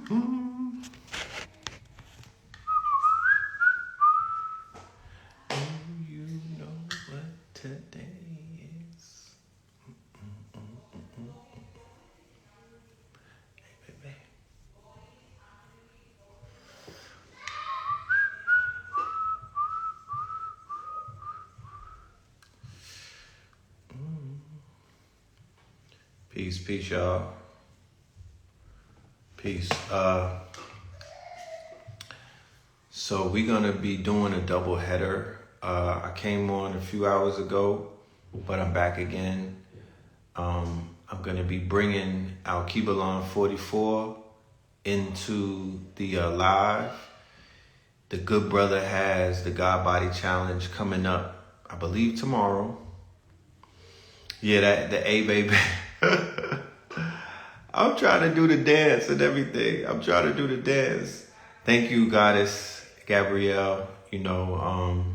Mm. Do you know what today is? Hey, baby. Peace, peace, y'all. Peace. So we're gonna be doing a double header. I came on a few hours ago, but I'm back again. I'm gonna be bringing Alkebulan44 into the live. The good brother has the God Body Challenge coming up, I believe tomorrow. Yeah, that the A baby. I'm trying to do the dance and everything. I'm trying to do the dance. Thank you, Goddess Gabrielle. You know,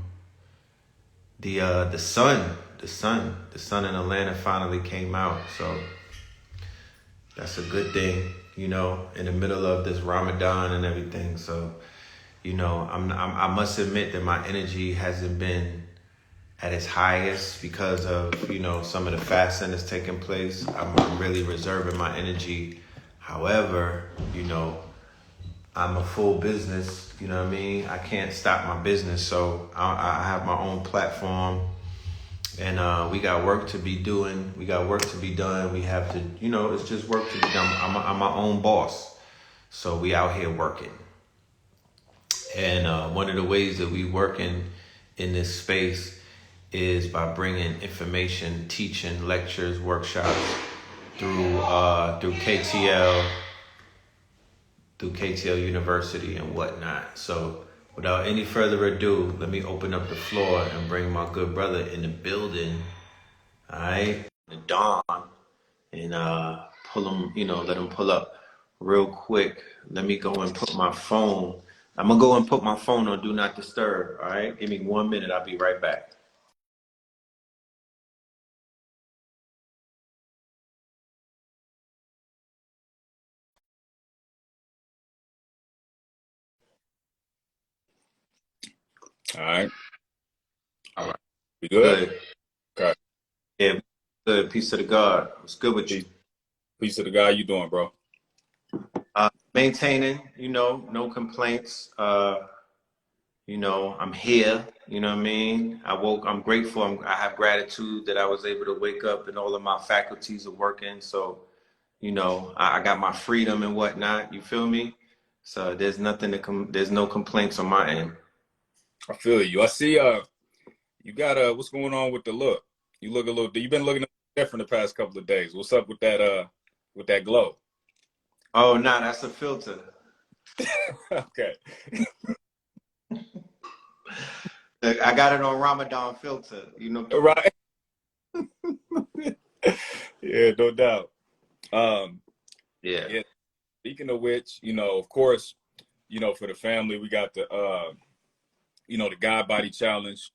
the sun in Atlanta finally came out, so that's a good thing. You know, in the middle of this Ramadan and everything. So, you know, I must admit that my energy hasn't been at its highest because of, you know, some of the fasting that's taking place. I'm really reserving my energy. However, you know, I'm a full business, you know what I mean? I can't stop my business. So I have my own platform, and we got work to be doing. We got work to be done. We have to, you know, it's just work to be done. I'm my own boss. So we out here working. And one of the ways that we working in this space is by bringing information, teaching, lectures, workshops through KTL University and whatnot. So without any further ado, let me open up the floor and bring my good brother in the building. All right, the Dawn, and pull him, you know, let him pull up real quick. Let me go and put my phone. I'm gonna go and put my phone on Do Not Disturb. All right, give me 1 minute. I'll be right back. All right. All right, We good? good. Okay. Yeah, good. Peace to the God. What's good with you? Peace, peace to the guy. You doing, bro? Maintaining, you know, no complaints. You know, I'm here. You know what I mean? I'm grateful. I have gratitude that I was able to wake up and all of my faculties are working. So, you know, I got my freedom and whatnot. You feel me? So there's nothing there's no complaints on my end. I feel you. I see. You got what's going on with the look? You look a little. You've been looking different the past couple of days. What's up with that glow? Oh, nah, that's a filter. Okay. I got it on Ramadan filter. You know. All right. Yeah, no doubt. Um, Yeah. yeah. Speaking of which, you know, of course, you know, for the family, we got the you know, the God Body Challenge.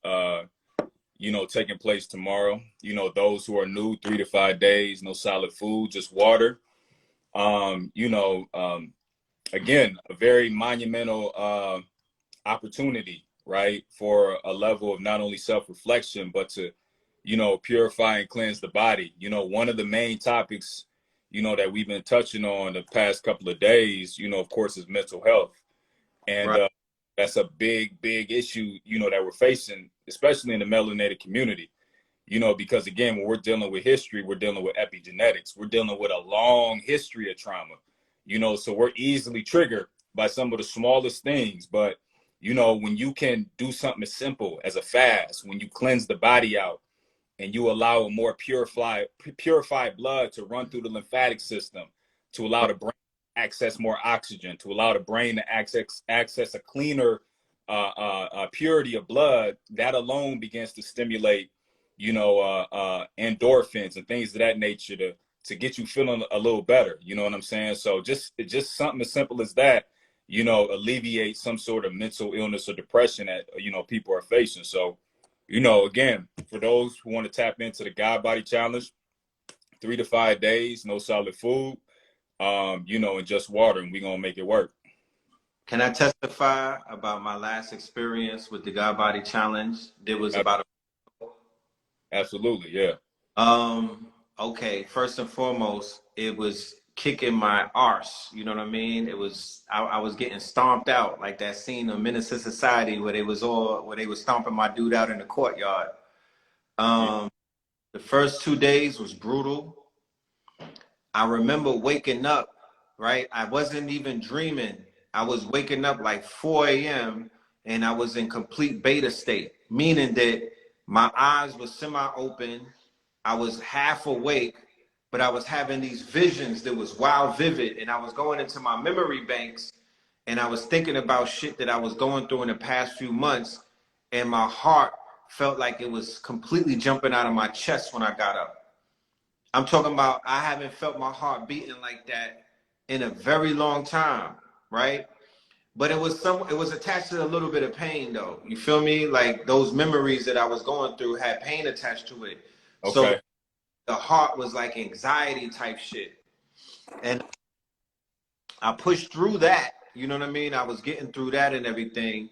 You know, taking place tomorrow. You know, those who are new, 3 to 5 days, no solid food, just water. You know, again, a very monumental opportunity, right, for a level of not only self-reflection, but to, you know, purify and cleanse the body. You know, one of the main topics, you know, that we've been touching on the past couple of days, you know, of course, is mental health. And Right. that's a big, big issue, you know, that we're facing, especially in the melanated community. You know, because again, when we're dealing with history, we're dealing with epigenetics. We're dealing with a long history of trauma, you know, so we're easily triggered by some of the smallest things. But, you know, when you can do something as simple as a fast, when you cleanse the body out and you allow a more purified blood to run through the lymphatic system, to allow the brain to access more oxygen, to allow the brain to access a cleaner purity of blood, that alone begins to stimulate, you know, endorphins and things of that nature to get you feeling a little better. You know what I'm saying? So just something as simple as that, you know, alleviate some sort of mental illness or depression that, you know, people are facing. So, you know, again, for those who want to tap into the God Body Challenge, 3 to 5 days, no solid food, you know, and just water, and we're gonna make it work. Can I testify about my last experience with the God Body Challenge? There was about Absolutely, yeah. okay, first and foremost, it was kicking my arse. You know what I mean? It was I was getting stomped out like that scene of Menace to Society where they was stomping my dude out in the courtyard. Yeah. Um, the first 2 days was brutal. I remember waking up, right? I wasn't even dreaming. I was waking up like 4 a.m. and I was in complete beta state, meaning that my eyes were semi-open. I was half awake, but I was having these visions that was wild vivid. And I was going into my memory banks and I was thinking about shit that I was going through in the past few months. And my heart felt like it was completely jumping out of my chest when I got up. I'm talking about I haven't felt my heart beating like that in a very long time, right? But it was attached to a little bit of pain though. You feel me? Like those memories that I was going through had pain attached to it. So Okay. the heart was like anxiety type shit. And I pushed through that, you know what I mean? I was getting through that and everything.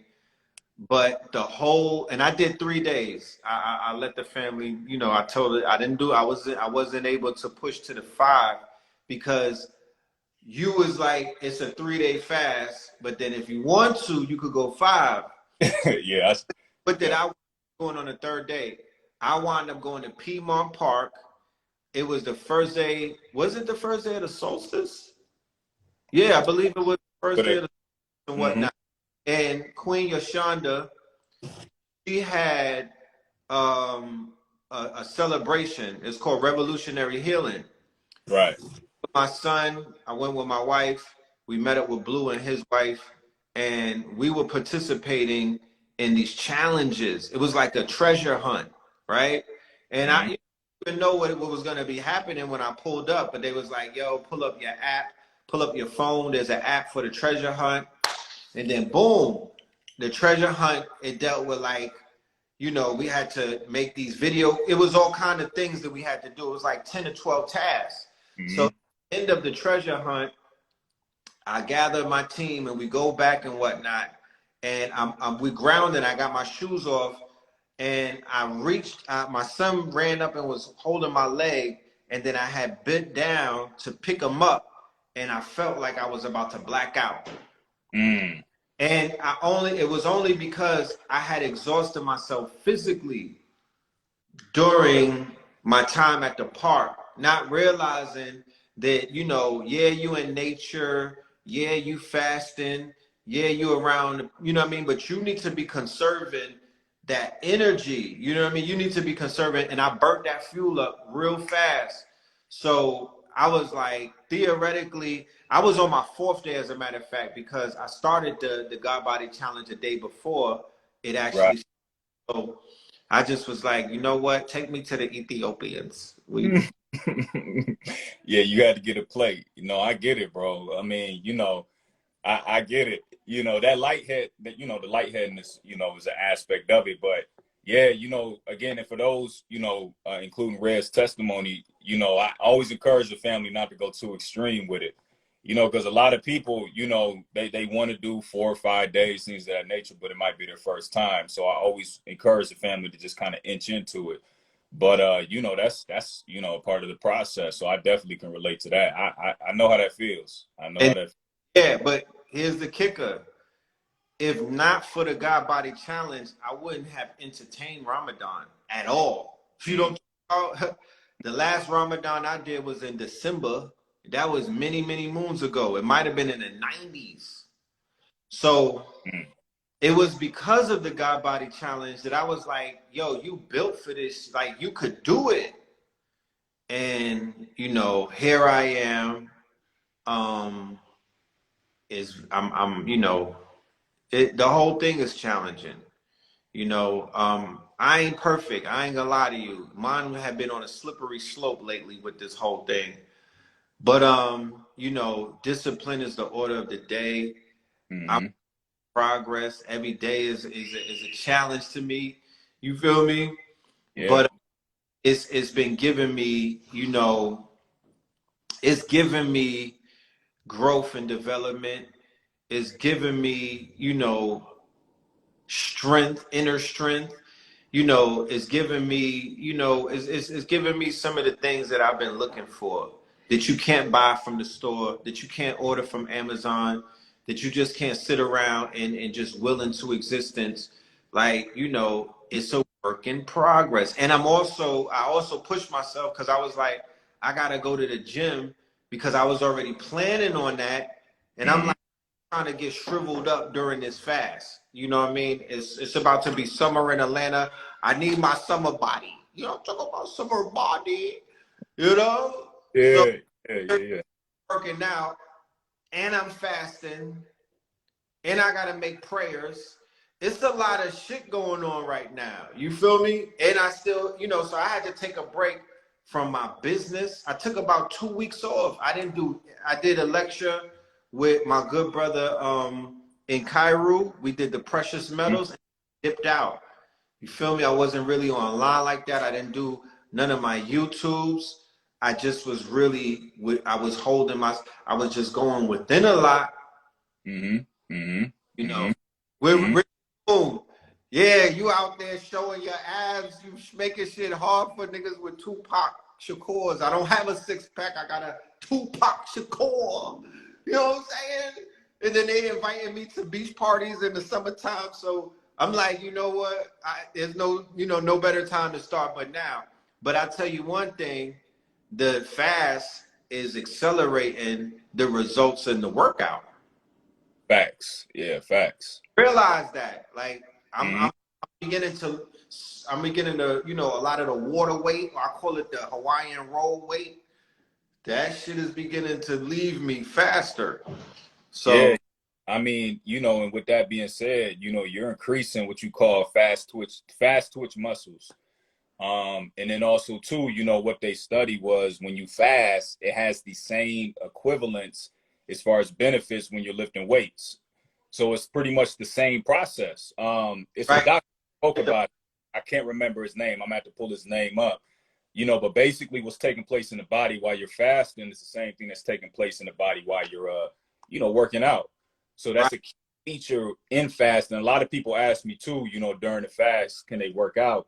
But and I did 3 days. I let the family, you know, I told it I didn't do I wasn't able to push to the 5 because you was like it's a 3-day fast, but then if you want to, you could go 5. Yeah. But then Yeah. I was going on the 3rd day. I wound up going to Piedmont Park. It was the first day. Was it the first day of the solstice? Yeah, I believe it was the first But day it, of the solstice and mm-hmm. whatnot. And Queen Yashonda, she had a celebration. It's called Revolutionary Healing. Right. My son, I went with my wife. We met up with Blue and his wife, and we were participating in these challenges. It was like a treasure hunt, right? And I Mm-hmm. didn't even know what was going to be happening when I pulled up, but they was like, "Yo, pull up your app, pull up your phone. There's an app for the treasure hunt." And then boom, the treasure hunt. It dealt with like, you know, we had to make these video. It was all kind of things that we had to do. It was like 10 to 12 tasks. So Mm-hmm. end of the treasure hunt, I gather my team and we go back and whatnot. And we grounded. I got my shoes off and I reached. My son ran up and was holding my leg, and then I had bent down to pick him up, and I felt like I was about to black out. Mm. And it was only because I had exhausted myself physically during my time at the park, not realizing that, you know, yeah, you in nature, yeah, you fasting, yeah, you around, you know what I mean? But you need to be conserving that energy, you know what I mean? You need to be conserving. And I burnt that fuel up real fast. So I was like, theoretically, I was on my 4th day, as a matter of fact, because I started the God Body Challenge the day before it Right. actually. So I just was like, you know what? Take me to the Ethiopians. We Yeah, you had to get a plate. You know, I get it, bro. I mean, you know, I get it. You know, the lightheadedness, you know, is an aspect of it. But yeah, you know, again, and for those, you know, including Red's testimony, you know, I always encourage the family not to go too extreme with it. You know, because a lot of people, you know, they want to do 4 or 5 days, things of that nature, but it might be their first time. So I always encourage the family to just kind of inch into it. But you know, that's you know, a part of the process. So I definitely can relate to that. I know how that feels. I know how and that. yeah, but here's the kicker. If not for the God Body Challenge, I wouldn't have entertained Ramadan at all. If you Mm. don't the last Ramadan I did was in December. That was many, many moons ago. It might have been in the 90s. So Mm. it was because of the God Body Challenge that I was like, yo, you built for this. Like you could do it. And you know, here I am. Um, I'm you know, the whole thing is challenging. You know, I ain't perfect. I ain't gonna lie to you. Mine have been on a slippery slope lately with this whole thing. But you know, discipline is the order of the day. I'm Mm-hmm. progress. Every day is a challenge to me. You feel me? Yeah. But it's been giving me, you know, it's given me growth and development. It's giving me, strength, inner strength. It's giving me, it's giving me some of the things that I've been looking for that you can't buy from the store, that you can't order from Amazon, that you just can't sit around and just will into existence. Like, it's a work in progress. And I also pushed myself because I was like, I gotta go to the gym because I was already planning on that. And I'm like trying to get shriveled up during this fast. You know what I mean? It's about to be summer in Atlanta. I need my summer body. I'm talking about summer body, So Yeah. working out and I'm fasting and I gotta make prayers. It's a lot of shit going on right now. You feel me? And I still, so I had to take a break from my business. I took about 2 weeks off. I did a lecture with my good brother in Cairo. We did the precious metals and dipped out. You feel me? I wasn't really online like that. I didn't do none of my YouTubes. I just was really, I was just going within a lot. We're boom. Yeah, you out there showing your abs, you making shit hard for niggas with Tupac Shakurs. I don't have a six-pack, I got a Tupac Shakur. You know what I'm saying? And then they invited me to beach parties in the summertime. So I'm like, you know what? There's no better time to start but now. But I tell you one thing, the fast is accelerating the results in the workout. Facts. Yeah, facts. Realize that. Like I'm beginning to a lot of the water weight, I call it the Hawaiian roll weight. That shit is beginning to leave me faster. So yeah, I mean, and with that being said, you're increasing what you call fast twitch muscles. And then also too, what they study was when you fast, it has the same equivalence as far as benefits when you're lifting weights. So it's pretty much the same process. It's a doctor spoke about it. I can't remember his name. I'm gonna have to pull his name up. But basically what's taking place in the body while you're fasting is the same thing that's taking place in the body while you're working out. So that's a key feature in fasting. A lot of people ask me too, during the fast, can they work out?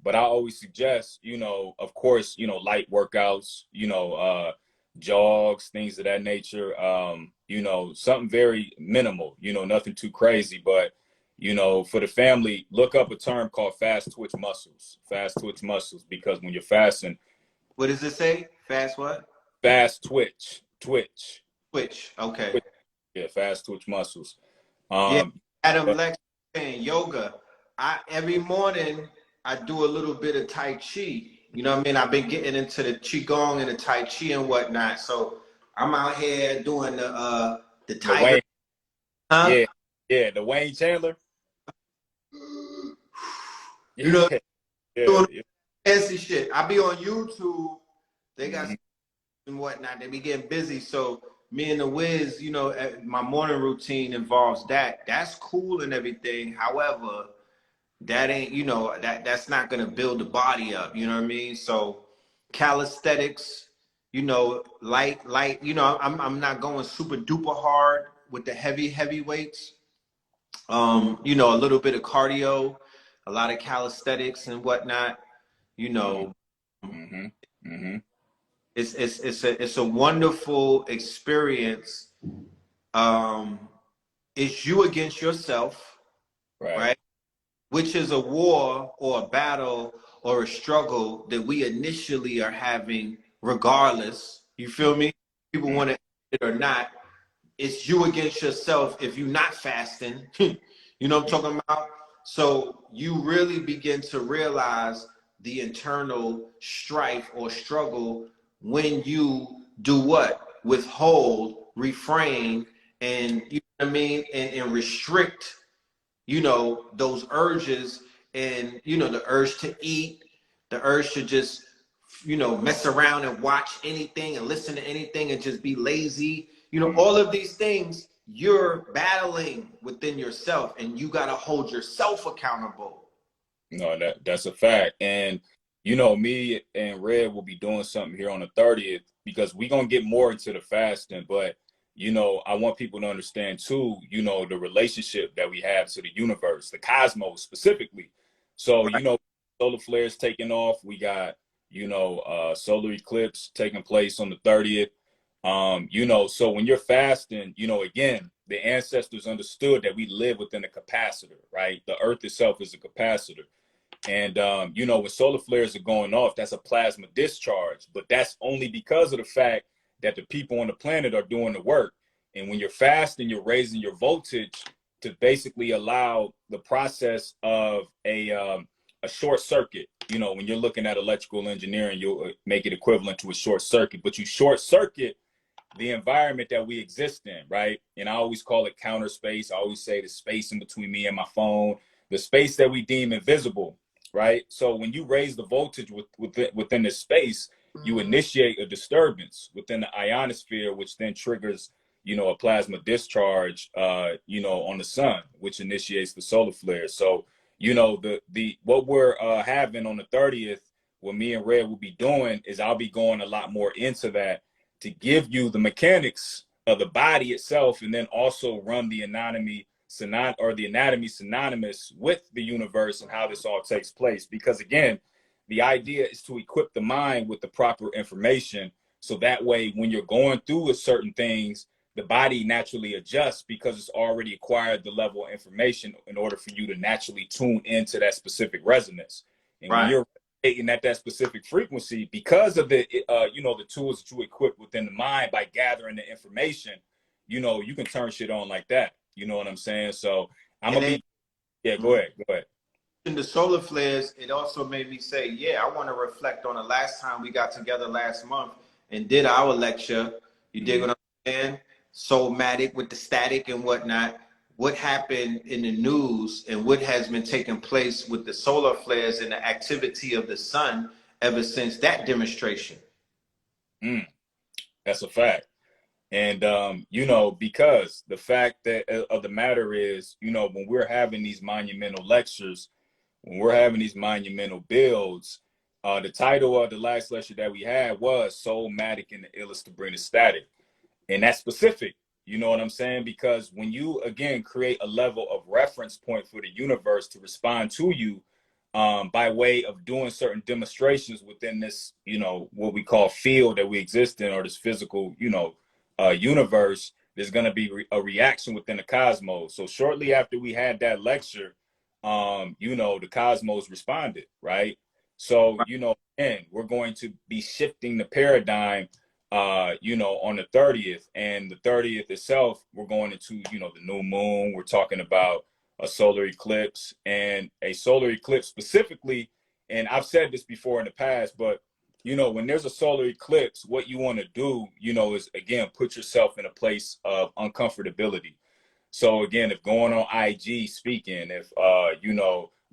But I always suggest, of course, light workouts, jogs, things of that nature. Something very minimal, nothing too crazy. But, for the family, look up a term called fast twitch muscles, because when you're fasting. What does it say? Fast what? Fast twitch. Twitch. Okay. Yeah, fast twitch muscles. Adam Lex saying yoga. Every morning I do a little bit of Tai Chi. You know what I mean? I've been getting into the Qigong and the Tai Chi and whatnot. So I'm out here doing the tiger. The Wayne Chandler. Doing fancy shit. I be on YouTube. They got and whatnot. They be getting busy. So me and the Wiz, my morning routine involves that. That's cool and everything. However, that ain't, that's not gonna build the body up. You know what I mean? So calisthenics, light, I'm not going super duper hard with the heavy weights. A little bit of cardio, a lot of calisthenics and whatnot. It's a wonderful experience. It's you against yourself, right? Which is a war or a battle or a struggle that we initially are having regardless. You feel me? People want to it or not. It's you against yourself if you're not fasting. You know what I'm talking about? So you really begin to realize the internal strife or struggle when you do what? Withhold, refrain, and you know what I mean, and restrict, those urges and the urge to eat, the urge to just mess around and watch anything and listen to anything and just be lazy. All of these things you're battling within yourself, and you got to hold yourself accountable. No, that's a fact. And me and Red will be doing something here on the 30th because we're gonna get more into the fasting. But I want people to understand too, the relationship that we have to the universe, the cosmos specifically. So, Right. solar flares taking off. We got, solar eclipse taking place on the 30th. So when you're fasting, again, the ancestors understood that we live within a capacitor, right? The earth itself is a capacitor. And, when solar flares are going off, that's a plasma discharge, but that's only because of the fact that the people on the planet are doing the work. And when you're fasting, you're raising your voltage to basically allow the process of a short circuit. When you're looking at electrical engineering, you'll make it equivalent to a short circuit, but you short circuit the environment that we exist in, right? And I always call it counter space. I always say the space in between me and my phone, the space that we deem invisible, right? So when you raise the voltage within this space, you initiate a disturbance within the ionosphere, which then triggers, a plasma discharge, on the sun, which initiates the solar flare. So, the what we're having on the 30th, what me and Red will be doing is I'll be going a lot more into that to give you the mechanics of the body itself, and then also run the anatomy synonymous with the universe and how this all takes place. Because again, the idea is to equip the mind with the proper information, so that way when you're going through certain things, the body naturally adjusts because it's already acquired the level of information in order for you to naturally tune into that specific resonance. And when Right. you're at that specific frequency, because of the the tools that you equip within the mind by gathering the information, you can turn shit on like that. You know what I'm saying? So I'm And gonna then be yeah, go ahead. in the solar flares, it also made me say, yeah, I want to reflect on the last time we got together last month and did our lecture. You dig Mm-hmm. what I'm saying? Soulmatic with the static and whatnot. What happened in the news and what has been taking place with the solar flares and the activity of the sun ever since that demonstration? That's a fact. And because the fact that of the matter is, when we're having these monumental lectures, when we're having these monumental builds, the title of the last lecture that we had was Soulmatic and the Illest to Bring the Static. And that's specific, you know what I'm saying? Because when you, again, create a level of reference point for the universe to respond to you, by way of doing certain demonstrations within this, what we call field that we exist in, or this physical, universe, there's going to be a reaction within the cosmos. So shortly after we had that lecture, the cosmos responded, right? So, and we're going to be shifting the paradigm, on the 30th. And the 30th itself, we're going into, the new moon. We're talking about a solar eclipse, and a solar eclipse specifically. And I've said this before in the past, but when there's a solar eclipse, what you want to do, is again, put yourself in a place of uncomfortability. So again, if going on IG speaking, if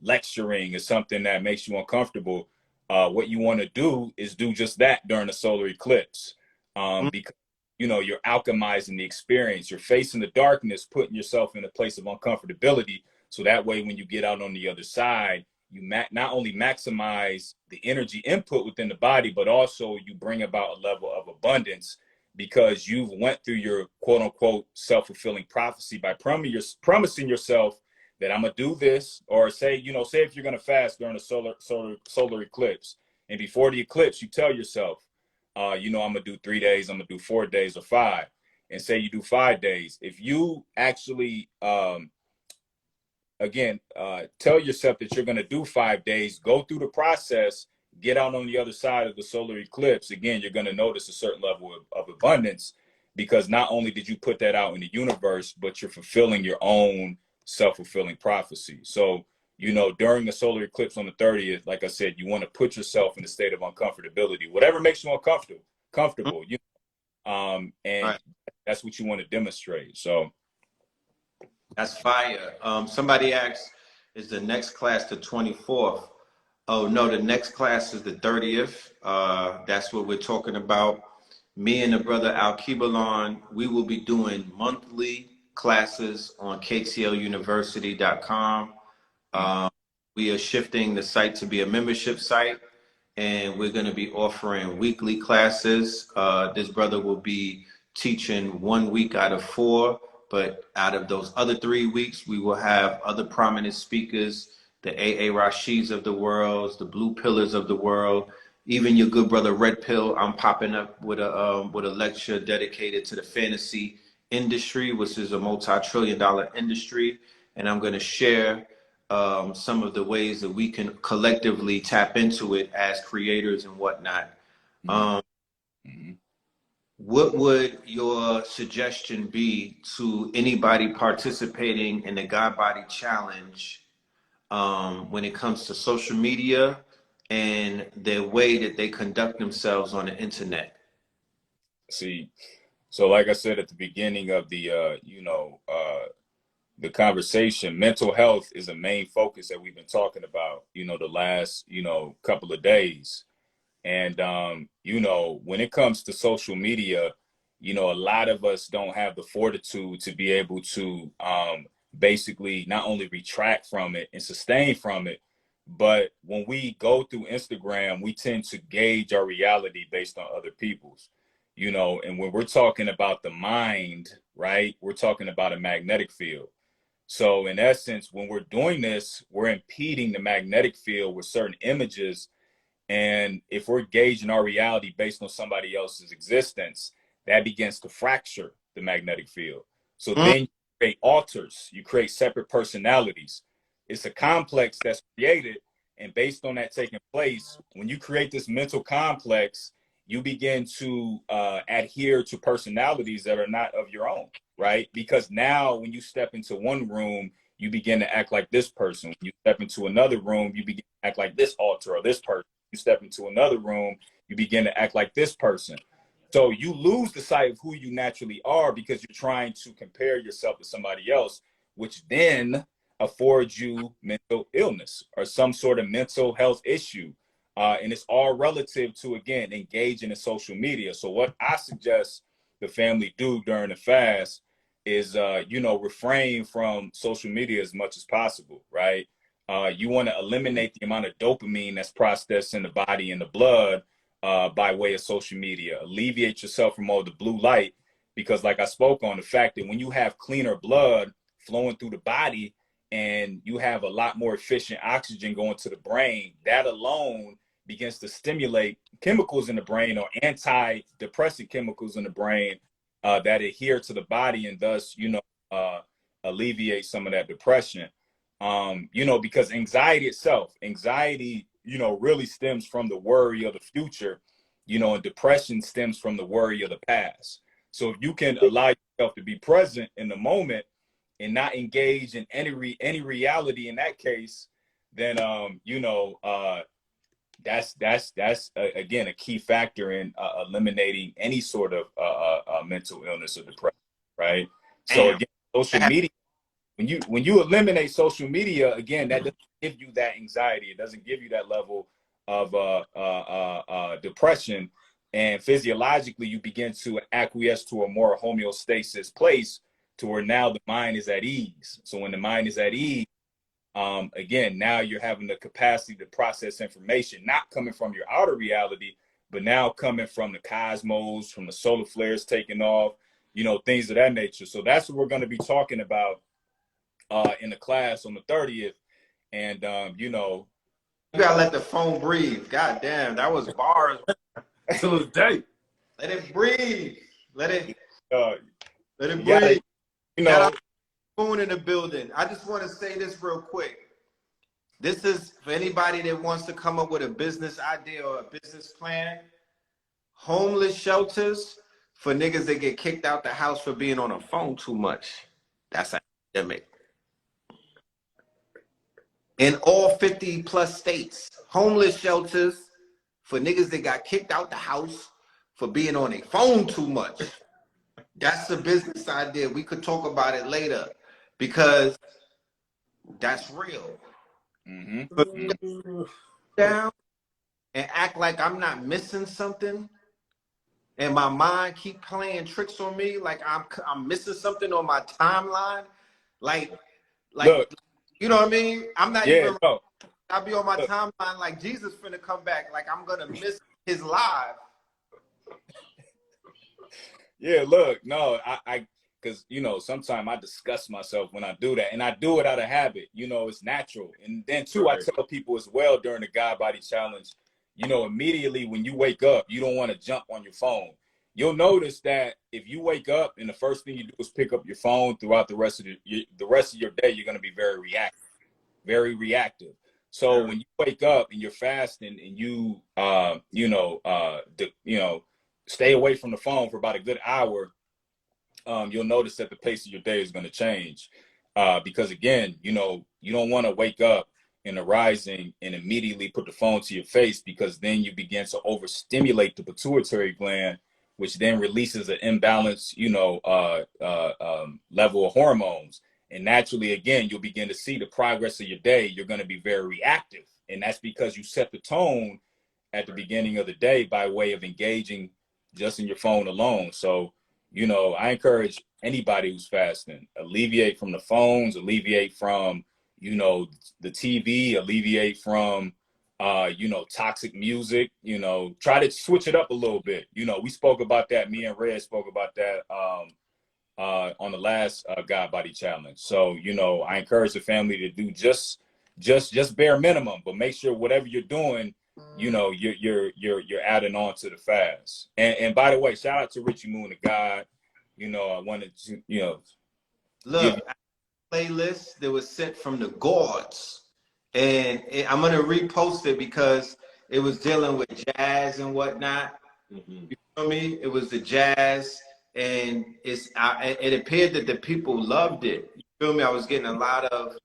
lecturing is something that makes you uncomfortable, what you want to do is do just that during a solar eclipse, because you're alchemizing the experience. You're facing the darkness, putting yourself in a place of uncomfortability, so that way when you get out on the other side, you not only maximize the energy input within the body, but also you bring about a level of abundance, because you've went through your quote unquote self-fulfilling prophecy by promising yourself that I'm gonna do this. Or say if you're gonna fast during a solar eclipse, and before the eclipse you tell yourself, I'm gonna do 3 days, I'm gonna do 4 days, or 5. And say you do 5 days, if you actually again, tell yourself that you're going to do 5 days, go through the process, get out on the other side of the solar eclipse. Again, you're going to notice a certain level of abundance, because not only did you put that out in the universe, but you're fulfilling your own self-fulfilling prophecy. So, during the solar eclipse on the 30th, like I said, you want to put yourself in a state of uncomfortability, whatever makes you comfortable, and Right. that's what you want to demonstrate. So, That's fire. Somebody asked, is the next class the 24th? Oh, no, the next class is the 30th. That's what we're talking about. Me and the brother Alkebulan, we will be doing monthly classes on KTLUniversity.com. We are shifting the site to be a membership site, and we're going to be offering weekly classes. This brother will be teaching 1 week out of 4. But out of those other 3 weeks, we will have other prominent speakers, the A.A. Rashids of the world, the Blue Pillars of the world, even your good brother Red Pill. I'm popping up with a lecture dedicated to the fantasy industry, which is a multi-trillion-dollar industry, and I'm going to share some of the ways that we can collectively tap into it as creators and whatnot. Um, what would your suggestion be to anybody participating in the God Body Challenge when it comes to social media and the way that they conduct themselves on the internet? See, so like I said at the beginning of the conversation, mental health is a main focus that we've been talking about, the last, couple of days. And, when it comes to social media, a lot of us don't have the fortitude to be able to basically not only retract from it and sustain from it, but when we go through Instagram, we tend to gauge our reality based on other people's, and when we're talking about the mind, right, we're talking about a magnetic field. So in essence, when we're doing this, we're impeding the magnetic field with certain images. And if we're gauging our reality based on somebody else's existence, that begins to fracture the magnetic field. So then you create alters, you create separate personalities. It's a complex that's created. And based on that taking place, when you create this mental complex, you begin to adhere to personalities that are not of your own, right? Because now when you step into one room, you begin to act like this person. When you step into another room, you begin to act like this alter or this person. You step into another room, you begin to act like this person. So you lose the sight of who you naturally are because you're trying to compare yourself to somebody else, which then affords you mental illness or some sort of mental health issue. And it's all relative to, again, engaging in social media. So what I suggest the family do during the fast is, refrain from social media as much as possible, right? You want to eliminate the amount of dopamine that's processed in the body and the blood by way of social media. Alleviate yourself from all the blue light, because like I spoke on, the fact that when you have cleaner blood flowing through the body and you have a lot more efficient oxygen going to the brain, that alone begins to stimulate chemicals in the brain or antidepressant chemicals in the brain that adhere to the body and thus, alleviate some of that depression. Because anxiety, really stems from the worry of the future, and depression stems from the worry of the past. So if you can allow yourself to be present in the moment and not engage in any reality in that case, then, that's again, a key factor in eliminating any sort of mental illness or depression, right? So again, social media, when you eliminate social media, again, that doesn't give you that anxiety. It doesn't give you that level of depression. And physiologically, you begin to acquiesce to a more homeostasis place to where now the mind is at ease. So when the mind is at ease, again, now you're having the capacity to process information, not coming from your outer reality, but now coming from the cosmos, from the solar flares taking off, things of that nature. So that's what we're going to be talking about in the class on the 30th. And, You gotta let the phone breathe. God damn, that was bars. to this day, Let it breathe. Let it breathe. gotta, Shout out to Spoon in the building. I just want to say this real quick. This is for anybody that wants to come up with a business idea or a business plan. Homeless shelters for niggas that get kicked out the house for being on a phone too much. That's an epidemic. In all 50 plus states, homeless shelters for niggas that got kicked out the house for being on a phone too much. That's a business idea. We could talk about it later because that's real. Down and act like I'm not missing something, and my mind keep playing tricks on me, like I'm missing something on my timeline, like Look, you know what I mean? I'm not yeah, even. I'll be on my timeline like Jesus finna come back, like I'm gonna miss his live. Yeah, look, no, because you know, sometimes I disgust myself when I do that, and I do it out of habit. You know, it's natural. And then too, I Right. tell people as well during the God Body Challenge, you know, immediately when you wake up, you don't want to jump on your phone. You'll notice that if you wake up and the first thing you do is pick up your phone throughout the rest of the rest of your day, you're going to be very reactive, very reactive. So Very. when you wake up and you're fasting and you, stay away from the phone for about a good hour, you'll notice that the pace of your day is going to change. Because again, you know, you don't want to wake up in the rising and immediately put the phone to your face, because then you begin to overstimulate the pituitary gland, which then releases an imbalanced, level of hormones. And naturally, again, you'll begin to see the progress of your day. You're going to be very reactive. And that's because you set the tone at the beginning of the day by way of engaging just in your phone alone. So, you know, I encourage anybody who's fasting, alleviate from the phones, alleviate from, you know, the TV, alleviate from, toxic music, you know, try to switch it up a little bit. You know, we spoke about that. Me and Red spoke about that on the last God Body Challenge. So, you know, I encourage the family to do just bare minimum, but make sure whatever you're doing, you know, you're adding on to the fast. And by the way, shout out to Richie Moon, the God. You know, I wanted to, you know, give you. Look, playlist that was sent from the gods, and I'm gonna repost it because it was dealing with jazz and whatnot. Mm-hmm. You feel me? It was the jazz, and it appeared that the people loved it. You feel me? I was getting a lot of,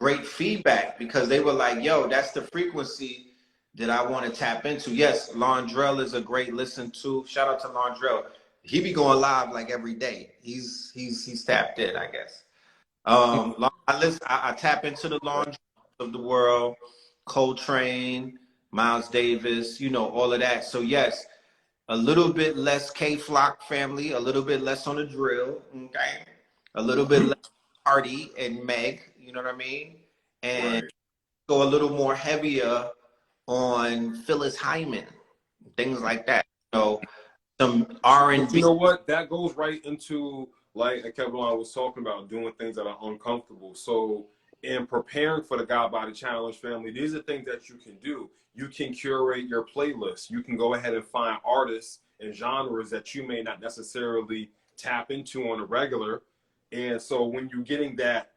great feedback because they were like, "Yo, that's the frequency that I want to tap into." Yes, Londrell is a great listen to. Shout out to Londrell. He be going live like every day. He's tapped in, I guess. I tap into the Londrell of the world, Coltrane, Miles Davis, all of that. So yes, a little bit less K Flock family, a little bit less on the drill, okay, a little bit less Hardy and Meg, you know what I mean, and Right. go a little more heavier on Phyllis Hyman, things like that. So some R and But you B. know what? That goes right into, like Alkebulan was talking about, doing things that are uncomfortable. So in preparing for the God Body Challenge, family, these are things that you can do. You can curate your playlist. You can go ahead and find artists and genres that you may not necessarily tap into on a regular. And so when you're getting that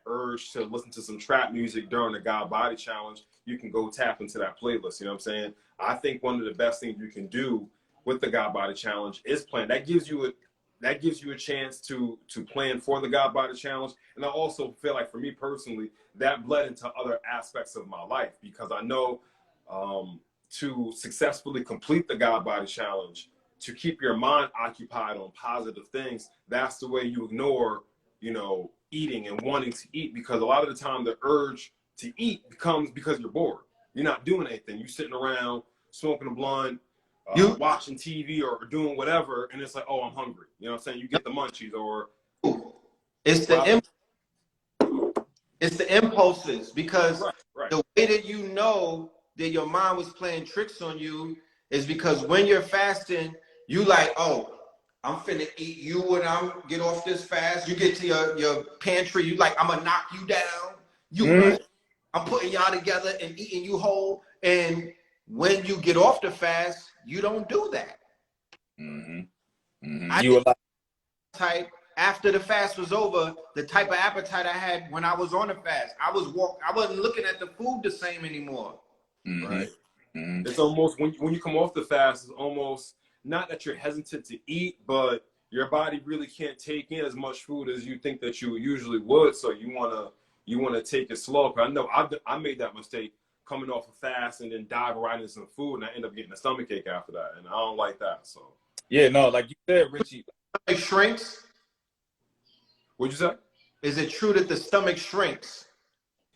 urge to listen to some trap music during the God Body Challenge, you can go tap into that playlist. You know what I'm saying? I think one of the best things you can do with the God Body Challenge is plan. That gives you a chance to plan for the God Body Challenge. And I also feel like, for me personally, that bled into other aspects of my life, because I know, to successfully complete the God Body Challenge, to keep your mind occupied on positive things, that's the way you ignore, eating and wanting to eat, because a lot of the time the urge to eat comes because you're bored. You're not doing anything. You're sitting around smoking a blunt, You, watching TV or doing whatever, and it's like, oh, I'm hungry. You know what I'm saying? You get the munchies, or it's what I think. it's the impulses, because Right, right. the way that you know that your mind was playing tricks on you is because when you're fasting, you like, oh, I'm finna eat you when I'm get off this fast. You get to your pantry, you like, I'm gonna knock you down. Mhm. I'm putting y'all together and eating you whole. And when you get off the fast, you don't do that. Mhm. Mhm. I You didn't allow. type after the fast was over, the type of appetite I had when I was on the fast. I wasn't looking at the food the same anymore. Mhm. Right. Mhm. It's almost, when you come off the fast, it's almost not that you're hesitant to eat, but your body really can't take in as much food as you think that you usually would. So you wanna take it slow. But I know I made that mistake, coming off a fast and then dive right into some food, and I end up getting a stomach ache after that, and I don't like that. So Yeah, no, like you said, Richie. It shrinks. what'd you say? Is it true that the stomach shrinks?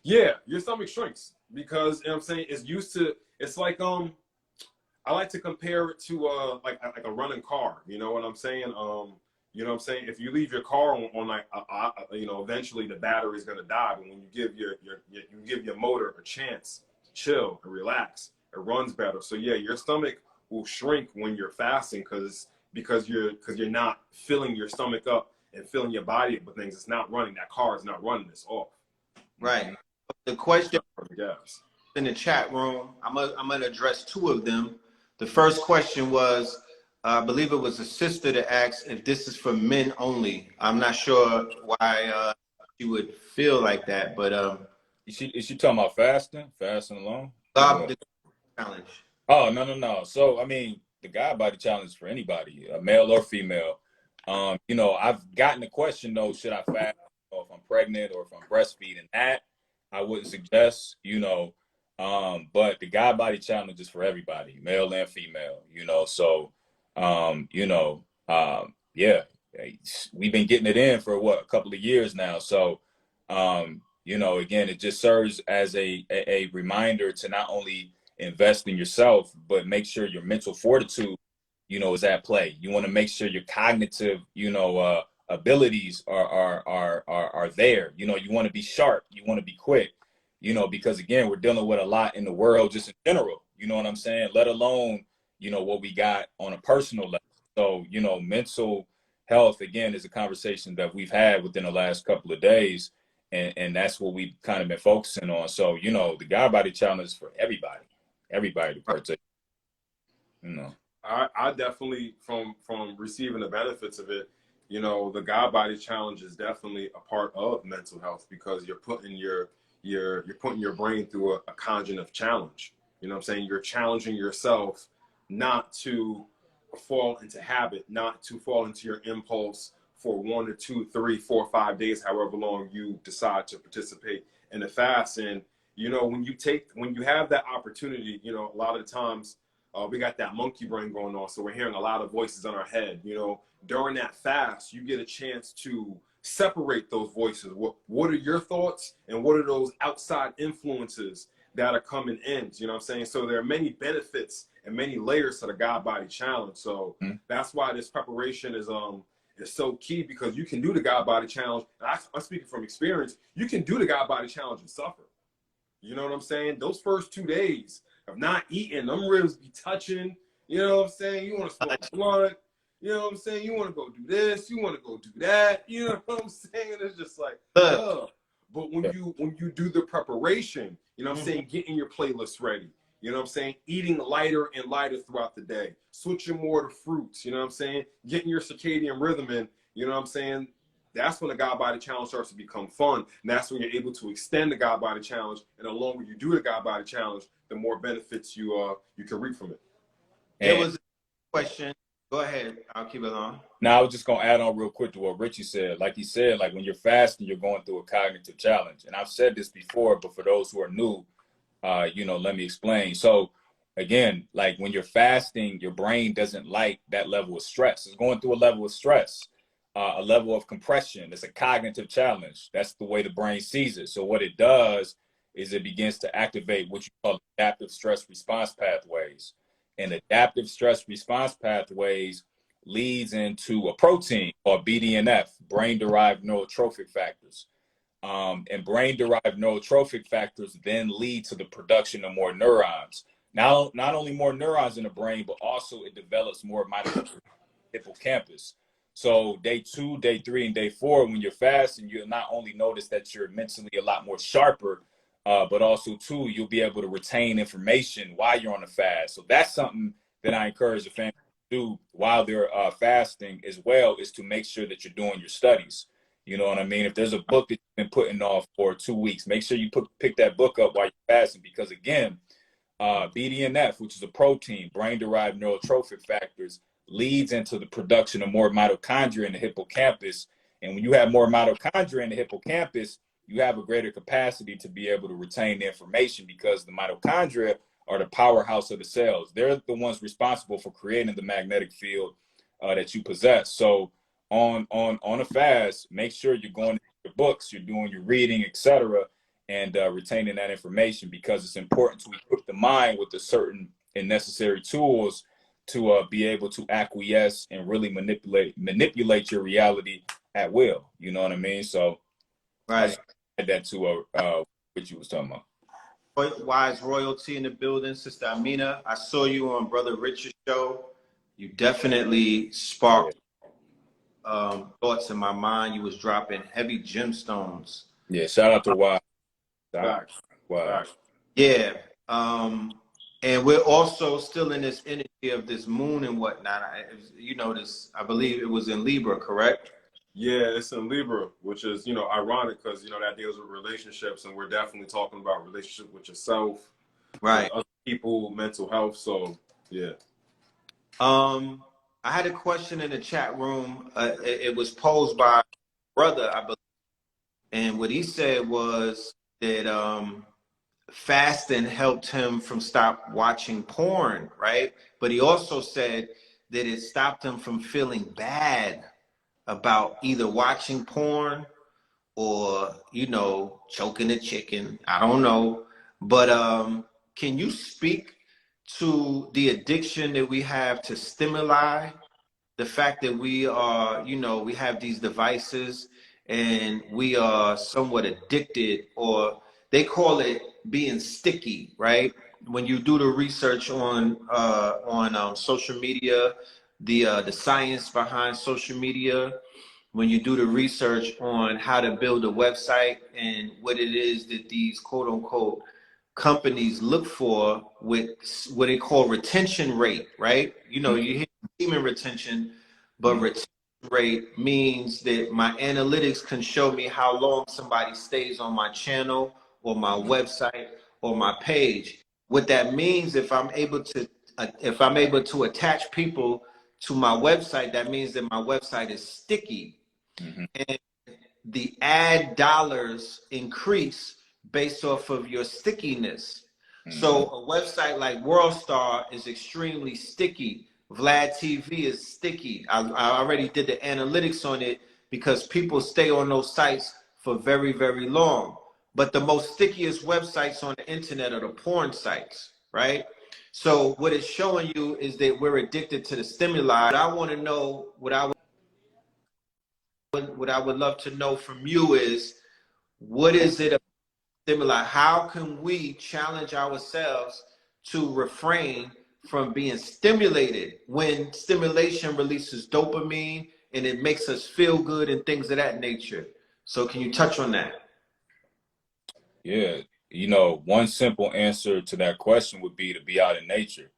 Yeah, your stomach shrinks because, you know what I'm saying, it's used to. It's like, I like to compare it to, like a running car. You know what I'm saying? You know what I'm saying? If you leave your car on like, eventually the battery is gonna die. But when you give you give your motor a chance to chill and relax, it runs better. So yeah, your stomach will shrink when you're fasting, because because you're not filling your stomach up and filling your body up with things. It's not running. That car is not running. It's off. Right. The question Gas. in the chat room, I'm gonna address two of them. The first question was, I believe it was a sister that asked if this is for men only. I'm not sure why she would feel like that, but Is she talking about fasting alone? the challenge. Oh, no. So, I mean, the God body challenge is for anybody, male or female. You know, I've gotten the question though, should I fast if I'm pregnant or if I'm breastfeeding? That I wouldn't suggest, you know. But the God body challenge is for everybody, male and female, you know. So, you know, yeah, we've been getting it in for what, a couple of years now. So, you know, again, it just serves as a reminder to not only invest in yourself, but make sure your mental fortitude, you know, is at play. You want to make sure your cognitive, you know, abilities are there. You know, you want to be sharp. You want to be quick. You know, because again, we're dealing with a lot in the world just in general. You know what I'm saying? Let alone, you know, what we got on a personal level. So, you know, mental health again is a conversation that we've had within the last couple of days, and that's what we've kind of been focusing on. So, you know, the God body challenge is for everybody to partake. You know, I definitely from receiving the benefits of it, you know, the God body challenge is definitely a part of mental health because you're putting you're putting your brain through a cognitive challenge. You know what I'm saying? You're challenging yourself not to fall into habit, not to fall into your impulse for 1 or 2, 3, 4, 5 days, however long you decide to participate in the fast. And you know, when you have that opportunity, you know, a lot of the times we got that monkey brain going on, so we're hearing a lot of voices in our head. You know, during that fast, you get a chance to separate those voices. What are your thoughts, and what are those outside influences that are coming in? You know what I'm saying? So there are many benefits and many layers to the God body challenge. So that's why this preparation is so key, because you can do the God body challenge. I'm speaking from experience. You can do the God body challenge and suffer. You know what I'm saying? Those first 2 days of not eating, them ribs be touching. You know what I'm saying? You want to smoke blunt. You know what I'm saying? You want to go do this. You want to go do that. You know what I'm saying? It's just like, ugh. But when you do the preparation, you know what I'm saying? Getting your playlist ready. You know what I'm saying? Eating lighter and lighter throughout the day. Switching more to fruits. You know what I'm saying? Getting your circadian rhythm in. You know what I'm saying? That's when the God body challenge starts to become fun. And that's when you're able to extend the God body challenge. And the longer you do the God body challenge, the more benefits you can reap from it. There was a question. Go ahead. I'll keep it on. Now, I was just going to add on real quick to what Richie said. Like he said, like when you're fasting, you're going through a cognitive challenge. And I've said this before, but for those who are new, you know, let me explain. So again, like when you're fasting, your brain doesn't like that level of stress. It's going through a level of stress. A level of compression. It's a cognitive challenge. That's the way the brain sees it. So what it does is it begins to activate what you call adaptive stress response pathways. And adaptive stress response pathways leads into a protein called BDNF, brain-derived neurotrophic factors. And brain-derived neurotrophic factors then lead to the production of more neurons. Now, not only more neurons in the brain, but also it develops more hippocampus. So day 2, day 3, and day 4, when you're fasting, you'll not only notice that you're mentally a lot more sharper, but also too, you'll be able to retain information while you're on a fast. So that's something that I encourage the family to do while they're fasting as well, is to make sure that you're doing your studies. You know what I mean? If there's a book that you've been putting off for 2 weeks, make sure you pick that book up while you're fasting, because again, BDNF, which is a protein, brain-derived neurotrophic factors, leads into the production of more mitochondria in the hippocampus. And when you have more mitochondria in the hippocampus, you have a greater capacity to be able to retain the information, because the mitochondria are the powerhouse of the cells. They're the ones responsible for creating the magnetic field that you possess. So on a fast, make sure you're going to your books, you're doing your reading, etc., and retaining that information, because it's important to equip the mind with the certain and necessary tools to be able to acquiesce and really manipulate your reality at will. You know what I mean? So Right. I add that to what you was talking about. Wise royalty in the building, Sister Amina. I saw you on Brother Richard's show. You definitely Yeah. sparked thoughts in my mind. You was dropping heavy gemstones. Yeah. Shout out to Wild. Facts. Wow. Facts. Yeah. And we're also still in this energy of this moon and whatnot. You know, this, I believe it was in Libra, correct? Yeah, it's in Libra, which is, ironic because, that deals with relationships, and we're definitely talking about relationship with yourself, with Right. other people, mental health. So, yeah. I had a question in the chat room. It was posed by a brother, I believe. And what he said was that fasting helped him from stop watching porn, right? But he also said that it stopped him from feeling bad about either watching porn or, choking a chicken. I don't know. But can you speak to the addiction that we have to stimuli? The fact that we are, we have these devices and we are somewhat addicted, or they call it being sticky, right? When you do the research on social media, the science behind social media, when you do the research on how to build a website and what it is that these quote unquote companies look for with what they call retention rate, right? You hear human retention, but retention rate means that my analytics can show me how long somebody stays on my channel or my website or my page. What that means, if I'm able to attach people to my website, that means that my website is sticky. Mm-hmm. And the ad dollars increase based off of your stickiness. Mm-hmm. So a website like WorldStar is extremely sticky. Vlad TV is sticky. I already did the analytics on it because people stay on those sites for very, very long. But the most stickiest websites on the internet are the porn sites, right? So what it's showing you is that we're addicted to the stimuli. What I want to know, what I would love to know from you is, what is it about stimuli? How can we challenge ourselves to refrain from being stimulated when stimulation releases dopamine and it makes us feel good and things of that nature? So can you touch on that? Yeah. One simple answer to that question would be to be out in nature,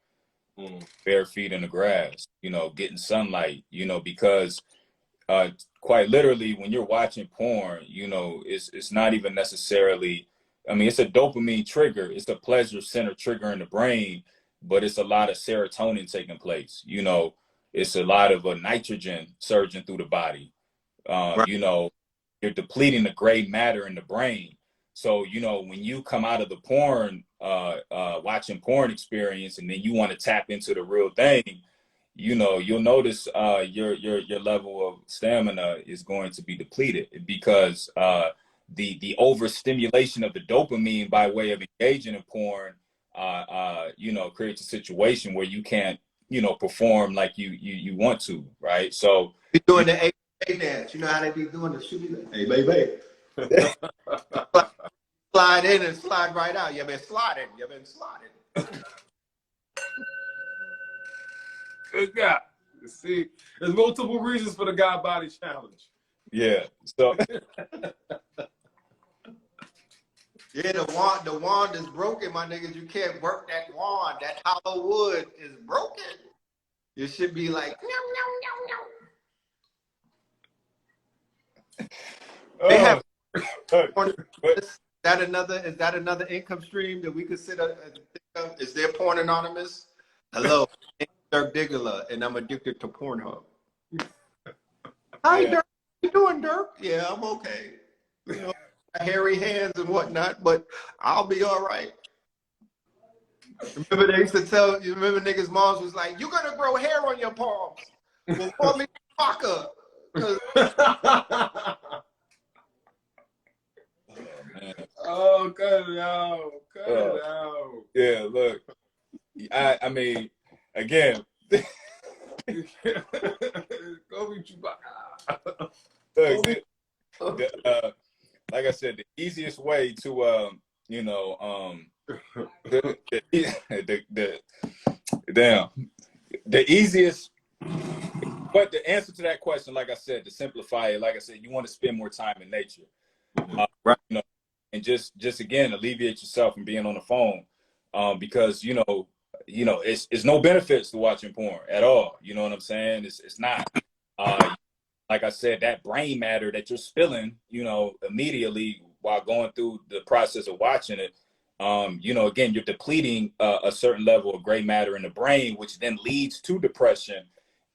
bare feet in the grass, getting sunlight, because quite literally, when you're watching porn, it's not even necessarily, I mean, it's a dopamine trigger. It's a pleasure center trigger in the brain, but it's a lot of serotonin taking place. It's a lot of nitrogen surging through the body. Right. You're depleting the gray matter in the brain. So, when you come out of the porn, watching porn experience, and then you want to tap into the real thing, you'll notice your level of stamina is going to be depleted because the overstimulation of the dopamine by way of engaging in porn, creates a situation where you can't, perform like you want to, right? So You're doing the A dance. You know how they be doing the shooting? Hey, baby. Slide in and slide right out. You've been sliding. You've been sliding. Good God. See, there's multiple reasons for the God Body Challenge. yeah, so Yeah, the wand is broken, my niggas. You can't work that wand. That hollow wood is broken. You should be like, no, no, no, no. They have porn. Is that another income stream that we could think of? Is there porn anonymous? Hello, I'm Dirk Diggler, and I'm addicted to Pornhub. Hi, Yeah. Dirk. How you doing, Dirk? Yeah, I'm okay. Hairy hands and whatnot, but I'll be all right. Remember they used to tell you, remember niggas' moms was like, you're gonna grow hair on your palms. Well, call me Fucker. Oh, cut it out. Cut it out. Yeah, look. I mean, again, Go be Chewbacca. look, like I said, the easiest way to the easiest the answer to that question, like I said, to simplify it, like I said, you want to spend more time in nature, Right. you know, and just again alleviate yourself from being on the phone, because it's no benefits to watching porn at all. You know what I'm saying? It's not. Like I said, that brain matter that you're spilling, immediately while going through the process of watching it, again, you're depleting a certain level of gray matter in the brain, which then leads to depression,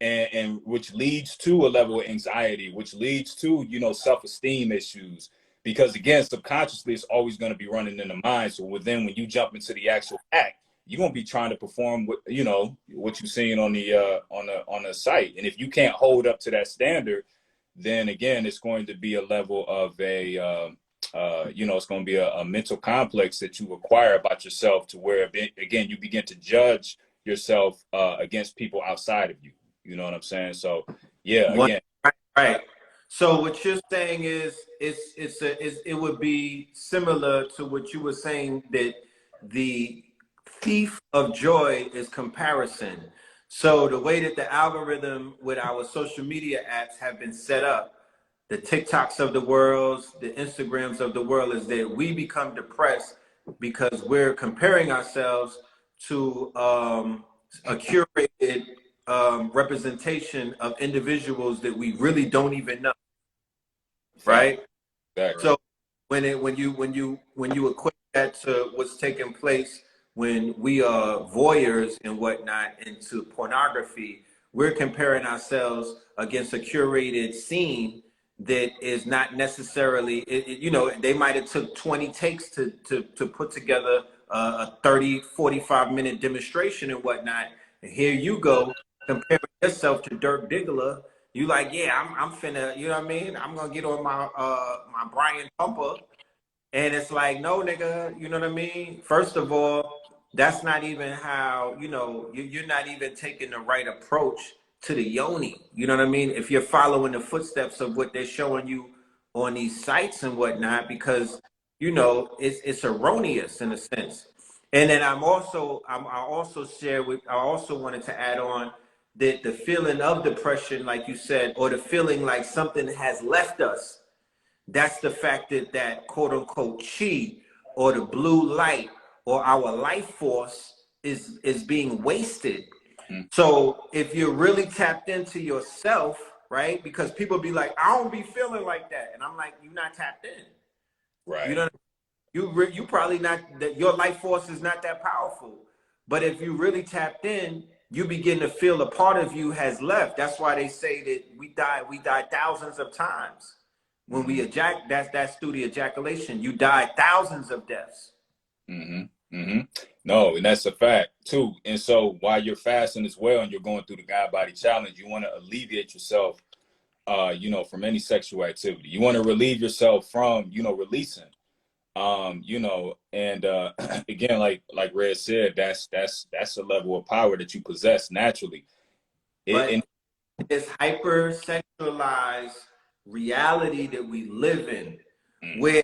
and which leads to a level of anxiety, which leads to, self-esteem issues. Because again, subconsciously, it's always going to be running in the mind. So within, when you jump into the actual act, you're gonna be trying to perform what what you're seeing on the site, and if you can't hold up to that standard, then again, it's going to be a level of it's going to be a mental complex that you acquire about yourself, to where again you begin to judge yourself against people outside of you. You know what I'm saying? So yeah, again, Right. So what you're saying is it would be similar to what you were saying, that the thief of joy is comparison. So the way that the algorithm with our social media apps have been set up, the TikToks of the world, the Instagrams of the world, is that we become depressed because we're comparing ourselves to a curated representation of individuals that we really don't even know, right? exactly. So when you equate that to what's taking place when we are voyeurs and whatnot into pornography, we're comparing ourselves against a curated scene that is not necessarily, they might have took 20 takes to put together a 30-45 minute demonstration and whatnot. And here you go comparing yourself to Dirk Diggler. You like, yeah, I'm finna, you know what I mean? I'm gonna get on my my Brian Pumper. And it's like, no, nigga, you know what I mean? First of all, that's not even how, you're not even taking the right approach to the yoni. You know what I mean? If you're following the footsteps of what they're showing you on these sites and whatnot, because, it's erroneous in a sense. And then I also wanted to add on that the feeling of depression, like you said, or the feeling like something has left us, that's the fact that quote unquote chi, or the blue light, or our life force is being wasted. So if you're really tapped into yourself, right? Because people be like, I don't be feeling like that, and I'm like, you're not tapped in. Right. You know, you probably not, that your life force is not that powerful. But if you really tapped in, you begin to feel a part of you has left. That's why they say that we die thousands of times. When we that's through the ejaculation. You die thousands of deaths. No, and that's a fact too. And so while you're fasting as well, and you're going through the God Body Challenge, you want to alleviate yourself, from any sexual activity. You want to relieve yourself from, releasing. And again, like Red said, that's a level of power that you possess naturally. But this hyper-sexualized reality that we live in, where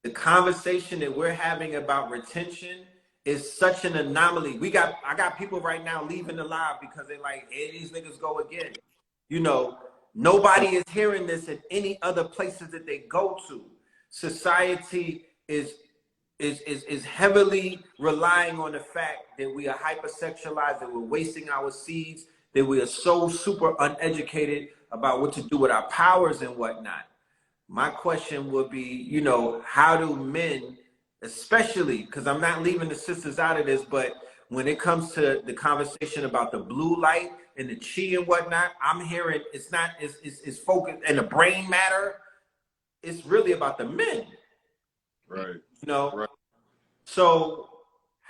the conversation that we're having about retention is such an anomaly. I got people right now leaving the live because they're like, hey, these niggas go again. Nobody is hearing this in any other places that they go to. Society is heavily relying on the fact that we are hypersexualized, that we're wasting our seeds, that we are so super uneducated about what to do with our powers and whatnot. My question would be, how do men, especially, because I'm not leaving the sisters out of this, but when it comes to the conversation about the blue light and the chi and whatnot, I'm hearing it's focused, and the brain matter, it's really about the men. Right. Right. So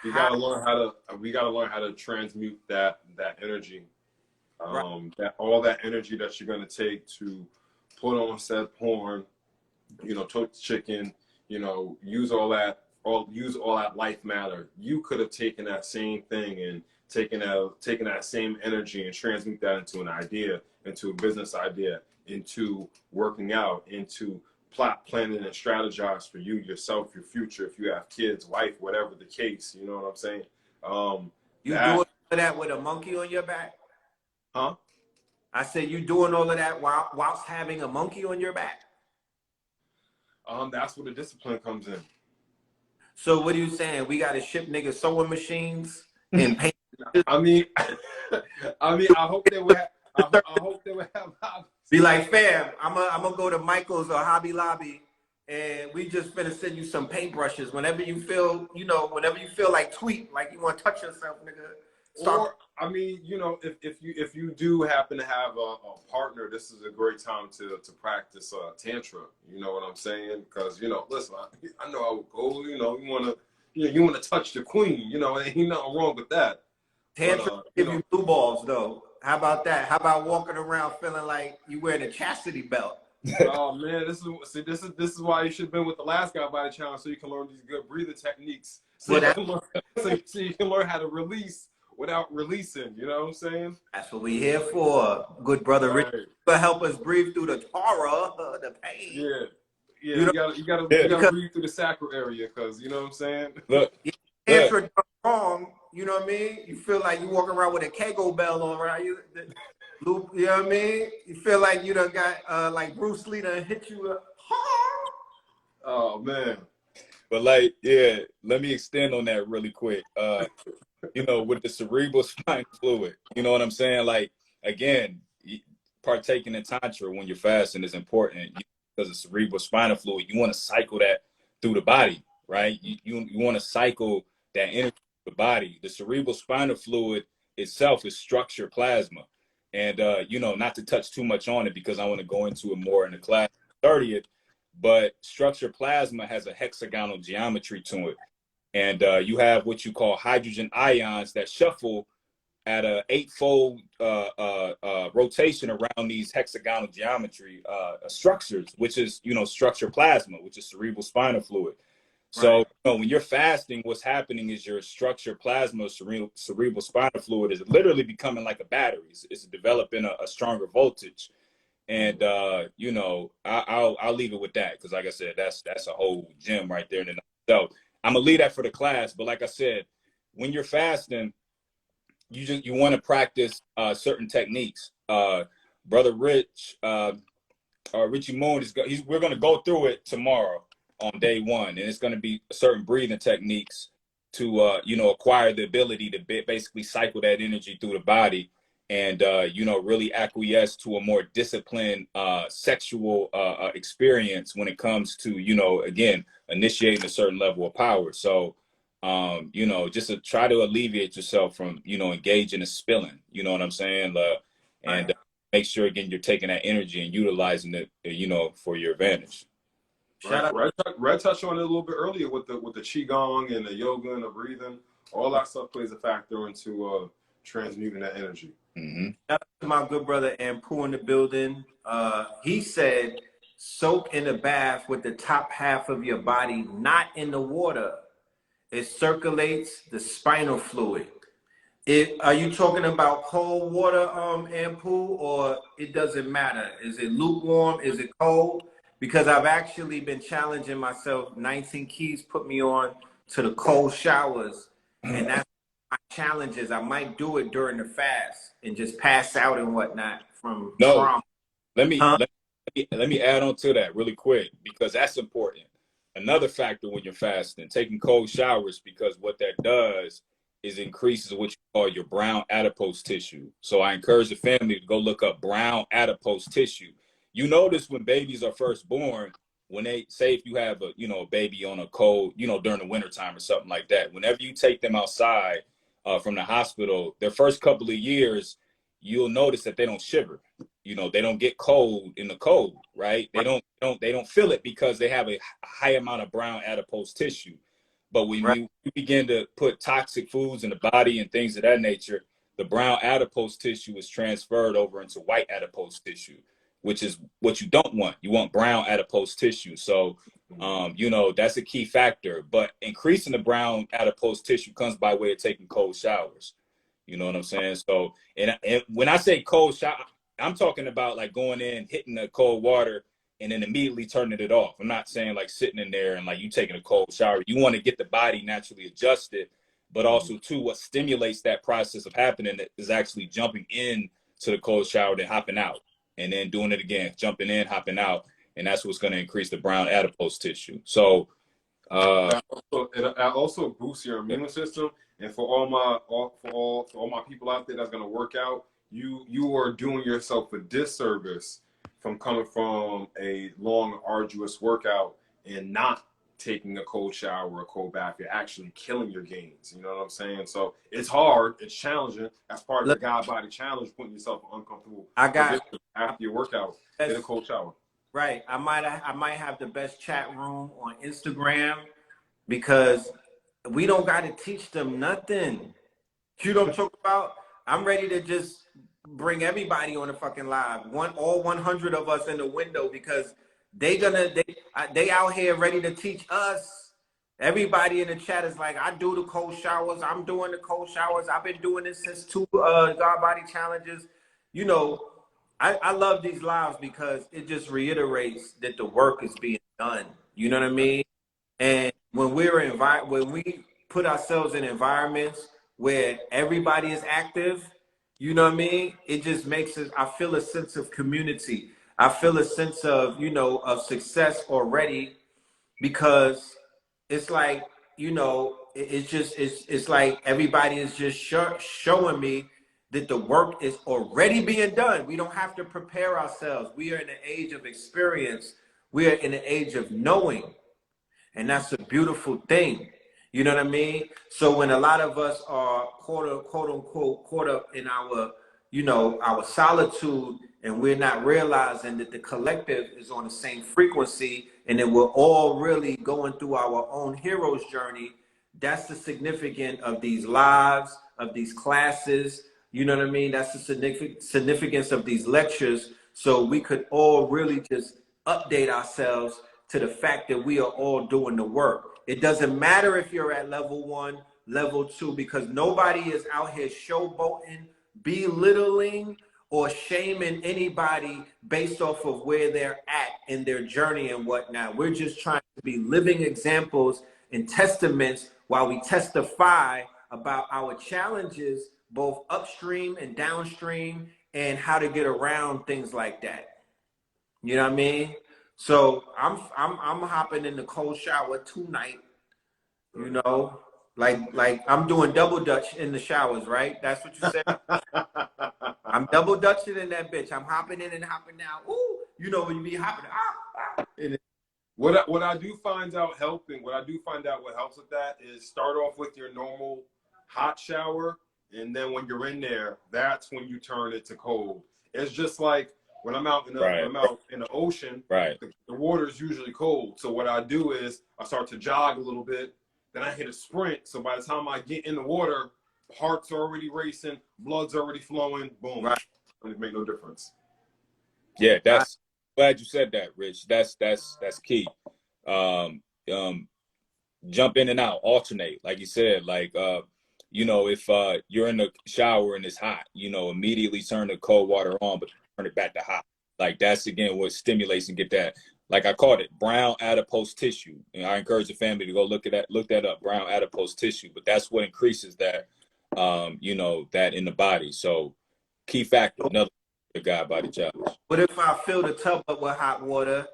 we gotta learn how to transmute that energy. That all that energy that you're gonna take to put on said porn, tote the chicken, use all that life matter. You could have taken that same thing and taken that same energy and transmute that into an idea, into a business idea, into working out, into planning and strategize for you, yourself, your future, if you have kids, wife, whatever the case, you know what I'm saying? You doing that with a monkey on your back? Huh? I said, you doing all of that whilst having a monkey on your back? That's where the discipline comes in. So what are you saying? We got to ship niggas sewing machines and paint? I mean, I hope they would have. I hope they would have. Be like, fam, I'm gonna go to Michael's or Hobby Lobby, and we just finna send you some paintbrushes. Whenever you feel, whenever you feel like tweet, like you want to touch yourself, nigga. Or I mean, if you do happen to have a partner, this is a great time to practice tantra. You know what I'm saying? Because listen, I know I would go. You want to touch the queen. Ain't nothing wrong with that. Tantra give you blue balls though. How about that? How about walking around feeling like you wearing a chastity belt? Oh man, this is why you should have been with the last guy by the challenge, so you can learn these good breathing techniques. So you can learn how to release without releasing. You know what I'm saying? That's what we here for, good brother Right. Richie. To help us breathe through the horror, the pain. Yeah. You gotta breathe through the sacral area, because you know what I'm saying. Look, Tantra wrong. You know what I mean? You feel like you walking around with a Kegel bell on, right? You know what I mean? You feel like you done got like Bruce Lee done hit you up. Oh man. but like, yeah, let me extend on that really quick. With the cerebral spinal fluid, you know what I'm saying? Like, again, partaking in tantra when you're fasting is important because the cerebral spinal fluid, you want to cycle that through the body, right? You want to cycle that energy through the body. The cerebral spinal fluid itself is structured plasma. And, not to touch too much on it because I want to go into it more in the class 30th, but structured plasma has a hexagonal geometry to it. And you have what you call hydrogen ions that shuffle at a 8-fold rotation around these hexagonal geometry structures, which is, structured plasma, which is cerebral spinal fluid. So, when you're fasting, what's happening is your structured plasma, cerebral spinal fluid is literally becoming like a battery. It's developing a stronger voltage. And, I'll leave it with that because, like I said, that's a whole gem right there in and of itself. I'm going to leave that for the class. But like I said, when you're fasting, you want to practice certain techniques. Brother Richie Moon, we're going to go through it tomorrow on day one. And it's going to be certain breathing techniques to, acquire the ability to basically cycle that energy through the body and, really acquiesce to a more disciplined sexual experience when it comes to, again, initiating a certain level of power. So, just to try to alleviate yourself from, engaging in spilling, you know what I'm saying? And make sure, again, you're taking that energy and utilizing it, for your advantage. Red touched on it a little bit earlier with the qigong and the yoga and the breathing. All that stuff plays a factor into transmuting that energy. Mm-hmm. Shout out to my good brother Ampu in the building. He said, soak in the bath with the top half of your body, not in the water. It circulates the spinal fluid. Are you talking about cold water, Ampu, or it doesn't matter? Is it lukewarm? Is it cold? Because I've actually been challenging myself. 19 Keys put me on to the cold showers, and that's my challenges. I might do it during the fast and just pass out and whatnot from trauma. Let me add on to that really quick because that's important. Another factor when you're fasting, taking cold showers, because what that does is increases what you call your brown adipose tissue. So I encourage the family to go look up brown adipose tissue. You notice when babies are first born, when they say if you have a baby on a cold, during the wintertime or something like that, whenever you take them outside from the hospital, their first couple of years, you'll notice that they don't shiver. They don't get cold in the cold, right? They don't feel it because they have a high amount of brown adipose tissue. But when you begin to put toxic foods in the body and things of that nature, the brown adipose tissue is transferred over into white adipose tissue, which is what you don't want. You want brown adipose tissue. So, that's a key factor. But increasing the brown adipose tissue comes by way of taking cold showers. You know what I'm saying? So, and when I say cold shower, I'm talking about like going in, hitting the cold water, and then immediately turning it off. I'm not saying like sitting in there and like you taking a cold shower. You want to get the body naturally adjusted, but also too, what stimulates that process of happening is actually jumping in to the cold shower, then hopping out, and then doing it again, jumping in, hopping out, and that's what's going to increase the brown adipose tissue. So it also boosts your immune system. And for all my people out there that's going to work out, you are doing yourself a disservice from coming from a long, arduous workout and not taking a cold shower or a cold bath. You're actually killing your gains. You know what I'm saying? So it's hard. It's challenging. That's part of the God Body Challenge, putting yourself in uncomfortable position after your workout. Get a cold shower. Right. I might have the best chat room on Instagram because we don't got to teach them nothing. You don't talk about. I'm ready to just bring everybody on the fucking live. All 100 of us in the window because they out here ready to teach us. Everybody in the chat is like, I do the cold showers. I'm doing the cold showers. I've been doing this since 2 God Body Challenges. You know, I love these lives because it just reiterates that the work is being done. You know what I mean? And when we put ourselves in environments where everybody is active, you know what I mean? It just makes us, I feel a sense of community. I feel a sense of, of success already because it's like, it's like everybody is just showing me that the work is already being done. We don't have to prepare ourselves. We are in an age of experience. We are in an age of knowing. And that's a beautiful thing. You know what I mean? So when a lot of us are quote unquote caught up in our, our solitude, and we're not realizing that the collective is on the same frequency and that we're all really going through our own hero's journey, that's the significance of these lives, of these classes. You know what I mean? That's the significance of these lectures. So we could all really just update ourselves to the fact that we are all doing the work. It doesn't matter if you're at level 1, level 2, because nobody is out here showboating, belittling, or shaming anybody based off of where they're at in their journey and whatnot. We're just trying to be living examples and testaments while we testify about our challenges, both upstream and downstream, and how to get around things like that. You know what I mean? So I'm hopping in the cold shower tonight, like I'm doing double dutch in the showers, right? That's what you said. I'm double dutching in that bitch. I'm hopping in and hopping out. Ooh, when you be hopping. What I do find out helping, what helps with that is start off with your normal hot shower, and then when you're in there, that's when you turn it to cold. It's just like when I'm out in the ocean, the water is usually cold. So what I do is I start to jog a little bit, then I hit a sprint. So by the time I get in the water, heart's already racing, blood's already flowing. Boom, it make no difference. Yeah, that's glad you said that, Rich. That's key. Jump in and out, alternate, like you said. Like if you're in the shower and it's hot, immediately turn the cold water on, but turn it back to hot. Like that's again what stimulates and get that. Like I called it brown adipose tissue, and I encourage the family to go look that up, brown adipose tissue. But that's what increases that, that in the body. So key factor, another God Body Challenge. What if I fill the tub up with hot water?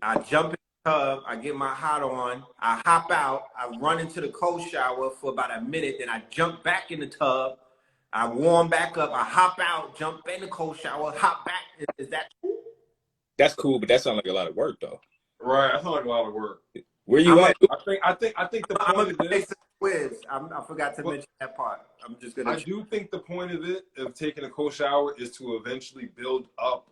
I jump in the tub, I get my hot on, I hop out, I run into the cold shower for about a minute, then I jump back in the tub, I warm back up, I hop out, jump in the cold shower, hop back. Is that cool? That's cool, but that sounds like a lot of work, though. Right, that sounds like a lot of work. Where you at? I think the point of this. I forgot to mention that part. I'm just gonna. I do think the point of it, of taking a cold shower, is to eventually build up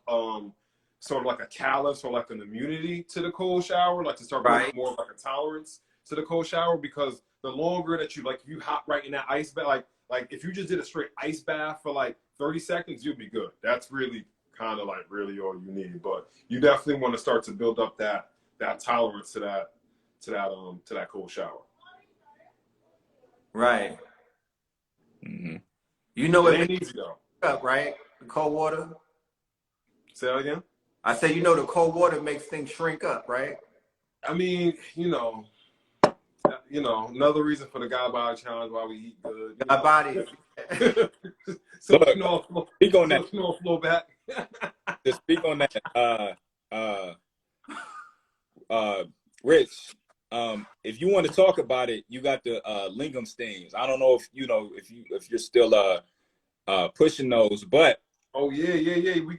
sort of like a callus or like an immunity to the cold shower, like to start building more of like a tolerance to the cold shower. Because the longer that you if you hop right in that ice bath, like if you just did a straight ice bath for like 30 seconds, you'll be good. That's really kind of like really all you need. But you definitely want to start to build up that tolerance to that cold shower. Right. Mm-hmm. It ain't easy though. Up, right? The cold water. Say that again. I say, the cold water makes things shrink up, right? I mean, you know, another reason for the God Body Challenge, why we eat good. God body. So Look, you know, speak on so that. you know, flow back. To speak on that, Rich, if you want to talk about it, you got the lingam steams. I don't know if you know if you're still pushing those, but Oh yeah. We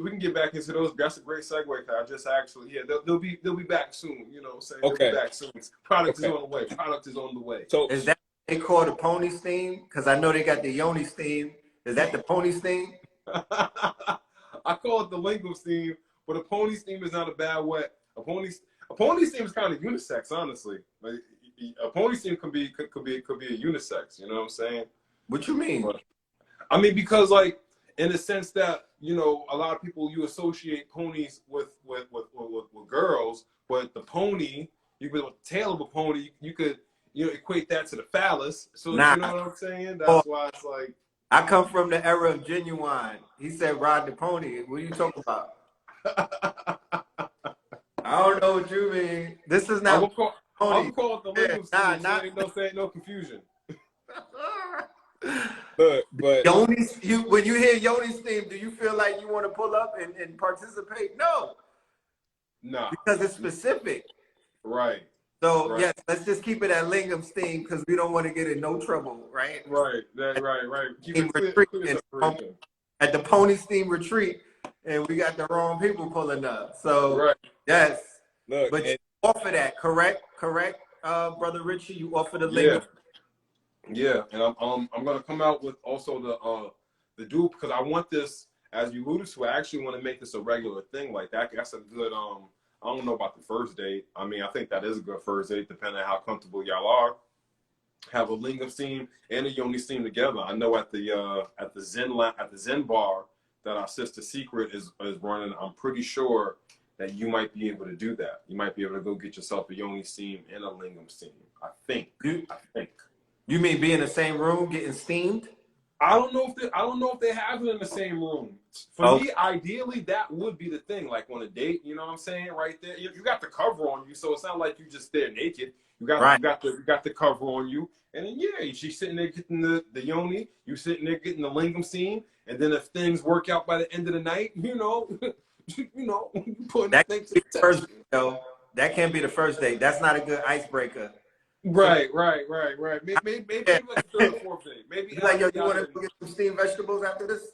can get back into those. That's a great segue. I just actually, yeah, they'll be back soon. You know what I'm saying? They'll okay, be back soon. Product is okay. on the way. Product is on the way. So Is that what they call the pony steam? Because I know they got the yoni steam. Is that the pony steam? I call it the lingual steam, but a pony steam is not a bad way. A pony steam is kind of unisex, honestly. Like a pony steam could be a unisex. You know what I'm saying? What you mean? But, I mean, because like in the sense that, you know, a lot of people, you associate ponies with girls, but the pony, you could, with the tail of a pony, you could, you know, equate that to the phallus. So Nah. you know what I'm saying? That's why it's like. I come from the era of Genuine. He said ride the pony. What are you talking about? I don't know what you mean. This is I'm not gonna pony. call it the lingual steam, so ain't no confusion. but Yoni, when you hear Yoni steam, do you feel like you want to pull up and participate? No, Nah, because it's specific. right. So Right. yes, let's just keep it at lingam steam because we don't want to get in no trouble, right? Right. Keep it clear separation. At the pony steam retreat, and we got the wrong people pulling up. So Right. yes, look, but you offer that, correct, brother Richie? You offer the lingam. Yeah, and I'm gonna come out with also the dupe, because I want this, as you alluded to, I actually want to make this a regular thing. Like that's a good I don't know about the first date. I mean, I think that is a good first date, depending on how comfortable y'all are. Have a lingam steam and a yoni steam together. I know at the Zen bar that our sister Secret is running, I'm pretty sure that you might be able to do that. You might be able to go get yourself a yoni steam and a lingam steam. I think. You mean be in the same room getting steamed? I don't know if they have it in the same room. For me, ideally, that would be the thing. Like on a date, you know what I'm saying? Right there, you got the cover on you, so it's not like you just there naked. You got the cover on you, and then yeah, she's sitting there getting the yoni. You sitting there getting the lingam scene, and then if things work out by the end of the night, you putting that things. First, that can't be the first date. That's not a good icebreaker. Right. Maybe like the third or fourth date. Maybe like, yo, you want to get some steamed vegetables after this?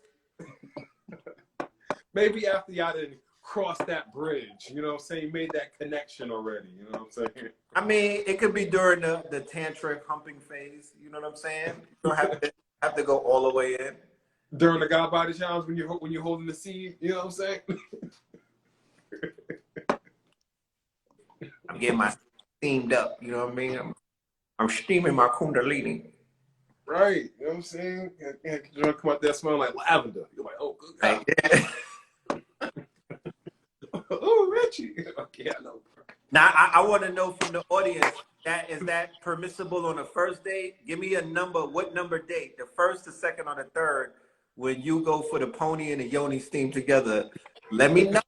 Maybe after y'all didn't cross that bridge, you know what I'm saying? Made that connection already, you know what I'm saying? I mean, it could be during the tantric humping phase, you know what I'm saying? You don't have to go all the way in. During the God Body Challenge, when you're holding the seed, you know what I'm saying? I'm getting my steamed up, you know what I mean? I'm steaming my kundalini. Right, you know what I'm saying? You're gonna come out there smelling like lavender. You're like, oh, good God. Yeah. Oh, Richie. Okay, I know. Now, I want to know from the audience, is that permissible on the first date? Give me a number. What number date? The first, the second, or the third? When you go for the pony and the yoni steam together, let me know,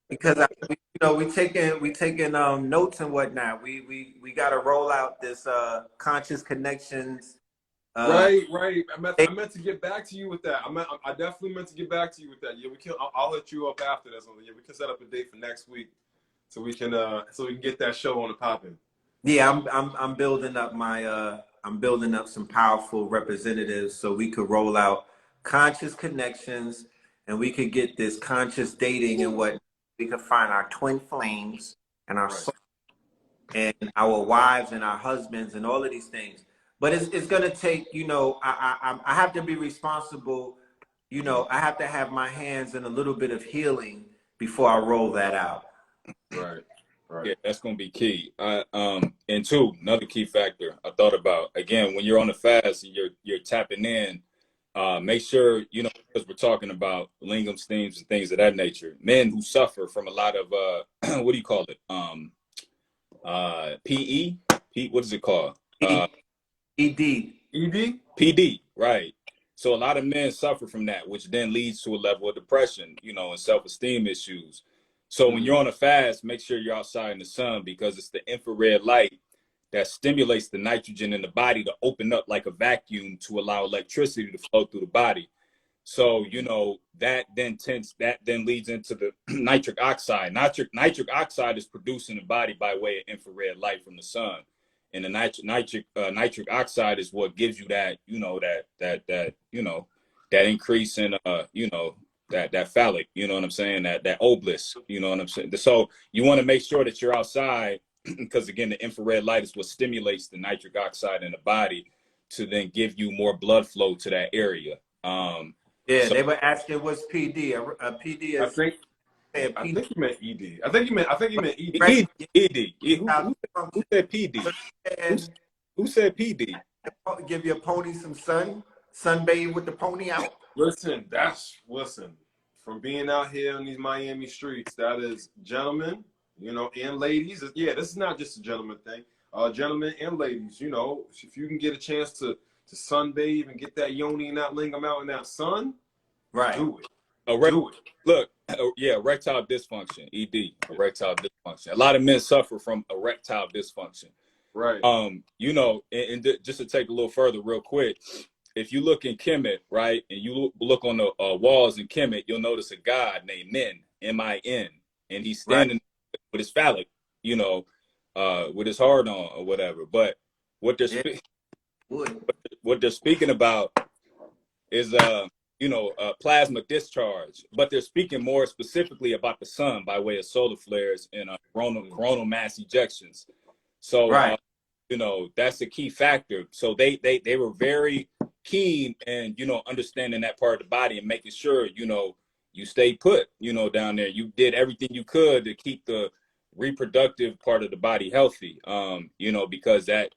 because we taking notes and whatnot. We got to roll out this conscious connections. Right. I meant to get back to you with that. I definitely meant to get back to you with that. Yeah, we can. I'll hit you up after this. Yeah, we can set up a date for next week, so we can get that show on the popping. Yeah, I'm building up I'm building up some powerful representatives so we could roll out conscious connections, and we could get this conscious dating and what we could find our twin flames and our soul and our wives and our husbands and all of these things. But it's gonna take, I have to be responsible. I have to have my hands in a little bit of healing before I roll that out. Right. Yeah, that's gonna be key. And two, another key factor I thought about, again, when you're on the fast and you're tapping in, make sure, because we're talking about lingam steams and things of that nature, men who suffer from a lot of what do you call it? What is it called? ED. PD, right. So a lot of men suffer from that, which then leads to a level of depression, and self-esteem issues. So when you're on a fast, make sure you're outside in the sun, because it's the infrared light that stimulates the nitrogen in the body to open up like a vacuum to allow electricity to flow through the body. So, you know, that then leads into the nitric oxide. Nitric oxide is produced in the body by way of infrared light from the sun. And the nitric oxide is what gives you that, you know, that increase in, you know, that phallic, you know what I'm saying? That obelisk, you know what I'm saying? So you want to make sure that you're outside because again, the infrared light is what stimulates the nitric oxide in the body to then give you more blood flow to that area. Yeah, So, they were asking what's PD. A PD I is think a I PD. think you meant ED. I think you meant ED. ED. Who said PD? And Who said PD? give your pony some sun, sunbathe with the pony out. Listen, from being out here in these Miami streets, that is gentlemen, you know, and ladies. Yeah, this is not just a gentleman thing. Gentlemen and ladies, you know, if you can get a chance to sunbathe and get that yoni and that lingam out in that sun, Right. do it. Do it. Look, yeah, erectile dysfunction, ED, erectile dysfunction. A lot of men suffer from erectile dysfunction. Right. You know, and just to take a little further real quick, if you look in Kemet, right, and you look on the walls in Kemet, you'll notice a god named Min, M-I-N, and he's standing with his phallic, you know, with his heart on or whatever. But what they're speaking about is you know, plasma discharge, but they're speaking more specifically about the sun by way of solar flares and coronal mass ejections. So, you know, that's a key factor. So they were very keen and, you know, understanding that part of the body and making sure, you know, you stay put, you know, down there. You did everything you could to keep the reproductive part of the body healthy, you know, because that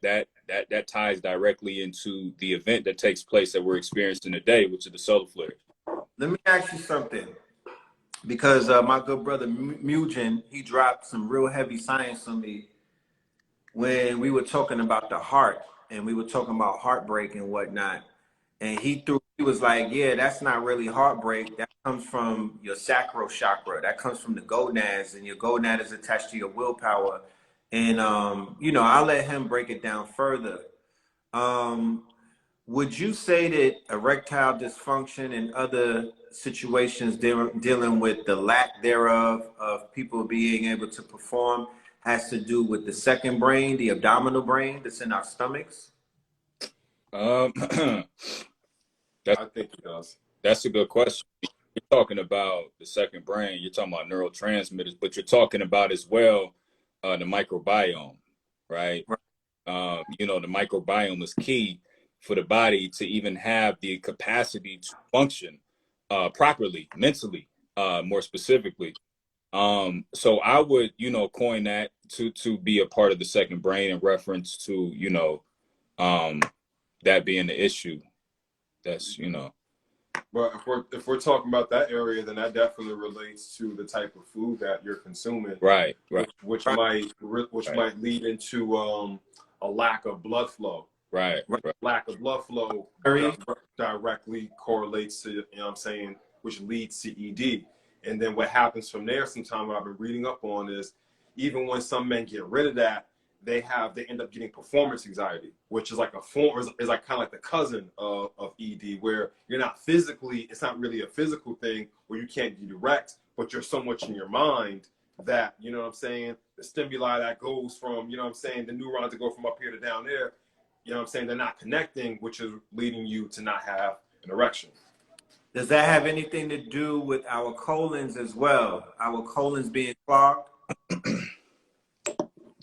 ties directly into the event that takes place that we're experiencing today, which is the solar flares. Let me ask you something, because my good brother Mugen, he dropped some real heavy science on me when we were talking about the heart and we were talking about heartbreak and whatnot. And he was like, yeah, that's not really heartbreak. That comes from your sacral chakra. That comes from the gonads, and your gonad is attached to your willpower. And, you know, I'll let him break it down further. Would you say that erectile dysfunction and other situations dealing with the lack thereof of people being able to perform has to do with the second brain, the abdominal brain that's in our stomachs? I think it does. That's a good question. You're talking about the second brain, you're talking about neurotransmitters, but you're talking about as well the microbiome, right? You know, the microbiome is key for the body to even have the capacity to function properly, mentally, more specifically. So I would, you know, coin that to be a part of the second brain in reference to, you know, that being the issue. That's, you know. But if we're talking about that area, then that definitely relates to the type of food that you're consuming, right? Which might lead into a lack of blood flow, right? Lack of blood flow directly correlates to, you know what I'm saying, which leads to ED. And then what happens from there, sometimes what I've been reading up on is even when some men get rid of that, they end up getting performance anxiety, which is like is like kind of like the cousin of ED, where you're not physically, it's not really a physical thing where you can't get erect, but you're so much in your mind that, you know what I'm saying, the stimuli that goes from, you know what I'm saying, the neurons that go from up here to down there, you know what I'm saying, they're not connecting, which is leading you to not have an erection. Does that have anything to do with our colons as well? Our colons being clogged?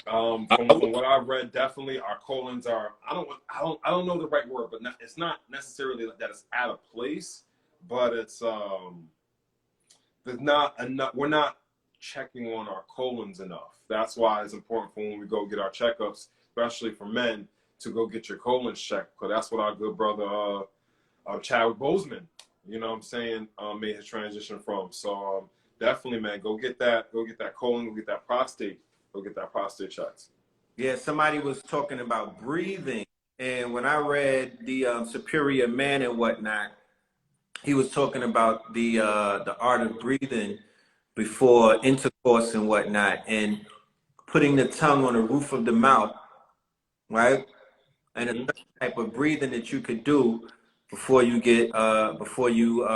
From what I've read, definitely our colons are. I don't know the right word, but it's not necessarily that it's out of place, but it's there's not enough. We're not checking on our colons enough. That's why it's important for when we go get our checkups, especially for men, to go get your colons checked, because that's what our good brother Chadwick Boseman, you know what I'm saying, made his transition from. So definitely, man, go get that colon, go get that prostate. Go get that prostate checked. Yeah, somebody was talking about breathing, and when I read the Superior Man and whatnot, he was talking about the art of breathing before intercourse and whatnot, and putting the tongue on the roof of the mouth right? And a Hmm. certain type of breathing that you could do before you get before you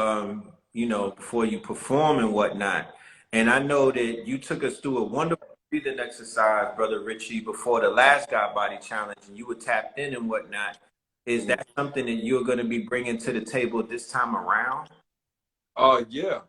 you know, before you perform and whatnot. And I know that you took us through a wonderful breathing exercise, Brother Richie, before the last God Body Challenge, and you were tapped in and whatnot. Is that something that you're going to be bringing to the table this time around? Yeah,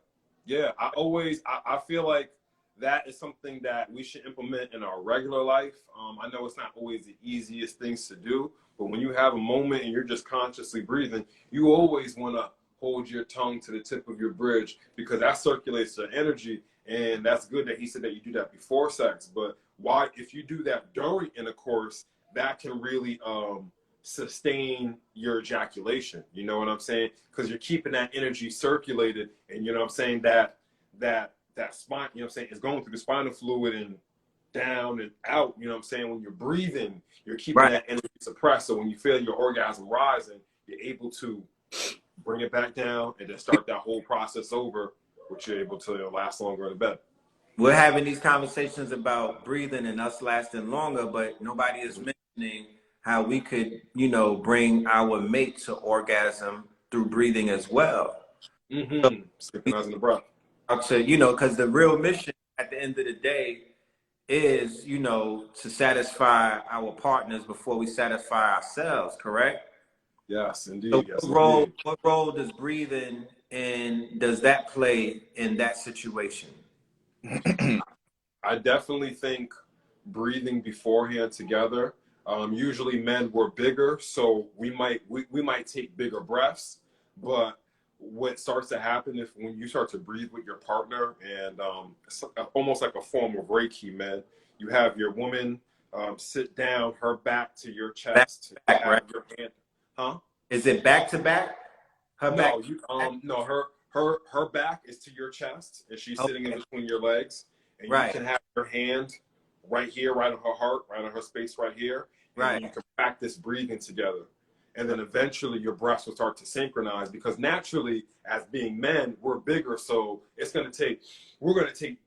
yeah. I feel like that is something that we should implement in our regular life. I know it's not always the easiest things to do, but when you have a moment and you're just consciously breathing, you always want to hold your tongue to the tip of your bridge because that circulates the energy, and that's good that he said that you do that before sex. But why, if you do that during intercourse, that can really sustain your ejaculation. You know what I'm saying? Because you're keeping that energy circulated, and you know what I'm saying, that spine, you know what I'm saying, is going through the spinal fluid and down and out. You know what I'm saying? When you're breathing, you're keeping Right. that energy suppressed. So when you feel your orgasm rising, you're able to bring it back down and then start that whole process over, which you're able to last longer in bed. We're having these conversations about breathing and us lasting longer, but nobody is mentioning how we could, you know, bring our mate to orgasm through breathing as well. So Mm-hmm. we Synchronizing the breath. talk to, you know, because the real mission at the end of the day is, you know, to satisfy our partners before we satisfy ourselves, correct? Yes, So indeed. Yes, indeed. what role does breathing and does that play in that situation? I definitely think breathing beforehand together. Usually men were bigger, so we might take bigger breaths. But what starts to happen if when you start to breathe with your partner, and it's almost like a form of Reiki, man. You have your woman sit down, her back to your Back chest. to You back, right? have your hand, huh? Is it back to back? Her back No, to you back? no, her back is to your chest, and she's sitting in Okay, between your legs, and you right, can have your hand right here, right on her heart, right on her space, right here, and then right, you can practice breathing together, and then eventually your breaths will start to synchronize because naturally, as being men, we're bigger, so we're gonna take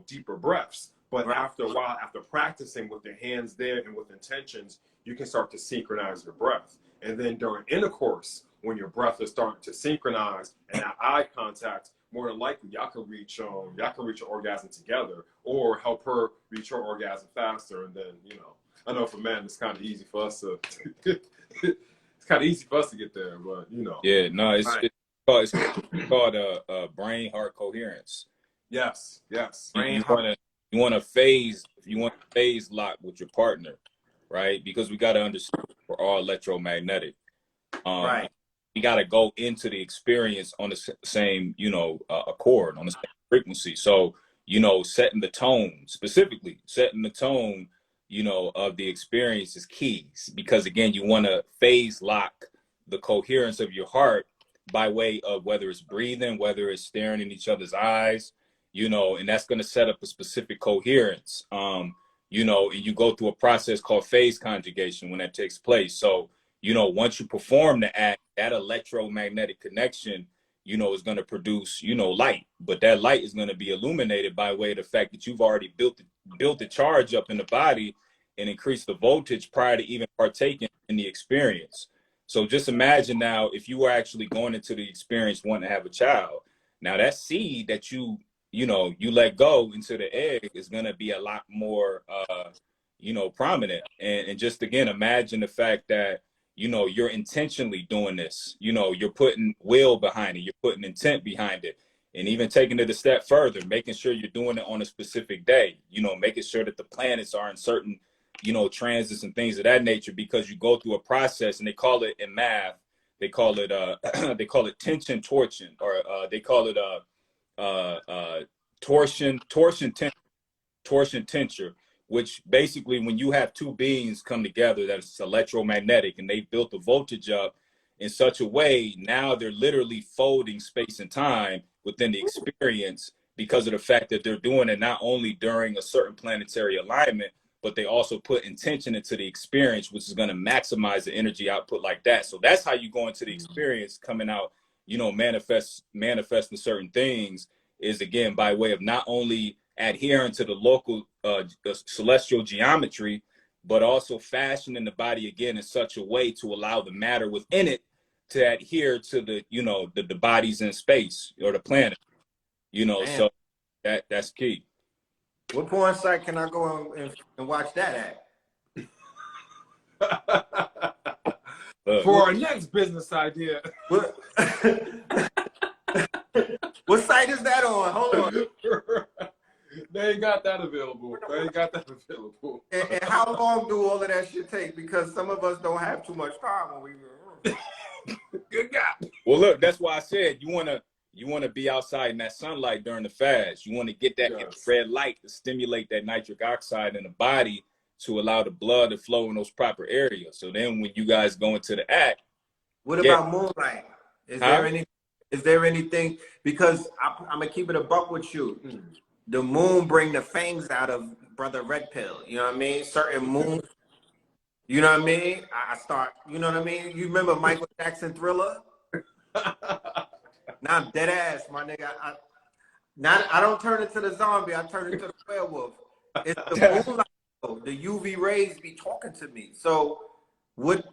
deeper breaths. But right. after a while, after practicing with your hands there and with intentions, you can start to synchronize your breath. And then during intercourse, when your breath is starting to synchronize and that eye contact, more than likely y'all can reach your orgasm together, or help her reach her orgasm faster. And then I know for men it's kind of easy for us to it's kind of easy for us to get there, but Yeah, no, Right. it's called brain heart coherence. yes, yes. You, Brain you heart. want to you want to phase lock with your partner, right? Because we got to understand we're all electromagnetic. Um, Right. you got to go into the experience on the same, accord, on the same frequency. So, setting the tone, specifically setting the tone, of the experience is key because again, you want to phase lock the coherence of your heart by way of whether it's breathing, whether it's staring in each other's eyes, and that's going to set up a specific coherence. And you go through a process called phase conjugation when that takes place. So, once you perform the act, that electromagnetic connection, is going to produce, light. But that light is going to be illuminated by way of the fact that you've already built the charge up in the body and increased the voltage prior to even partaking in the experience. So just imagine now if you were actually going into the experience wanting to have a child. Now that seed that you let go into the egg is going to be a lot more prominent. And just again imagine the fact that you're intentionally doing this. You're putting will behind it. You're putting intent behind it. And even taking it a step further, making sure you're doing it on a specific day, making sure that the planets are in certain, transits and things of that nature, because you go through a process, and they call it in math, they call it, they call it tension torsion, or they call it torsion tensor, which basically when you have two beings come together that's electromagnetic and they built the voltage up in such a way, now they're literally folding space and time within the experience because of the fact that they're doing it not only during a certain planetary alignment, but they also put intention into the experience, which is going to maximize the energy output like that. So that's how you go into the experience coming out, manifesting certain things, is again by way of not only adhering to the local celestial geometry, but also fashioning the body again in such a way to allow the matter within it to adhere to the, you know, the bodies in space or the planet, you know. Damn. So that's key. What porn site can I go and watch that at? For our next business idea. What, what site is that on? Hold on. They ain't got that available. They ain't got that available. And how long do all of that shit take? Because some of us don't have too much time when we. Good God. Well, look, that's why I said you wanna be outside in that sunlight during the fast. You want to get that infrared light to stimulate that nitric oxide in the body to allow the blood to flow in those proper areas. So then when you guys go into the act, what about moonlight? Is there anything? Because I'm gonna keep it a buck with you. The moon bring the fangs out of Brother Red Pill. You know what I mean? Certain moon. You know what I mean? I start. You know what I mean? You remember Michael Jackson Thriller? Now I'm dead ass, my nigga. I don't turn into the zombie. I turn into the werewolf. It's the moonlight. The UV rays be talking to me. So,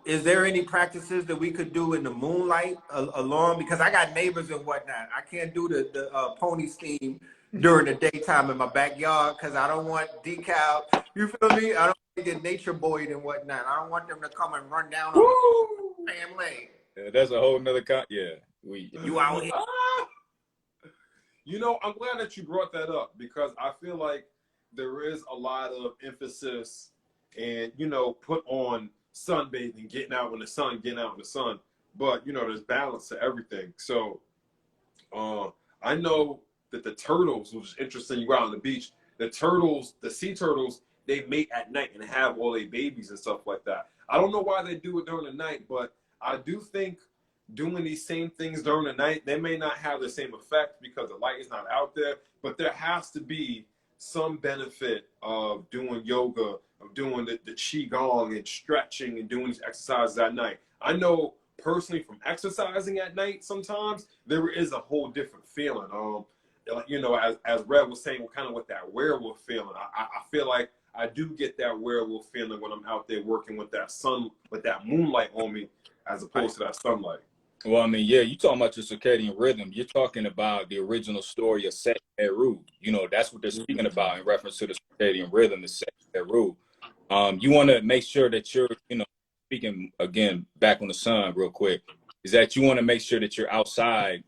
is there any practices that we could do in the moonlight along? Because I got neighbors and whatnot. I can't do the pony steam during the daytime in my backyard because I don't want decal. You feel me? I don't want to get nature boyed and whatnot. I don't want them to come and run down on my family. Yeah, that's a whole nother You out here. You know, I'm glad that you brought that up because I feel like there is a lot of emphasis and, you know, put on sunbathing, getting out in the sun, getting out in the sun. But, you know, there's balance to everything. So I know that the turtles, which is interesting, you go out on the beach, the turtles, the sea turtles, they mate at night and have all their babies and stuff like that. I don't know why they do it during the night, but I do think doing these same things during the night, they may not have the same effect because the light is not out there, but there has to be some benefit of doing yoga, of doing the qigong and stretching and doing these exercises at night. I know personally from exercising at night, sometimes there is a whole different feeling. You know, as Red was saying, kind of with that werewolf feeling, I feel like I do get that werewolf feeling when I'm out there working with that sun, with that moonlight on me, as opposed to that sunlight. Well, I mean, yeah, you talking about your circadian rhythm. You're talking about the original story of Set Heru. You know, that's what they're speaking about in reference to the circadian rhythm, the Set Heru. You want to make sure that you're, you know, speaking again back on the sun real quick, is that you want to make sure that you're outside,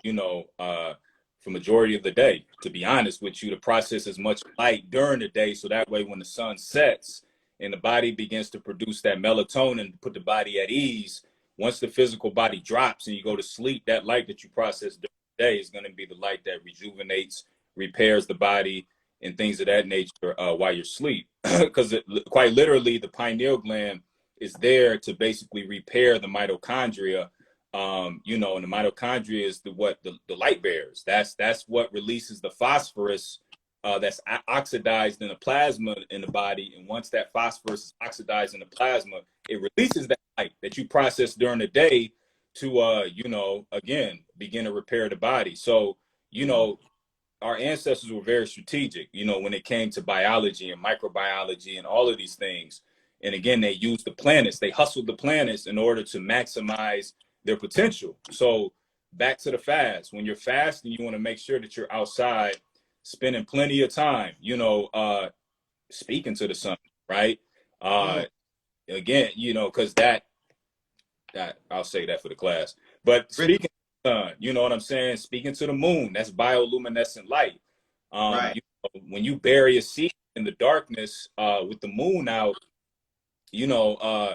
you know, for majority of the day. To be honest with you, to process as much light during the day, so that way when the sun sets and the body begins to produce that melatonin to put the body at ease. Once the physical body drops and you go to sleep, that light that you process during the day is going to be the light that rejuvenates, repairs the body, and things of that nature while you're asleep. Because quite literally, the pineal gland is there to basically repair the mitochondria. You know, and the mitochondria is the light bearers. That's what releases the phosphorus that's oxidized in the plasma in the body. And once that phosphorus is oxidized in the plasma, it releases that light that you process during the day to, you know, again, begin to repair the body. So, you know, our ancestors were very strategic, you know, when it came to biology and microbiology and all of these things. And again, they used the planets, they hustled the planets in order to maximize their potential. So back to the fast, when you're fasting, you want to make sure that you're outside, spending plenty of time, you know, speaking to the sun, right? Again, you know, because that I'll say that for the class. But speaking to the sun, you know what I'm saying? Speaking to the moon, that's bioluminescent light. Right. You know, when you bury a seed in the darkness with the moon out, you know,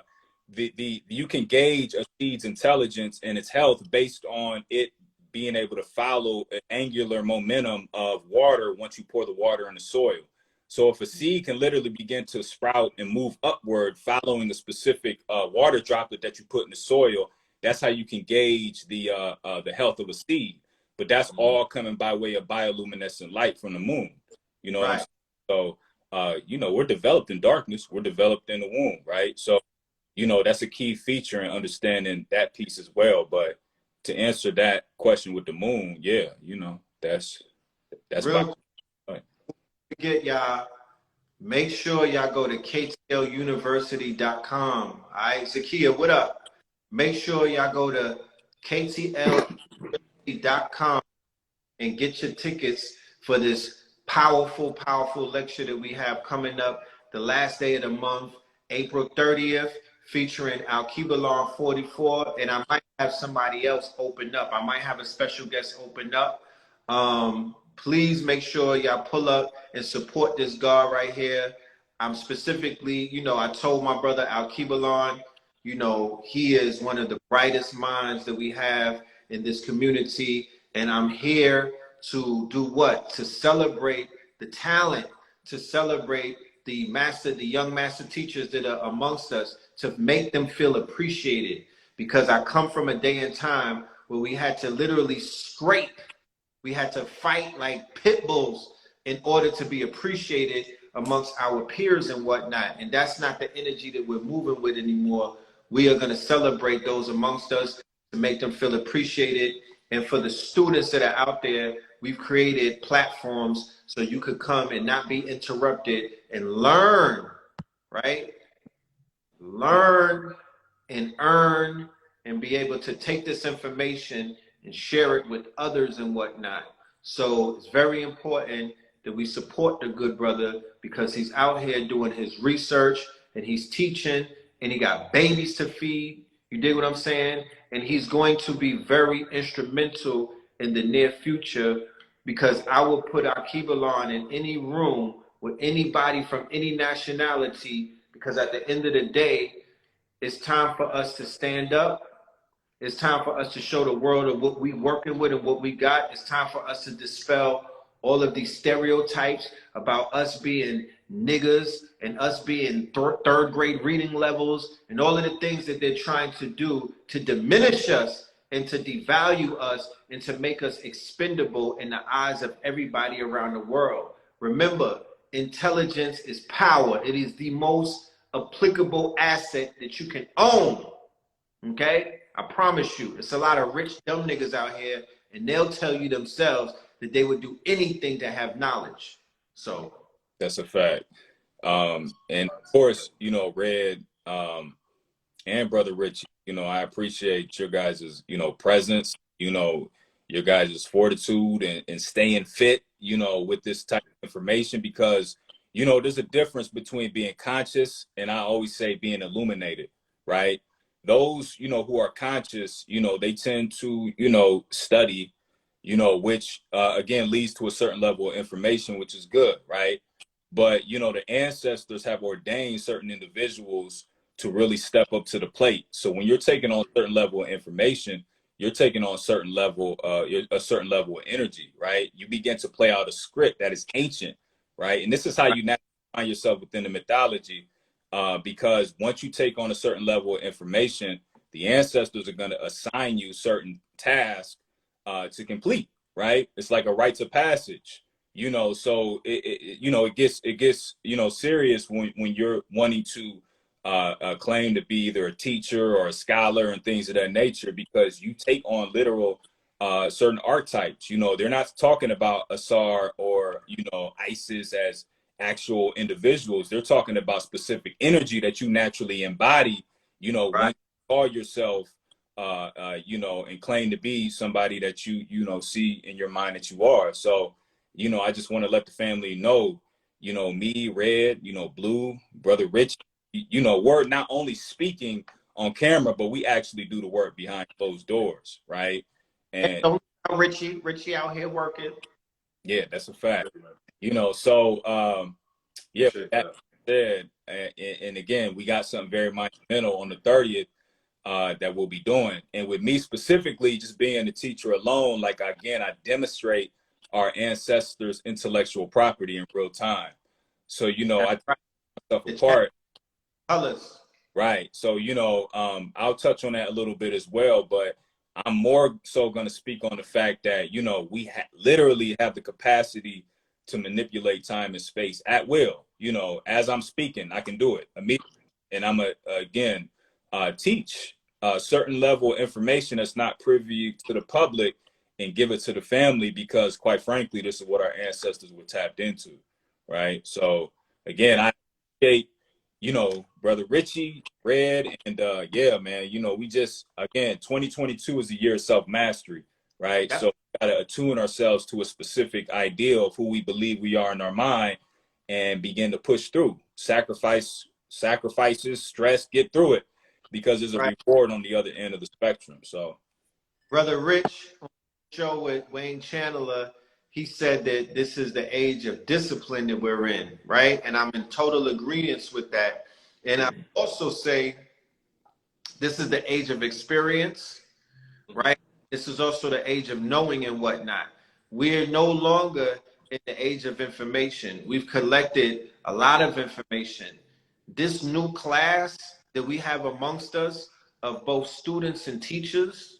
you can gauge a seed's intelligence and its health based on it being able to follow an angular momentum of water once you pour the water in the soil. So if a seed can literally begin to sprout and move upward following the specific water droplet that you put in the soil, that's how you can gauge the health of a seed. But that's all coming by way of bioluminescent light from the moon. You know what I'm saying? So, you know, we're developed in darkness. We're developed in the womb, right? So, you know, that's a key feature in understanding that piece as well. But to answer that question with the moon, yeah, you know, that's real. Get y'all. make sure y'all go to ktluniversity.com. All right, Zakia, what up? Make sure y'all go to ktluniversity.com and get your tickets for this powerful, powerful lecture that we have coming up the last day of the month, April 30th, featuring Alkebulan44. And I might have somebody else open up. I might have a special guest open up. Please make sure y'all pull up and support this guy right here. I'm specifically, I told my brother Alkebulan, he is one of the brightest minds that we have in this community. And I'm here to do what? To celebrate the talent, to celebrate the young master teachers that are amongst us, to make them feel appreciated. Because I come from a day and time where we had to literally scrape. We had to fight like pit bulls in order to be appreciated amongst our peers and whatnot. And that's not the energy that we're moving with anymore. We are going to celebrate those amongst us to make them feel appreciated. And for the students that are out there, we've created platforms so you could come and not be interrupted and learn, right? Learn and earn and be able to take this information and share it with others and whatnot. So it's very important that we support the good brother because he's out here doing his research and he's teaching and he got babies to feed. You dig what I'm saying? And he's going to be very instrumental in the near future because I will put Alkebulan in any room with anybody from any nationality because at the end of the day, it's time for us to stand up. It's time for us to show the world of what we're working with and what we got. It's time for us to dispel all of these stereotypes about us being niggas and us being third grade reading levels and all of the things that they're trying to do to diminish us and to devalue us and to make us expendable in the eyes of everybody around the world. Remember, intelligence is power. It is the most applicable asset that you can own. Okay? I promise you, it's a lot of rich, dumb niggas out here, and they'll tell you themselves that they would do anything to have knowledge. So that's a fact. And of course, Red and Brother Richie, I appreciate your guys' presence, your guys' fortitude and staying fit, with this type of information because, there's a difference between being conscious and I always say being illuminated, right? Those, who are conscious, they tend to, study, which, again, leads to a certain level of information, which is good, right? But, the ancestors have ordained certain individuals to really step up to the plate. So when you're taking on a certain level of information, you're taking on a certain level of energy, right? You begin to play out a script that is ancient, right? And this is how you naturally find yourself within the mythology. Because once you take on a certain level of information, the ancestors are going to assign you certain tasks to complete, right? It's like a rites of passage, so it gets serious when you're wanting to claim to be either a teacher or a scholar and things of that nature because you take on literal certain archetypes. They're not talking about Asar or, Isis as actual individuals. They're talking about specific energy that you naturally embody, right. When you call yourself, and claim to be somebody that you see in your mind that you are. So, I just want to let the family know, me, Red, Blue, Brother Rich, we're not only speaking on camera, but we actually do the work behind closed doors, right? And Richie out here working. Yeah, that's a fact. So yeah, that said, and again, we got something very monumental on the 30th that we'll be doing. And with me specifically, just being a teacher alone, like again, I demonstrate our ancestors' intellectual property in real time. So, I take myself apart. Right. So, I'll touch on that a little bit as well, but I'm more so going to speak on the fact that, we literally have the capacity to manipulate time and space at will. As I'm speaking, I can do it immediately. And I'm again, teach a certain level of information that's not privy to the public and give it to the family because quite frankly, this is what our ancestors were tapped into. Right. So, again, I appreciate, brother Richie, Red, and yeah, man, we just, again, 2022 is the year of self-mastery, right? Yep. So we gotta attune ourselves to a specific ideal of who we believe we are in our mind and begin to push through. Sacrifices, stress, get through it, because there's a Right. reward on the other end of the spectrum. So Brother Rich, on the show with Wayne Chandler, he said that this is the age of discipline that we're in, right? And I'm in total agreement with that. And I also say this is the age of experience, right? This is also the age of knowing and whatnot. We're no longer in the age of information. We've collected a lot of information. This new class that we have amongst us of both students and teachers,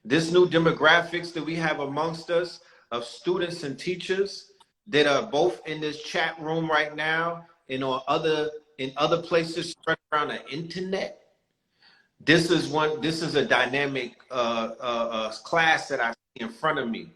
this new demographics that we have amongst us of students and teachers that are both in this chat room right now and in other places spread around the internet. This is a dynamic class that I see in front of me,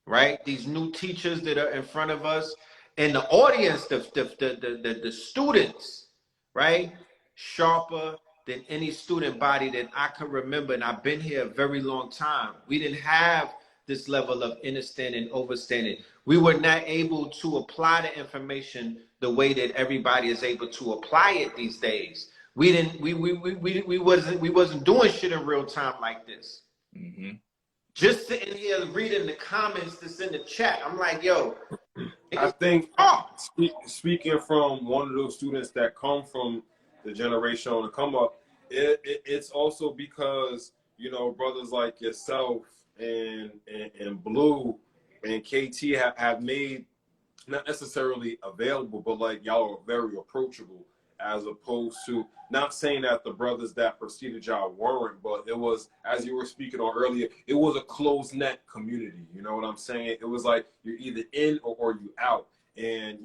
right? These new teachers that are in front of us, and the audience, the students, right? Sharper than any student body that I can remember, and I've been here a very long time. We didn't have this level of understanding, overstanding. We were not able to apply the information the way that everybody is able to apply it these days. We wasn't doing shit in real time like this. mm-hmm. Just sitting here reading the comments that's in the chat, I'm like, yo. I think speaking from one of those students that come from the generation on the come up, it's also because, brothers like yourself and Blue and KT have made, not necessarily available, but like y'all are very approachable, as opposed to, not saying that the brothers that preceded y'all weren't, but it was, as you were speaking on earlier, it was a closed net community. You know what I'm saying? It was like you're either in or you out. And,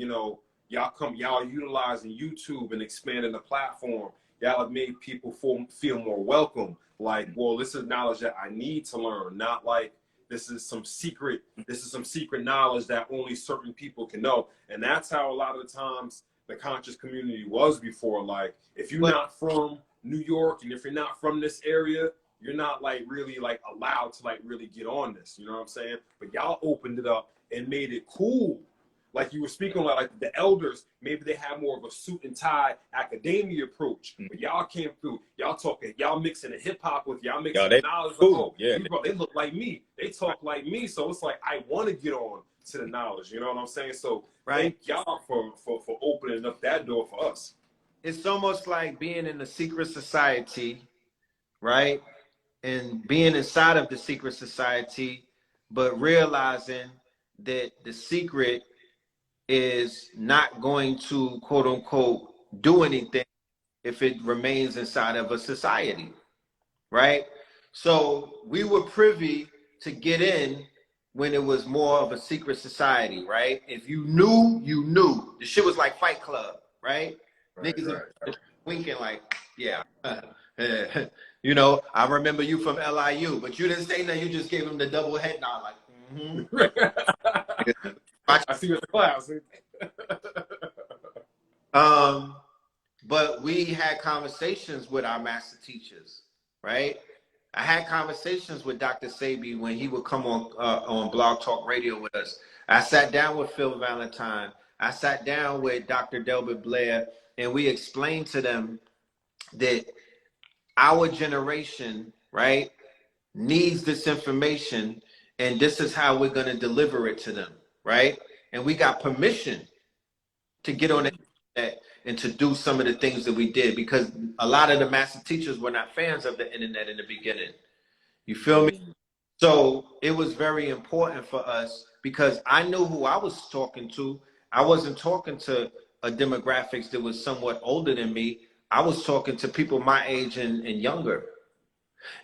y'all utilizing YouTube and expanding the platform. Y'all have made people feel more welcome. Like, well, this is knowledge that I need to learn, not like this is some secret knowledge that only certain people can know. And that's how a lot of the times the conscious community was before. Like, if you're not from New York and if you're not from this area, you're not like really like allowed to like really get on this. You know what I'm saying? But y'all opened it up and made it cool. Like you were speaking about, like the elders, maybe they have more of a suit and tie academia approach. But y'all came through, y'all talking, y'all mixing the hip hop with y'all mixing the knowledge. Cool. Like, oh, yeah, they look like me. They talk like me. So it's like, I want to get on to the knowledge. You know what I'm saying? So thank y'all for opening up that door for us. It's almost like being in a secret society, right? And being inside of the secret society, but realizing that the secret is not going to, quote unquote, do anything if it remains inside of a society, right? So we were privy to get in when it was more of a secret society, right? If you knew, you knew. The shit was like Fight Club, right? Niggas are winking like, yeah. I remember you from LIU, but you didn't say nothing. You just gave him the double head nod, like, I see you in the class. But we had conversations with our master teachers, right? I had conversations with Dr. Sabi when he would come on Blog Talk Radio with us. I sat down with Phil Valentine. I sat down with Dr. Delbert Blair, and we explained to them that our generation, right, needs this information, and this is how we're going to deliver it to them, right? And we got permission to get on the internet and to do some of the things that we did, because a lot of the master teachers were not fans of the internet in the beginning. You feel me? So it was very important for us, because I knew who I was talking to. I wasn't talking to a demographics that was somewhat older than me. I was talking to people my age and younger.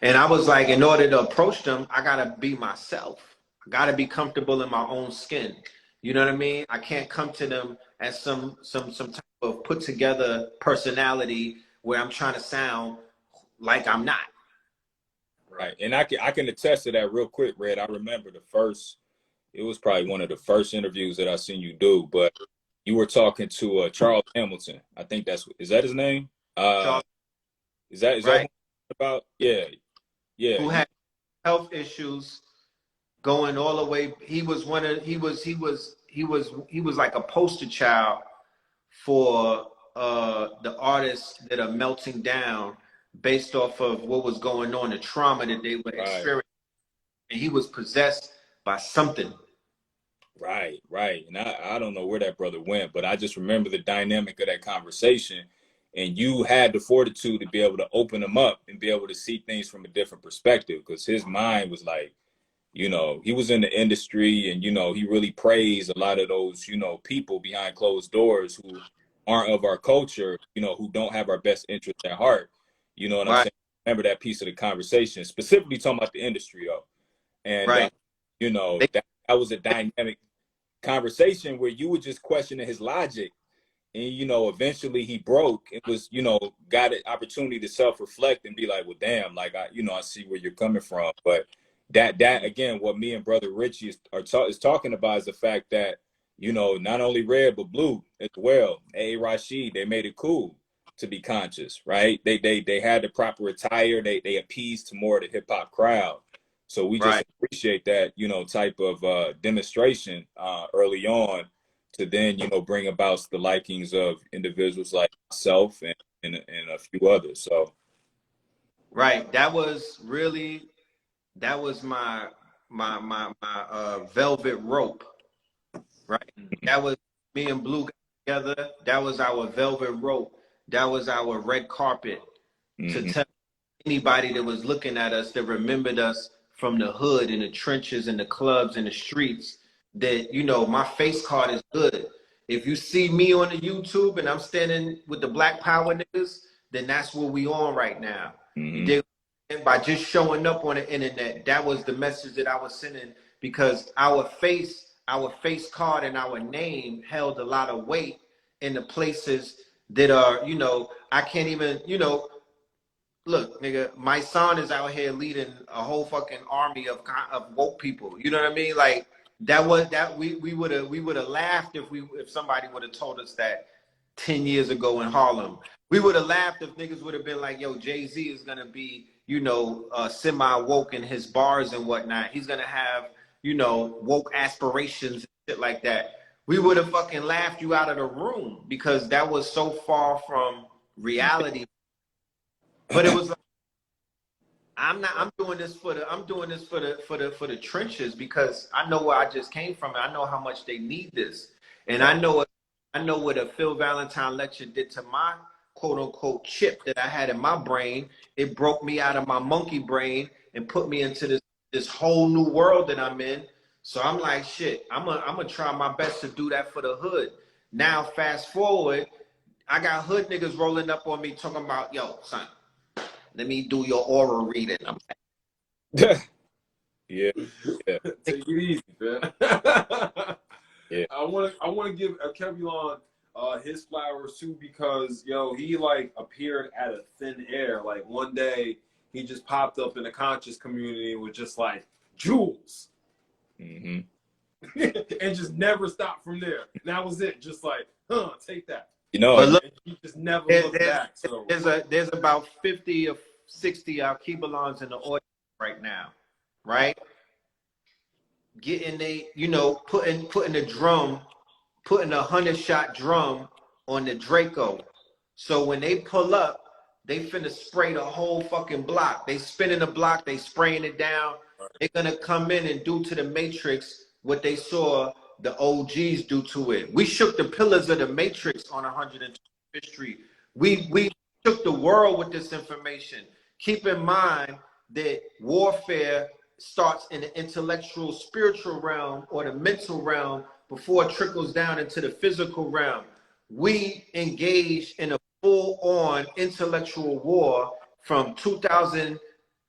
And I was like, in order to approach them, I gotta be myself. I gotta be comfortable in my own skin. You know what I mean? I can't come to them as some type of put together personality where I'm trying to sound like I'm not. Right. And I can attest to that real quick, Red. I remember it was probably one of the first interviews that I seen you do, but you were talking to Charles Hamilton. I think is that his name? Charles, Is that right? about? Yeah, yeah. Who had health issues going all the way. He was like a poster child for the artists that are melting down based off of what was going on, the trauma that they were experiencing. And he was possessed by something. Right. And I don't know where that brother went, but I just remember the dynamic of that conversation. And you had the fortitude to be able to open him up and be able to see things from a different perspective, because his mind was like, you know, he was in the industry, and, you know, he really praised a lot of those, you know, people behind closed doors who aren't of our culture, you know, who don't have our best interest at heart. You know what I'm saying? Remember that piece of the conversation, specifically talking about the industry, though. And, you know, that was a dynamic conversation where you were just questioning his logic. And, you know, eventually he broke. It was, you know, got an opportunity to self-reflect and be like, well, damn, like, I see where you're coming from. But that again, what me and brother Richie is talking about is the fact that, you know, not only red but blue as well. Rashid, they made it cool to be conscious, right? They had the proper attire. They appeased to more of the hip hop crowd. So we just appreciate that, you know, type of demonstration early on, to then, you know, bring about the likings of individuals like myself and a few others. So that was my velvet rope, right? That was me and Blue got together. That was our velvet rope. That was our red carpet to tell anybody that was looking at us, that remembered us from the hood and the trenches and the clubs and the streets, that, you know, my face card is good. If you see me on the YouTube and I'm standing with the Black Power niggas, then that's what we on right now. And by just showing up on the internet, that was the message that I was sending, because our face card and our name held a lot of weight in the places that are, you know, I can't even, you know, look, nigga, my son is out here leading a whole fucking army of woke people. You know what I mean? Like, we would have laughed if somebody would have told us that 10 years ago in Harlem. We would have laughed if niggas would have been like, yo, Jay-Z is gonna be, you know, semi-woke in his bars and whatnot. He's gonna have, you know, woke aspirations and shit like that. We would have fucking laughed you out of the room, because that was so far from reality. But it was like, I'm doing this for the trenches, because I know where I just came from, and I know how much they need this. And I know what a Phil Valentine lecture did to my quote unquote chip that I had in my brain. It broke me out of my monkey brain and put me into this whole new world that I'm in. So I'm like, shit, I'm gonna try my best to do that for the hood. Now fast forward, I got hood niggas rolling up on me talking about, yo, son, let me do your aura reading. I'm like, yeah. Take it easy, man. Yeah. I want to give Alkebulan his flowers too, because yo, he like appeared out of thin air. Like one day he just popped up in the conscious community and was just like jewels, and just never stopped from there. And that was it. Just like, take that. You know, but look, he just never looked back. So there's about 50 or 60 Alkebulans in the audience right now, right? Getting you know, putting the drum, putting a 100-shot drum on the Draco. So when they pull up, they finna spray the whole fucking block. They spinning the block, they spraying it down. They're gonna come in and do to the Matrix what they saw the OGs do to it. We shook the pillars of the Matrix on 125th Street. We shook the world with this information. Keep in mind that warfare starts in the intellectual, spiritual realm or the mental realm before it trickles down into the physical realm. We engaged in a full-on intellectual war from 2000.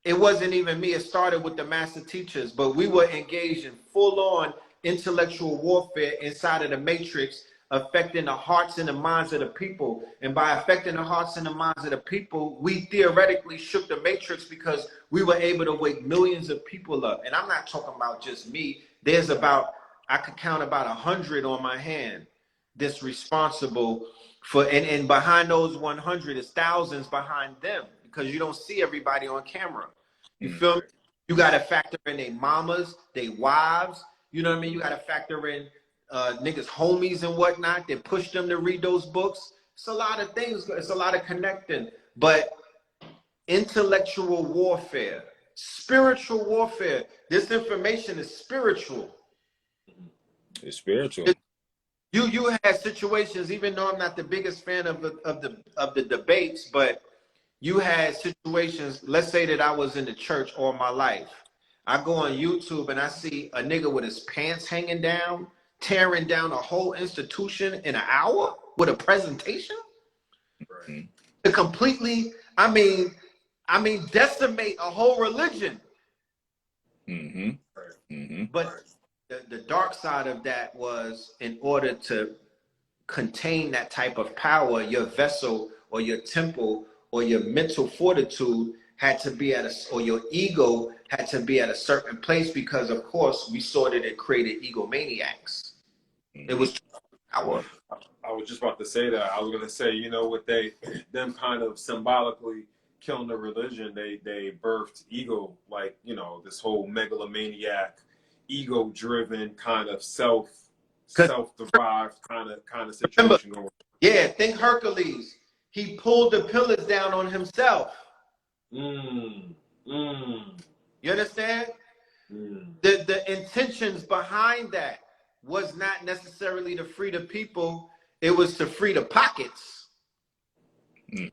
It wasn't even me. It started with the master teachers, but we were engaged in full-on intellectual warfare inside of the Matrix, affecting the hearts and the minds of the people. And by affecting the hearts and the minds of the people, we theoretically shook the Matrix, because we were able to wake millions of people up. And I'm not talking about just me. I could count about 100 on my hand that's responsible for, and behind those 100 is thousands behind them, because you don't see everybody on camera. You feel me? You got to factor in their mamas, their wives. You know what I mean? You got to factor in niggas' homies and whatnot that push them to read those books. It's a lot of things. It's a lot of connecting. But intellectual warfare, spiritual warfare. This information is spiritual. It's spiritual. You had situations, even though I'm not the biggest fan of the debates, but you had situations. Let's say that I was in the church all my life. I go on YouTube and I see a nigga with his pants hanging down, tearing down a whole institution in an hour with a presentation to completely, I mean, decimate a whole religion. But the dark side of that was, in order to contain that type of power, your vessel or your temple or your mental fortitude had to be at or your ego had to be at a certain place, because of course we saw that it created egomaniacs. It was power. I was just about to say that. I was going to say, you know, with them kind of symbolically killing the religion, they birthed ego, like, you know, this whole megalomaniac, ego-driven kind of self-derived kind of situation going on. Yeah, think Hercules. He pulled the pillars down on himself. You understand? The intentions behind that was not necessarily to free the people. It was to free the pockets. Yeah.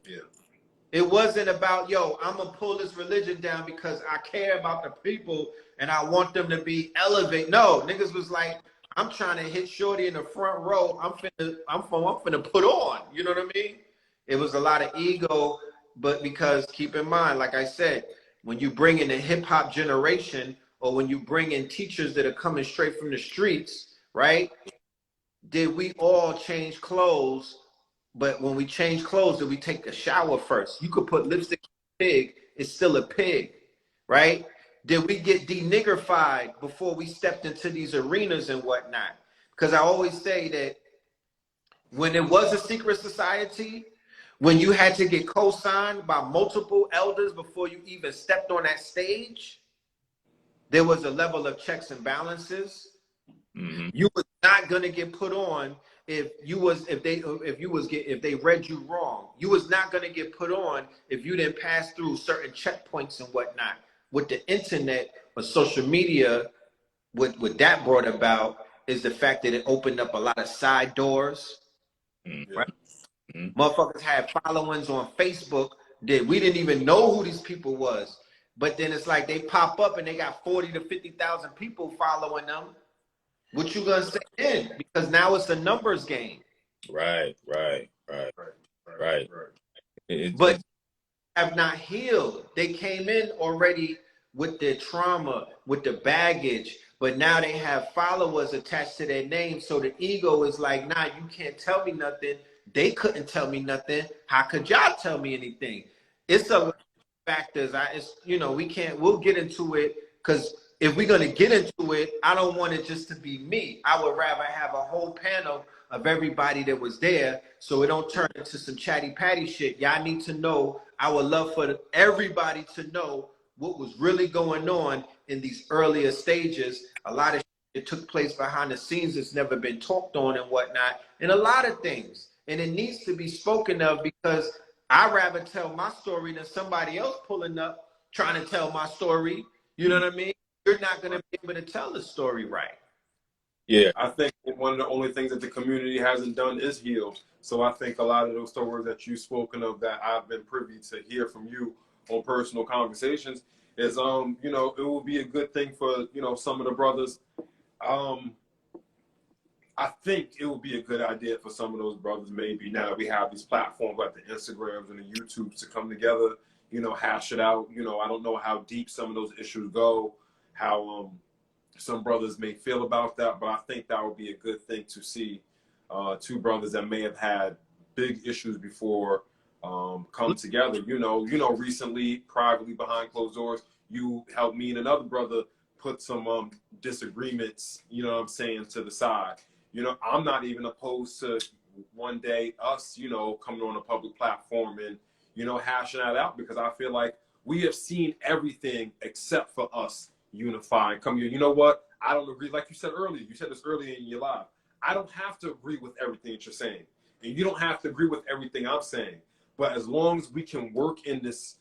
It wasn't about, yo, I'm going to pull this religion down because I care about the people and I want them to be elevated. No, niggas was like, I'm trying to hit Shorty in the front row. I'm finna put on. You know what I mean? It was a lot of ego, but because keep in mind, like I said, when you bring in the hip hop generation, or when you bring in teachers that are coming straight from the streets, right? Did we all change clothes? But when we change clothes, did we take a shower first? You could put lipstick on a pig, it's still a pig, right? Did we get denigrified before we stepped into these arenas and whatnot? Because I always say that when it was a secret society, when you had to get co-signed by multiple elders before you even stepped on that stage, there was a level of checks and balances. You was not gonna get put on if they read you wrong. You was not gonna get put on if you didn't pass through certain checkpoints and whatnot. With the internet or social media, what that brought about is the fact that it opened up a lot of side doors. Right? Motherfuckers had followings on Facebook that we didn't even know who these people was. But then it's like they pop up and they got 40 to 50,000 people following them. What you gonna say then? Because now it's a numbers game. Right. But have not healed. They came in already with their trauma, with the baggage, but now they have followers attached to their name. So the ego is like, nah, you can't tell me nothing. They couldn't tell me nothing. How could y'all tell me anything? It's a lot of factors. We'll get into it, because if we're going to get into it, I don't want it just to be me. I would rather have a whole panel of everybody that was there, so it don't turn into some chatty patty shit. Y'all need to know. I would love for everybody to know what was really going on in these earlier stages. A lot of shit that took place behind the scenes that's never been talked on and whatnot, and a lot of things. And it needs to be spoken of, because I'd rather tell my story than somebody else pulling up trying to tell my story. You know what I mean? You're not going to be able to tell the story right. Yeah. I think one of the only things that the community hasn't done is heal. So I think a lot of those stories that you've spoken of, that I've been privy to hear from you on personal conversations, is, it will be a good thing for, some of the brothers. I think it would be a good idea for some of those brothers, maybe now that we have these platforms like the Instagrams and the YouTubes, to come together, hash it out. I don't know how deep some of those issues go, how some brothers may feel about that, but I think that would be a good thing to see two brothers that may have had big issues before come together. Recently, privately, behind closed doors, you helped me and another brother put some disagreements, to the side. You know, I'm not even opposed to one day us, you know, coming on a public platform and, you know, hashing that out, because I feel like we have seen everything except for us unifying. Come here, you know what? I don't agree. Like you said earlier, you said this earlier in your live. I don't have to agree with everything that you're saying, and you don't have to agree with everything I'm saying. But as long as we can work in this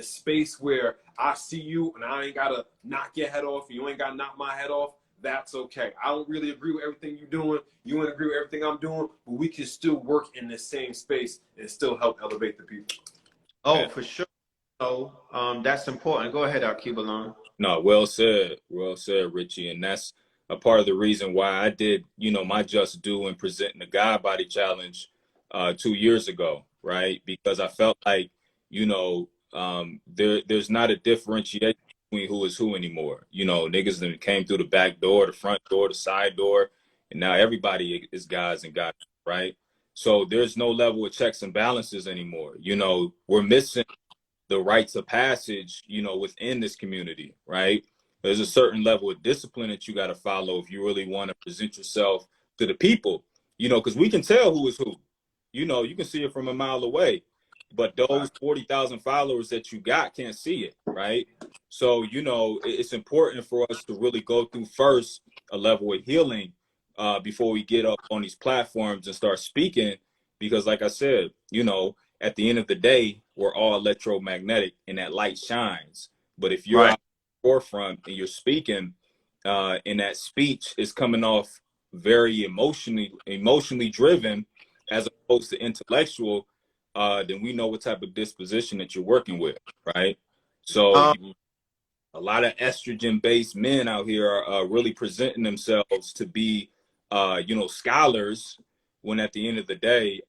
space where I see you and I ain't gotta knock your head off, and you ain't gotta knock my head off, that's okay. I don't really agree with everything you're doing. You don't agree with everything I'm doing, but we can still work in the same space and still help elevate the people. Oh, for sure. So that's important. Go ahead, Alkebulan. No, well said, Richie. And that's a part of the reason why I did, you know, my just due in presenting the God Body Challenge 2 years ago, right? Because I felt like, you know, there's not a differentiation between who is who anymore. You know, niggas that came through the back door, the front door, the side door, and now everybody is guys and God, right? So there's no level of checks and balances anymore. You know, we're missing the rites of passage, you know, within this community, right? There's a certain level of discipline that you got to follow if you really want to present yourself to the people, you know, because we can tell who is who. You know, you can see it from a mile away, but those 40,000 followers that you got can't see it, right? So, you know, it's important for us to really go through first a level of healing before we get up on these platforms and start speaking, because like I said, you know, at the end of the day, we're all electromagnetic and that light shines. But if you're Right. out in the forefront and you're speaking, and that speech is coming off very emotionally driven as opposed to intellectual, then we know what type of disposition that you're working with, right? So a lot of estrogen-based men out here are really presenting themselves to be, you know, scholars, when at the end of the day,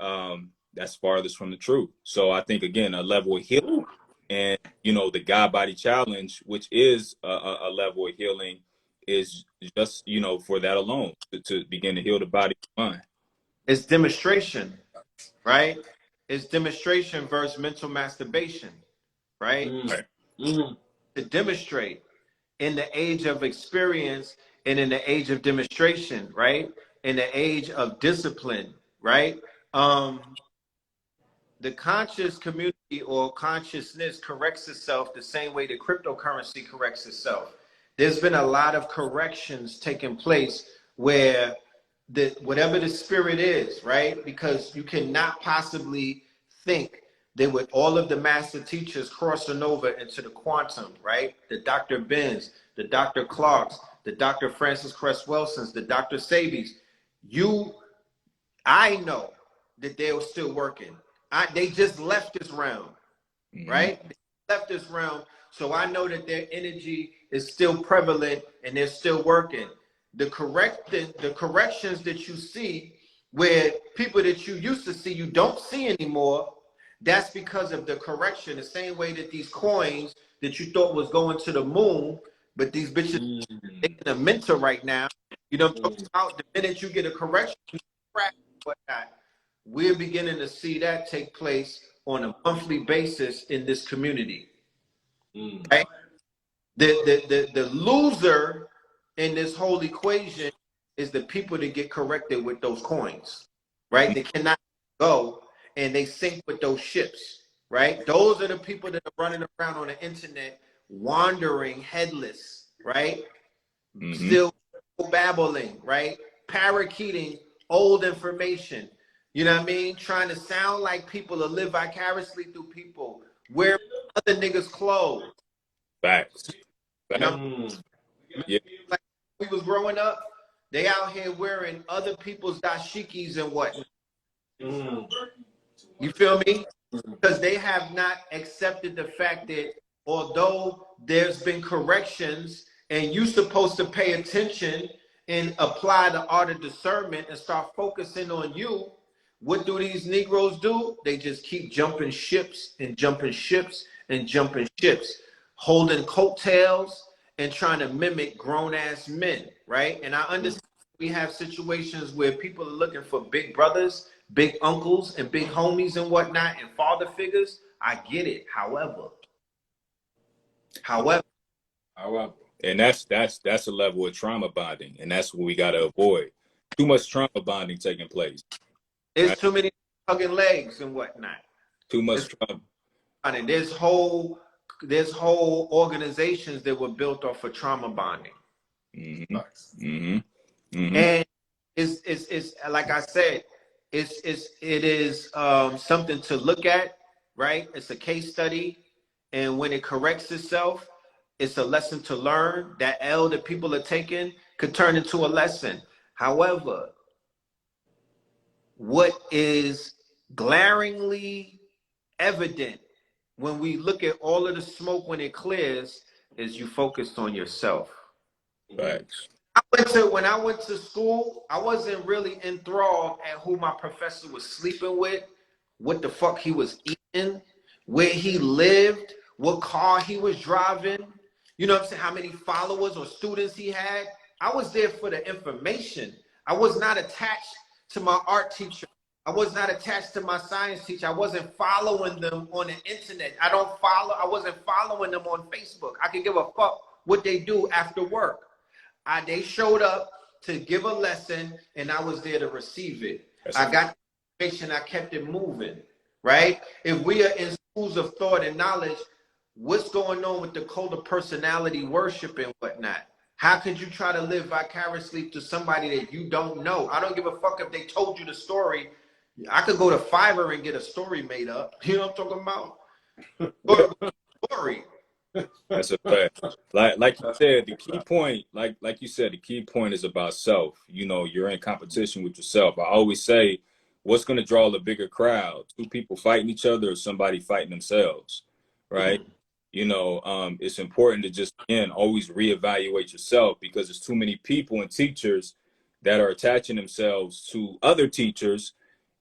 that's farthest from the truth. So I think, again, a level of healing, and, you know, the God Body Challenge, which is a level of healing, is just, you know, for that alone, to begin to heal the body and mind. It's demonstration, right? It's demonstration versus mental masturbation, right? Right. To demonstrate in the age of experience and in the age of demonstration, right? In the age of discipline, right? The conscious community or consciousness corrects itself the same way the cryptocurrency corrects itself. There's been a lot of corrections taking place where whatever the spirit is, right? Because you cannot possibly think that with all of the master teachers crossing over into the quantum, right? The Dr. Benz, the Dr. Clarks, the Dr. Francis Cress Wilsons, the Dr. Sabies, I know that they're still working. They just left this realm, right? They left this realm, so I know that their energy is still prevalent and they're still working. The corrections that you see, where people that you used to see you don't see anymore, that's because of the correction. The same way that these coins that you thought was going to the moon, but these bitches in a mentor right now. You know what I'm talking about? The minute you get a correction, you crack whatnot. We're beginning to see that take place on a monthly basis in this community. Right? The loser in this whole equation is the people that get corrected with those coins, right? They cannot go and they sink with those ships, right? Those are the people that are running around on the internet, wandering headless, right? Still babbling, right? Parakeeting old information. You know what I mean? Trying to sound like people or live vicariously through people. Wear other niggas' clothes. Facts. You know? Yeah. Like we was growing up, they out here wearing other people's dashikis and whatnot. You feel me? Because they have not accepted the fact that although there's been corrections and you're supposed to pay attention and apply the art of discernment and start focusing on you, what do these Negroes do? They just keep jumping ships and jumping ships and jumping ships, holding coattails and trying to mimic grown-ass men, right? And I understand we have situations where people are looking for big brothers, big uncles, and big homies and whatnot, and father figures. I get it. However, and that's a level of trauma bonding, and that's what we got to avoid. too much trauma bonding taking place. There's Right? too many hugging legs and whatnot. Too much trauma. And there's whole organizations that were built off of trauma bonding. Mm-hmm. Mm-hmm. Mm-hmm. And it's like I said, it is something to look at, right? It's a case study, and when it corrects itself, it's a lesson to learn. That L that people are taking could turn into a lesson. However, what is glaringly evident when we look at all of the smoke when it clears is you focused on yourself. Facts. When I went to school, I wasn't really enthralled at who my professor was sleeping with, what the fuck he was eating, where he lived, what car he was driving, you know what I'm saying, how many followers or students he had. I was there for the information. I was not attached to my art teacher. I was not attached to my science teacher. I wasn't following them on the internet. I wasn't following them on Facebook. I could give a fuck what they do after work. They showed up to give a lesson, and I was there to receive it. I got the information, I kept it moving, right? If we are in schools of thought and knowledge, what's going on with the cult of personality worship and whatnot? How could you try to live vicariously to somebody that you don't know? I don't give a fuck if they told you the story. I could go to Fiverr and get a story made up. You know what I'm talking about? Story. That's a fact. Like you said, the key point, like you said, the key point is about self. You know, you're in competition with yourself. I always say, what's going to draw the bigger crowd? Two people fighting each other or somebody fighting themselves, right? You know, it's important to just, again, always reevaluate yourself, because there's too many people and teachers that are attaching themselves to other teachers,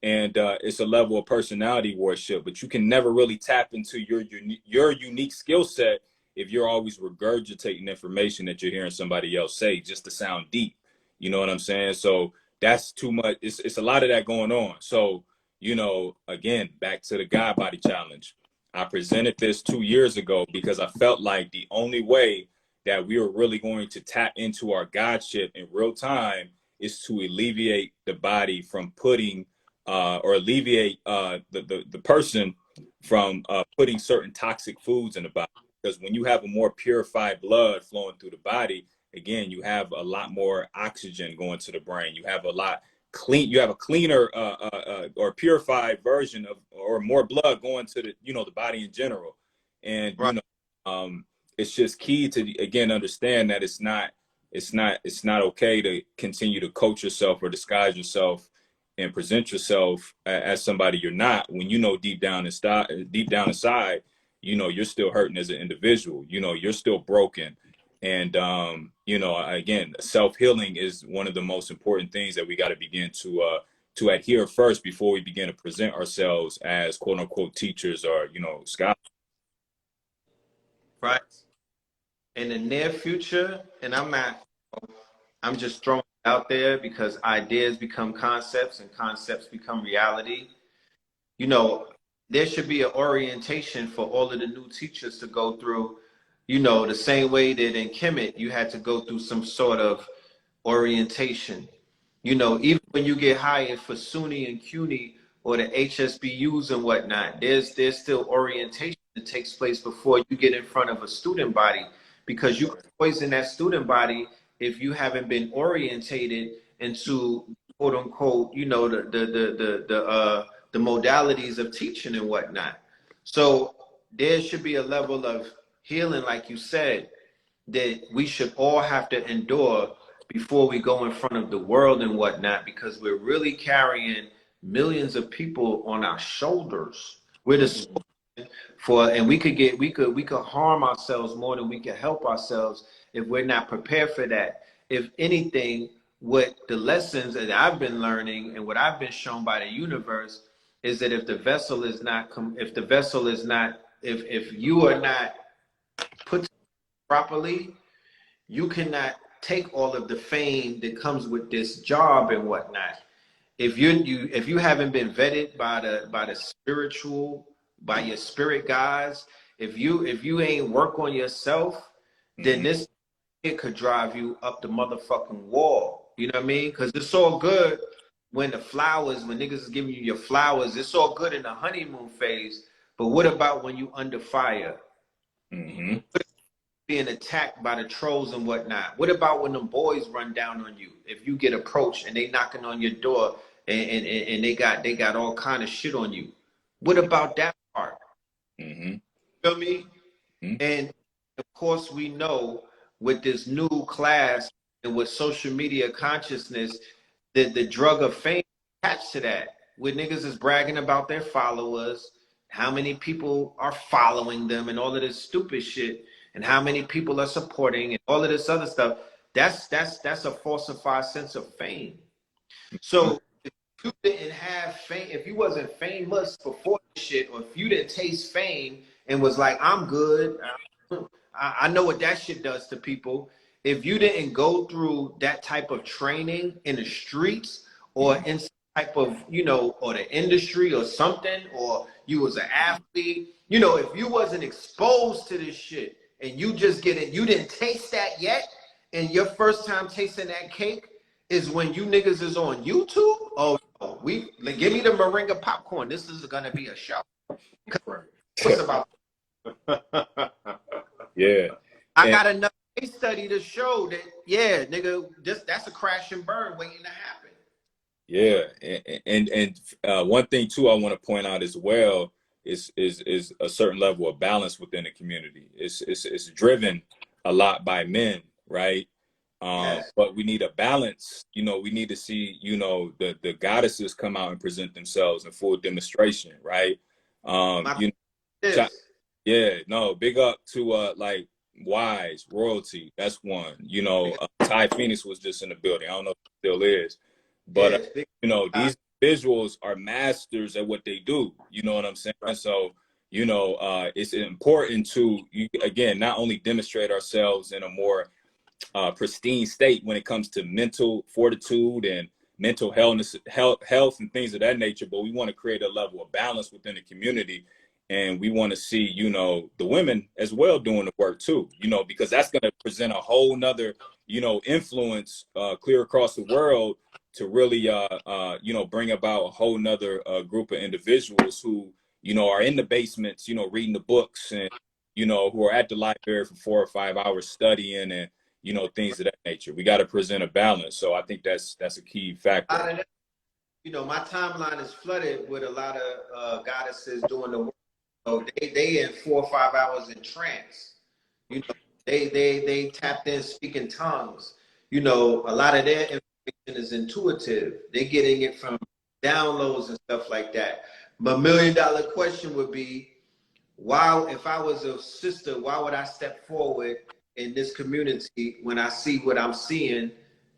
and it's a level of personality worship. But you can never really tap into your unique skill set if you're always regurgitating information that you're hearing somebody else say just to sound deep. You know what I'm saying? So that's too much. It's a lot of that going on. So, you know, again, back to the God Body Challenge. I presented this 2 years ago because I felt like the only way that we were really going to tap into our Godship in real time is to alleviate the body from putting or alleviate the person from putting certain toxic foods in the body. Because when you have a more purified blood flowing through the body, again, you have a lot more oxygen going to the brain. You have a cleaner or purified version of, or more blood going to the, you know, the body in general. And, right. You know, it's just key to, again, understand that it's not okay to continue to coach yourself or disguise yourself and present yourself as somebody you're not, when you know deep down inside, you know, you're still hurting as an individual. You know, you're still broken. And, you know, again, self-healing is one of the most important things that we got to begin to adhere first before we begin to present ourselves as quote unquote teachers or, you know, scholars. Right. In the near future, and I'm just throwing it out there because ideas become concepts and concepts become reality. You know, there should be an orientation for all of the new teachers to go through, you know, the same way that in Kemet, you had to go through some sort of orientation. You know, even when you get hired for SUNY and CUNY or the HSBUs and whatnot, there's still orientation that takes place before you get in front of a student body, because you can poison that student body if you haven't been orientated into quote unquote, you know, the modalities of teaching and whatnot. So there should be a level of healing, like you said, that we should all have to endure before we go in front of the world and whatnot, because we're really carrying millions of people on our shoulders. We're the and we could harm ourselves more than we can help ourselves if we're not prepared for that. If anything, what the lessons that I've been learning and what I've been shown by the universe is that if you are not put properly, you cannot take all of the fame that comes with this job and whatnot. If you haven't been vetted by the spiritual, by your spirit guides, if you ain't work on yourself, then this it could drive you up the motherfucking wall. You know what I mean? Because it's all good when when niggas is giving you your flowers, it's all good in the honeymoon phase. But what about when you under fire? Mm-hmm. Being attacked by the trolls and whatnot. What about when them boys run down on you? If you get approached and they knocking on your door and they got all kind of shit on you. What about that part? Mm-hmm. Feel me? Mm-hmm. And of course we know with this new class and with social media consciousness that the drug of fame attached to that. Where niggas is bragging about their followers, how many people are following them and all of this stupid shit, and how many people are supporting and all of this other stuff. That's a falsified sense of fame. So if you didn't have fame, if you wasn't famous before this shit, or if you didn't taste fame and was like, I'm good, I know what that shit does to people. If you didn't go through that type of training in the streets or in some type of, or the industry or something, or you was an athlete, if you wasn't exposed to this shit and you just get it, you didn't taste that yet, and your first time tasting that cake is when you niggas is on YouTube. Oh, give me the moringa popcorn. This is gonna be a show. What's about? Yeah. I got another case study to show that, yeah, nigga, that's a crash and burn waiting to happen. Yeah, and one thing too I want to point out as well is a certain level of balance within the community. It's driven a lot by men, right? Yes. But we need a balance. We need to see, the goddesses come out and present themselves in full demonstration, right? Yeah, no, big up to like Wise, Royalty. That's one. Ty Phoenix was just in the building. I don't know if he still is. But these visuals are masters at what they do. You know what I'm saying? Right. So, it's important to again not only demonstrate ourselves in a more pristine state when it comes to mental fortitude and mental health and things of that nature, but we want to create a level of balance within the community. And we want to see, the women as well doing the work too, because that's going to present a whole nother, influence clear across the world to really, bring about a whole nother group of individuals who, are in the basements, reading the books and, who are at the library for 4 or 5 hours studying and, things of that nature. We got to present a balance. So I think that's a key factor. My timeline is flooded with a lot of goddesses doing the work. So they in 4 or 5 hours in trance. They tapped in speaking tongues. A lot of their information is intuitive. They're getting it from downloads and stuff like that. But $1 million question would be, if I was a sister, why would I step forward in this community when I see what I'm seeing,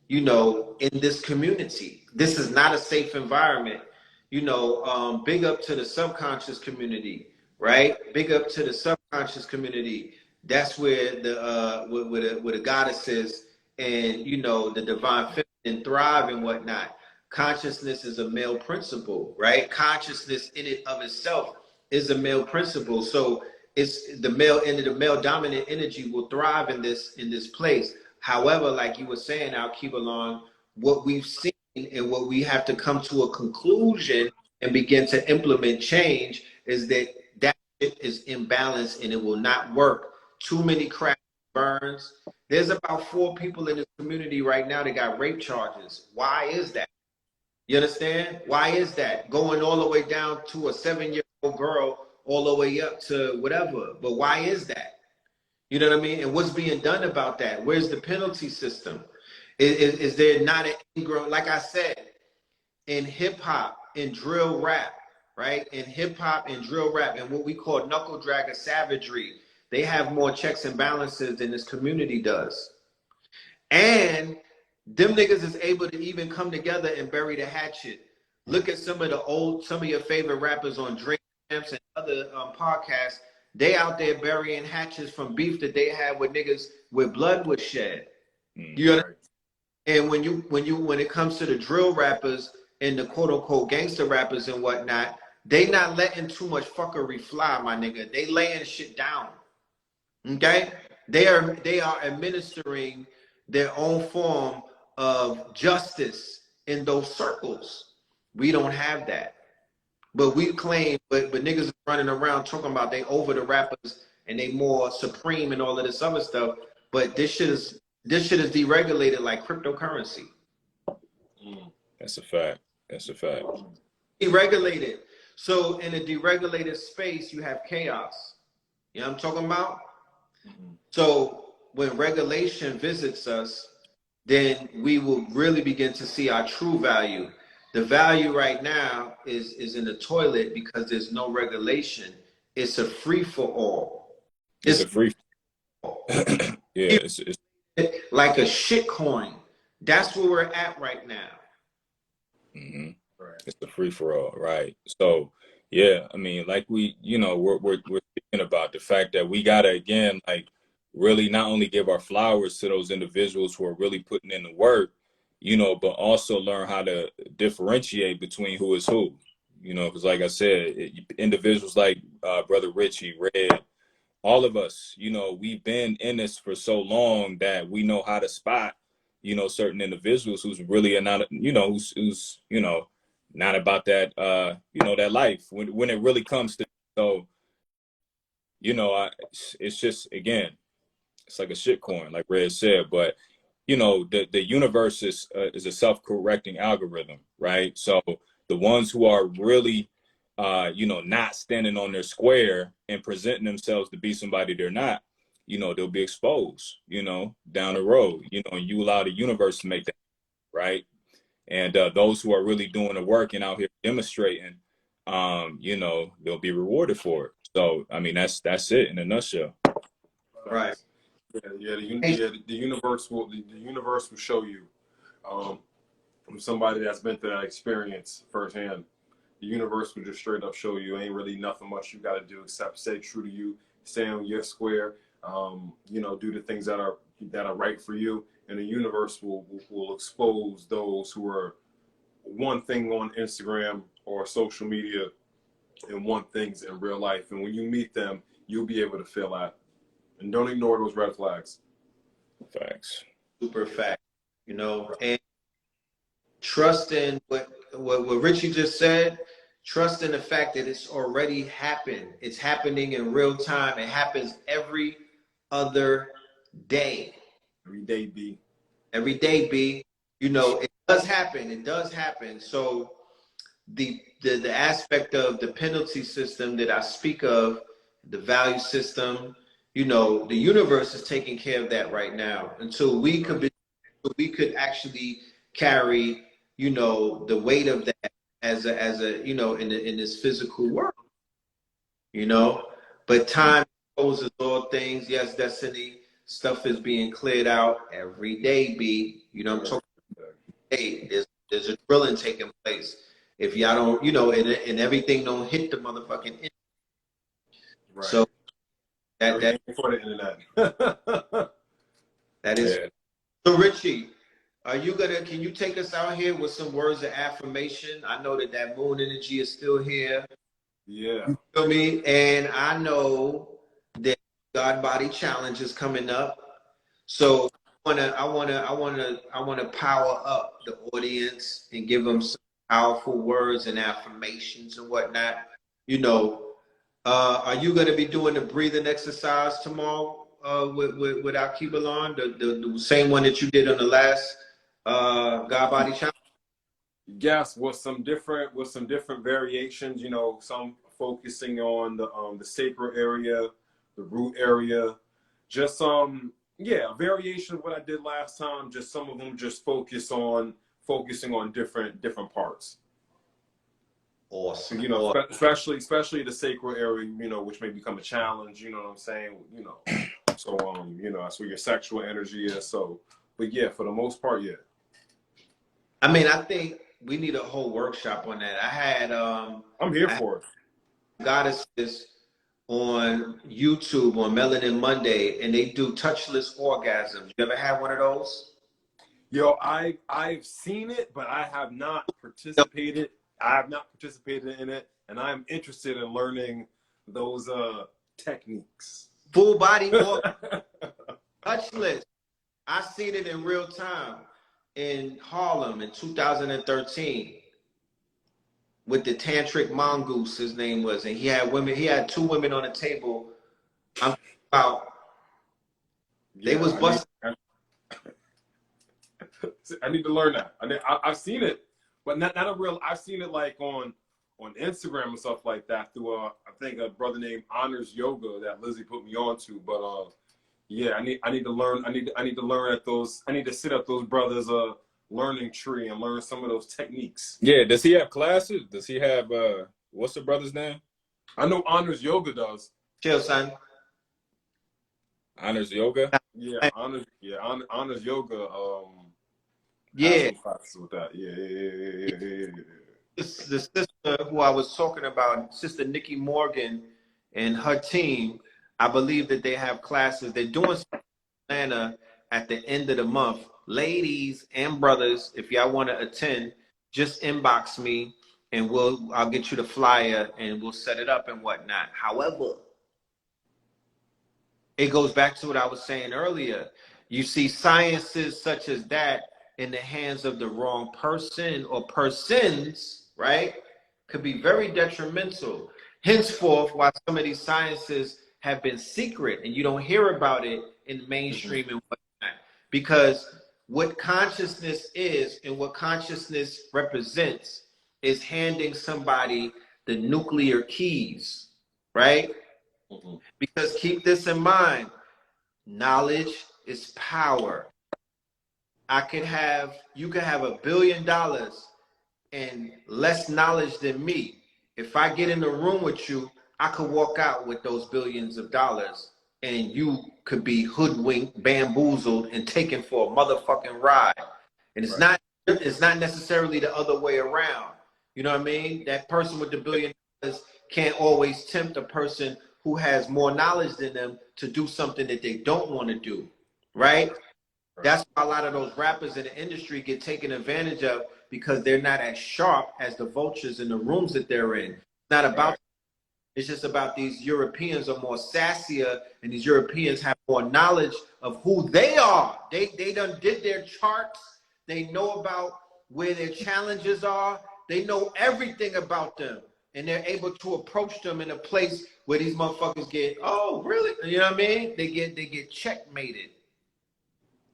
in this community? This is not a safe environment. Big up to the subconscious community. Right, big up to the subconscious community. That's where the goddesses and the divine feminine thrive and whatnot. Consciousness is a male principle, right? Consciousness in it of itself is a male principle. So it's the male dominant energy will thrive in this place. However, like you were saying, Alkebulan, what we've seen and what we have to come to a conclusion and begin to implement change is that is imbalanced and it will not work. Too many crash burns. There's about 4 people in this community right now that got rape charges. Why is that? You understand? Why is that? Going all the way down to a 7-year-old girl, all the way up to whatever. But why is that? You know what I mean? And what's being done about that? Where's the penalty system? Is there not an ingrown, like I said, in hip hop, in drill rap, right? In hip hop and drill rap and what we call knuckle dragger savagery, they have more checks and balances than this community does. And them niggas is able to even come together and bury the hatchet. Look at some of your favorite rappers on Drink Champs and other podcasts. They out there burying hatchets from beef that they had with niggas where blood was shed. You understand? And when it comes to the drill rappers and the quote unquote gangster rappers and whatnot, they not letting too much fuckery fly, my nigga. They laying shit down. Okay? They are administering their own form of justice in those circles. We don't have that. But we claim, but niggas is running around talking about they over the rappers and they more supreme and all of this other stuff. But this shit is deregulated like cryptocurrency. That's a fact. That's a fact. Deregulated. So in a deregulated space, you have chaos. You know what I'm talking about? So when regulation visits us, then we will really begin to see our true value. The value right now is in the toilet because there's no regulation. It's a free for all. It's a free. Yeah, it's like a shit coin. That's where we're at right now. Mm-hmm. Right. It's the free for all, right? So, yeah, I mean, like we're speaking about the fact that we gotta again, like, really not only give our flowers to those individuals who are really putting in the work, you know, but also learn how to differentiate between who is who, you know, because like I said, individuals like Brother Richie, Red, all of us, you know, we've been in this for so long that we know how to spot, you know, certain individuals who's really not, you know, who's you know, not about that, you know, that life when it really comes to. So, you know, it's just, again, it's like a shit coin, like Red said, but you know, the universe is a self-correcting algorithm, right? So the ones who are really, you know, not standing on their square and presenting themselves to be somebody they're not, you know, they'll be exposed, you know, down the road, you know, and you allow the universe to make that, right? And those who are really doing the work and out here demonstrating, you know, they'll be rewarded for it. So, I mean, that's it in a nutshell. Right. The universe will show you, from somebody that's been through that experience firsthand. The universe will just straight up show you ain't really nothing much you got to do except stay true to you, stay on your square, you know, do the things that are right for you, and the universe will expose those who are one thing on Instagram or social media and one things in real life. And when you meet them, you'll be able to feel that. And don't ignore those red flags. Facts. Super fact. You know, and trust in what Richie just said. Trust in the fact that it's already happened. It's happening in real time. It happens every other day. Every day, B. Every day, B. You know, it does happen. It does happen. So the aspect of the penalty system that I speak of, the value system, you know, the universe is taking care of that right now. Until we could actually carry, you know, the weight of that as a you know, in this physical world, you know. But time exposes all things. Yes, destiny stuff is being cleared out every day, B. You know, I'm talking. Hey, there's a drilling taking place. If y'all don't, you know, and everything don't hit the motherfucking internet. Right. So that for the internet. that is. Yeah. So Richie, can you take us out here with some words of affirmation? I know that moon energy is still here. Yeah. You feel me? And I know that God Body Challenge is coming up. So I wanna power up the audience and give them some powerful words and affirmations and whatnot. You know, are you gonna be doing the breathing exercise tomorrow with Alkebulan, the same one that you did on the last God Body Challenge? Yes, with some different variations. You know, some focusing on the sacral area, the root area, just a variation of what I did last time. Just some of them just focusing on different parts. Awesome. You know, especially the sacral area, you know, which may become a challenge, you know what I'm saying? You know. So you know, that's where your sexual energy is. So, but yeah, for the most part, yeah. I mean, I think we need a whole workshop on that. I had I'm here for it. Goddesses on YouTube on Melanin Monday, and they do touchless orgasms. You ever had one of those? Yo, I've seen it, but I have not participated. I have not participated in it, and I'm interested in learning those techniques. Full body or touchless. I seen it in real time. in Harlem in 2013 with the tantric mongoose, his name was, and he had women. He had 2 women on the table. I'm about they was busting. I need to learn that. I've seen it, but not a real. I've seen it like on Instagram and stuff like that through I think a brother named Honors Yoga that Lizzie put me on to. But yeah, I need to learn. I need to learn at those. I need to sit at those brothers' learning tree and learn some of those techniques. Yeah, does he have classes? Does he have what's the brother's name? I know Honors Yoga does. Chill, son. Honors Yoga? Yeah, Honors Yoga. Yeah. Classes with that. Yeah. The sister who I was talking about, Sister Nikki Morgan and her team, I believe that they have classes. They're doing something in Atlanta at the end of the month. Ladies and brothers, if y'all want to attend, just inbox me and I'll get you the flyer and we'll set it up and whatnot. However, it goes back to what I was saying earlier. You see sciences such as that in the hands of the wrong person or persons, right, could be very detrimental. Henceforth, why some of these sciences have been secret and you don't hear about it in the mainstream and whatnot. Because what consciousness is and what consciousness represents is handing somebody the nuclear keys, right? Because keep this in mind, knowledge is power. You could have $1 billion and less knowledge than me. If I get in the room with you, I could walk out with those billions of dollars and you could be hoodwinked, bamboozled, and taken for a motherfucking ride. And it's not necessarily the other way around. You know what I mean? That person with the $1 billion can't always tempt a person who has more knowledge than them to do something that they don't want to do, right? That's why a lot of those rappers in the industry get taken advantage of because they're not as sharp as the vultures in the rooms that they're in. It's not about, it's just about these Europeans are more sassier and these Europeans have more knowledge of who they are. They done did their charts. They know about where their challenges are. They know everything about them. And they're able to approach them in a place where these motherfuckers get, oh, really? You know what I mean? They get checkmated.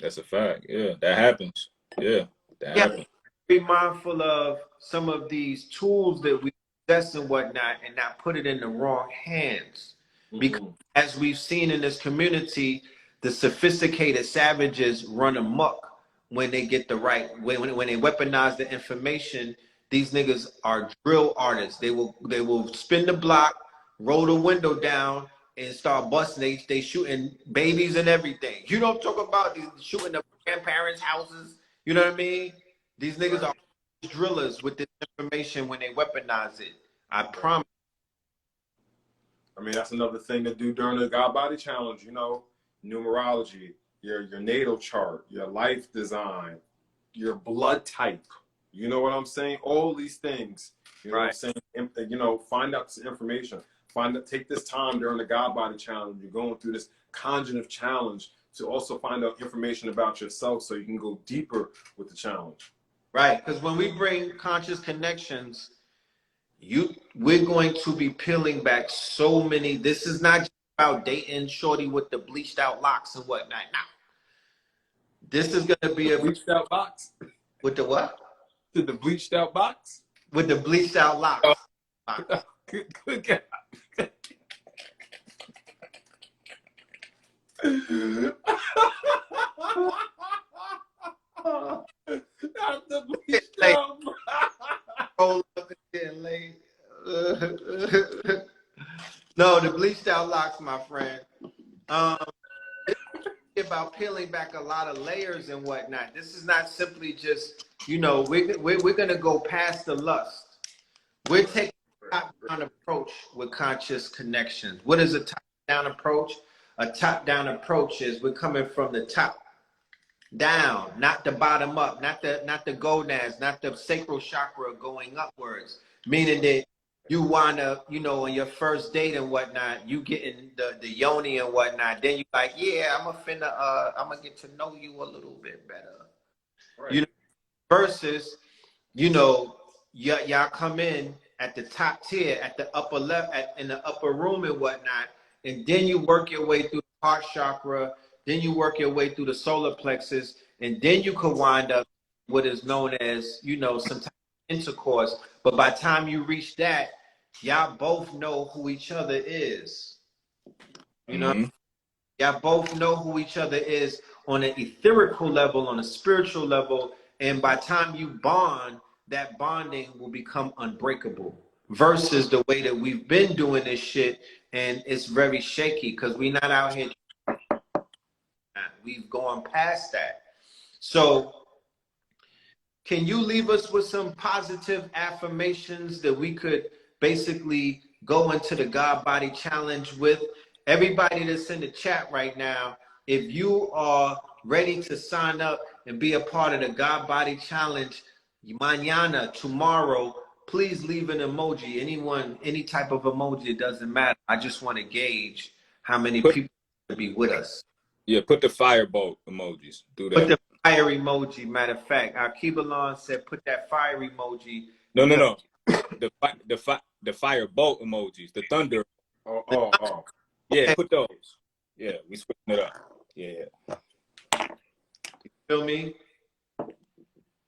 That's a fact. Yeah, that happens. Yeah, that happens. Be mindful of some of these tools that we possess and whatnot and not put it in the wrong hands. Because as we've seen in this community, the sophisticated savages run amok when they get the right, when they weaponize the information. These niggas are drill artists. They will spin the block, roll the window down, and start busting. They shooting babies and everything. You don't talk about these shooting the grandparents' houses. You know what I mean? These niggas are drillers with this information when they weaponize it. I promise. I mean, that's another thing to do during the God Body Challenge. You know, numerology, your natal chart, your life design, your blood type. You know what I'm saying? All these things. You know what I'm saying? You know, find out this information. Take this time during the God Body Challenge. You're going through this cognitive challenge to also find out information about yourself so you can go deeper with the challenge. Right, because when we bring conscious connections, we're going to be peeling back so many. This is not just about dating shorty with the bleached out locks and whatnot. Now, this is going to be a bleached out box. With the what? To the bleached out box? With the bleached out locks. Oh. Good God. Not the bleached out box. No, the bleached out locks, my friend. It's about peeling back a lot of layers and whatnot. This is not simply just, you know, we're gonna go past the lust. We're taking a top-down approach with conscious connections. What is a top-down approach? A top-down approach is we're coming from the top down, not the bottom up, not the gonads, not the sacral chakra going upwards. Meaning that you wanna, you know, on your first date and whatnot, you getting the yoni and whatnot. Then you like, yeah, I'm gonna get to know you a little bit better. Right. You know, versus, you know, y'all come in at the top tier, at the upper left, in the upper room and whatnot, and then you work your way through the heart chakra, then you work your way through the solar plexus, and then you could wind up what is known as, you know, some type of intercourse. But by the time you reach that, y'all both know who each other is. You know, Mm-hmm. y'all both know who each other is on an etherical level, on a spiritual level, and by the time you bond, that bonding will become unbreakable. Versus the way that we've been doing this shit, and it's very shaky because we're not out here. We've gone past that. So, can you leave us with some positive affirmations that we could basically go into the God Body Challenge with? Everybody that's in the chat right now, if you are ready to sign up and be a part of the God Body Challenge, mañana, tomorrow, please leave an emoji. Anyone, any type of emoji, it doesn't matter. I just want to gauge how many people will be with us. Yeah, put the firebolt emojis. Do that. Put the fire emoji. Matter of fact, Alkebulan said, "Put that fire emoji." No. The firebolt emojis. The thunder. Oh. Yeah, put those. Yeah, we switching it up. Yeah. Feel me?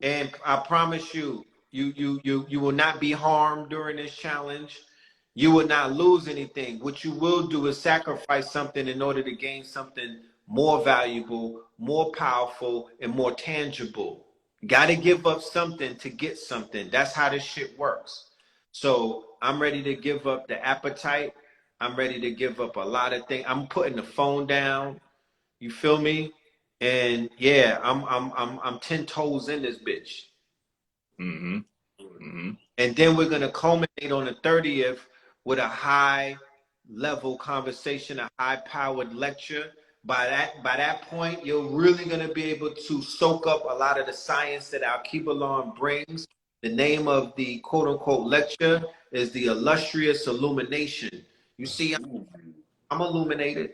And I promise you, you will not be harmed during this challenge. You will not lose anything. What you will do is sacrifice something in order to gain something more valuable, more powerful, and more tangible. Got to give up something to get something. That's how this shit works. So I'm ready to give up the appetite. I'm ready to give up a lot of things. I'm putting the phone down. You feel me? And yeah, I'm 10 toes in this bitch. Mm-hmm. Mm-hmm. And then we're gonna culminate on the 30th with a high level conversation, a high powered lecture. By that point, you're really gonna be able to soak up a lot of the science that Alkebulan brings. The name of the quote unquote lecture is the illustrious illumination. You see, I'm illuminated.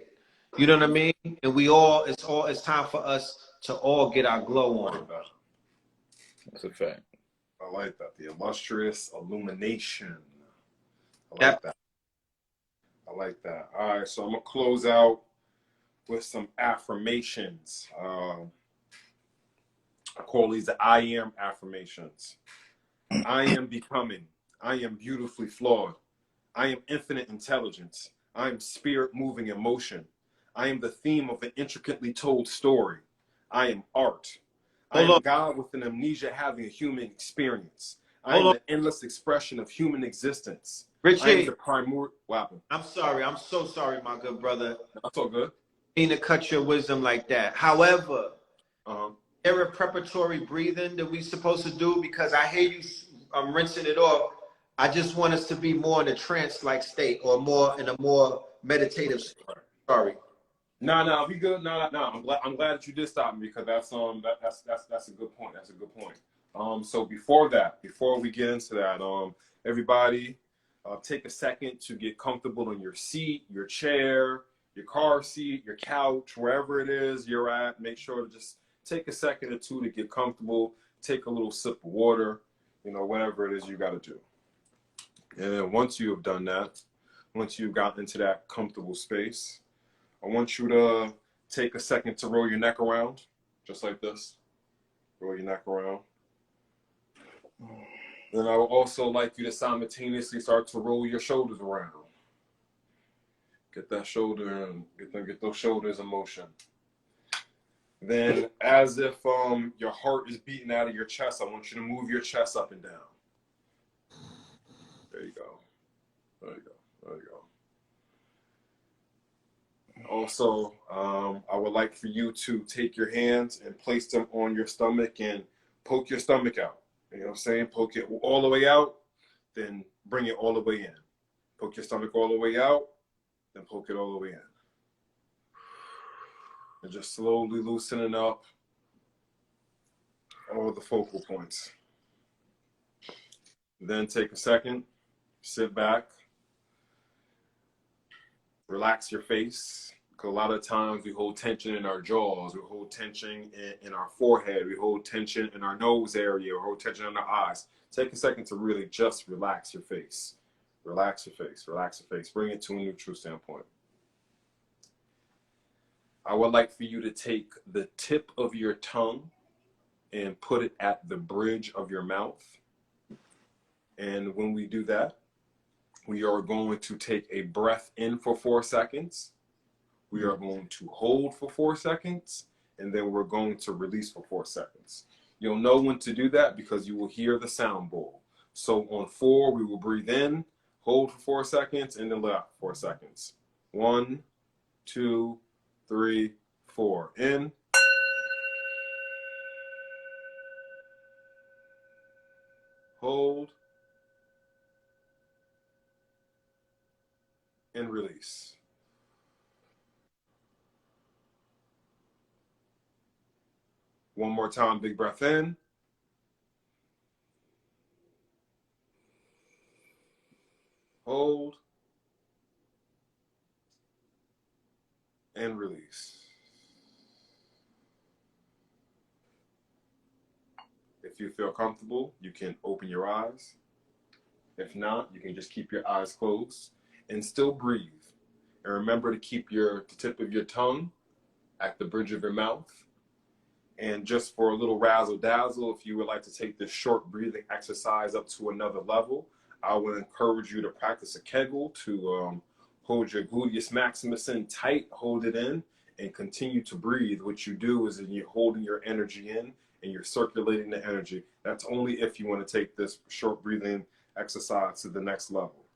You know what I mean? And it's time for us to all get our glow on. That's a fact. I like that. The illustrious illumination. I That- like that. I like that. All right, so I'm gonna close out with some affirmations. I call these the I am affirmations. I am becoming. I am beautifully flawed. I am infinite intelligence. I am spirit moving in motion. I am the theme of an intricately told story. I am art. I am God with an amnesia having a human experience. I am the endless expression of human existence. Richie, I am the primordial. What happened? I'm sorry. I'm so sorry, my good brother. That's all good. I mean to cut your wisdom like that. However, there a preparatory breathing that we supposed to do because I hear you rinsing it off. I just want us to be more in a trance-like state or more in a more meditative state. Sorry. No, we good. No. I'm glad that you did stop me because that's a good point. That's a good point. So before we get into that, everybody, take a second to get comfortable in your seat, your chair, your car seat, your couch, wherever it is you're at. Make sure to just take a second or two to get comfortable. Take a little sip of water, whatever it is you got to do. And then once you have done that, once you've gotten into that comfortable space, I want you to take a second to roll your neck around, just like this. Roll your neck around. Then I would also like you to simultaneously start to roll your shoulders around. Get that shoulder and get those shoulders in motion. Then, as if your heart is beating out of your chest, I want you to move your chest up and down. There you go. There you go. There you go. Also, I would like for you to take your hands and place them on your stomach and poke your stomach out. You know what I'm saying? Poke it all the way out, then bring it all the way in. Poke your stomach all the way out, then poke it all the way in. And just slowly loosening up all the focal points. Then take a second, sit back, relax your face, Because a lot of times we hold tension in our jaws, we hold tension in our forehead, we hold tension in our nose area, we hold tension in our eyes. Take a second to really just relax your face. Relax your face, relax your face. Bring it to a neutral standpoint. I would like for you to take the tip of your tongue and put it at the bridge of your mouth. And when we do that, we are going to take a breath in for 4 seconds. We are going to hold for 4 seconds, and then we're going to release for 4 seconds. You'll know when to do that because you will hear the sound bowl. So on 4, we will breathe in, hold for 4 seconds, and then let out for 4 seconds. 1, 2, 3, 4. In. Hold. And release. One more time, big breath in. Hold. And release. If you feel comfortable, you can open your eyes. If not, you can just keep your eyes closed and still breathe. And remember to keep the tip of your tongue at the bridge of your mouth. And just for a little razzle dazzle, if you would like to take this short breathing exercise up to another level, I would encourage you to practice a Kegel to hold your gluteus maximus in tight, hold it in, and continue to breathe. What you do is you're holding your energy in and you're circulating the energy. That's only if you want to take this short breathing exercise to the next level.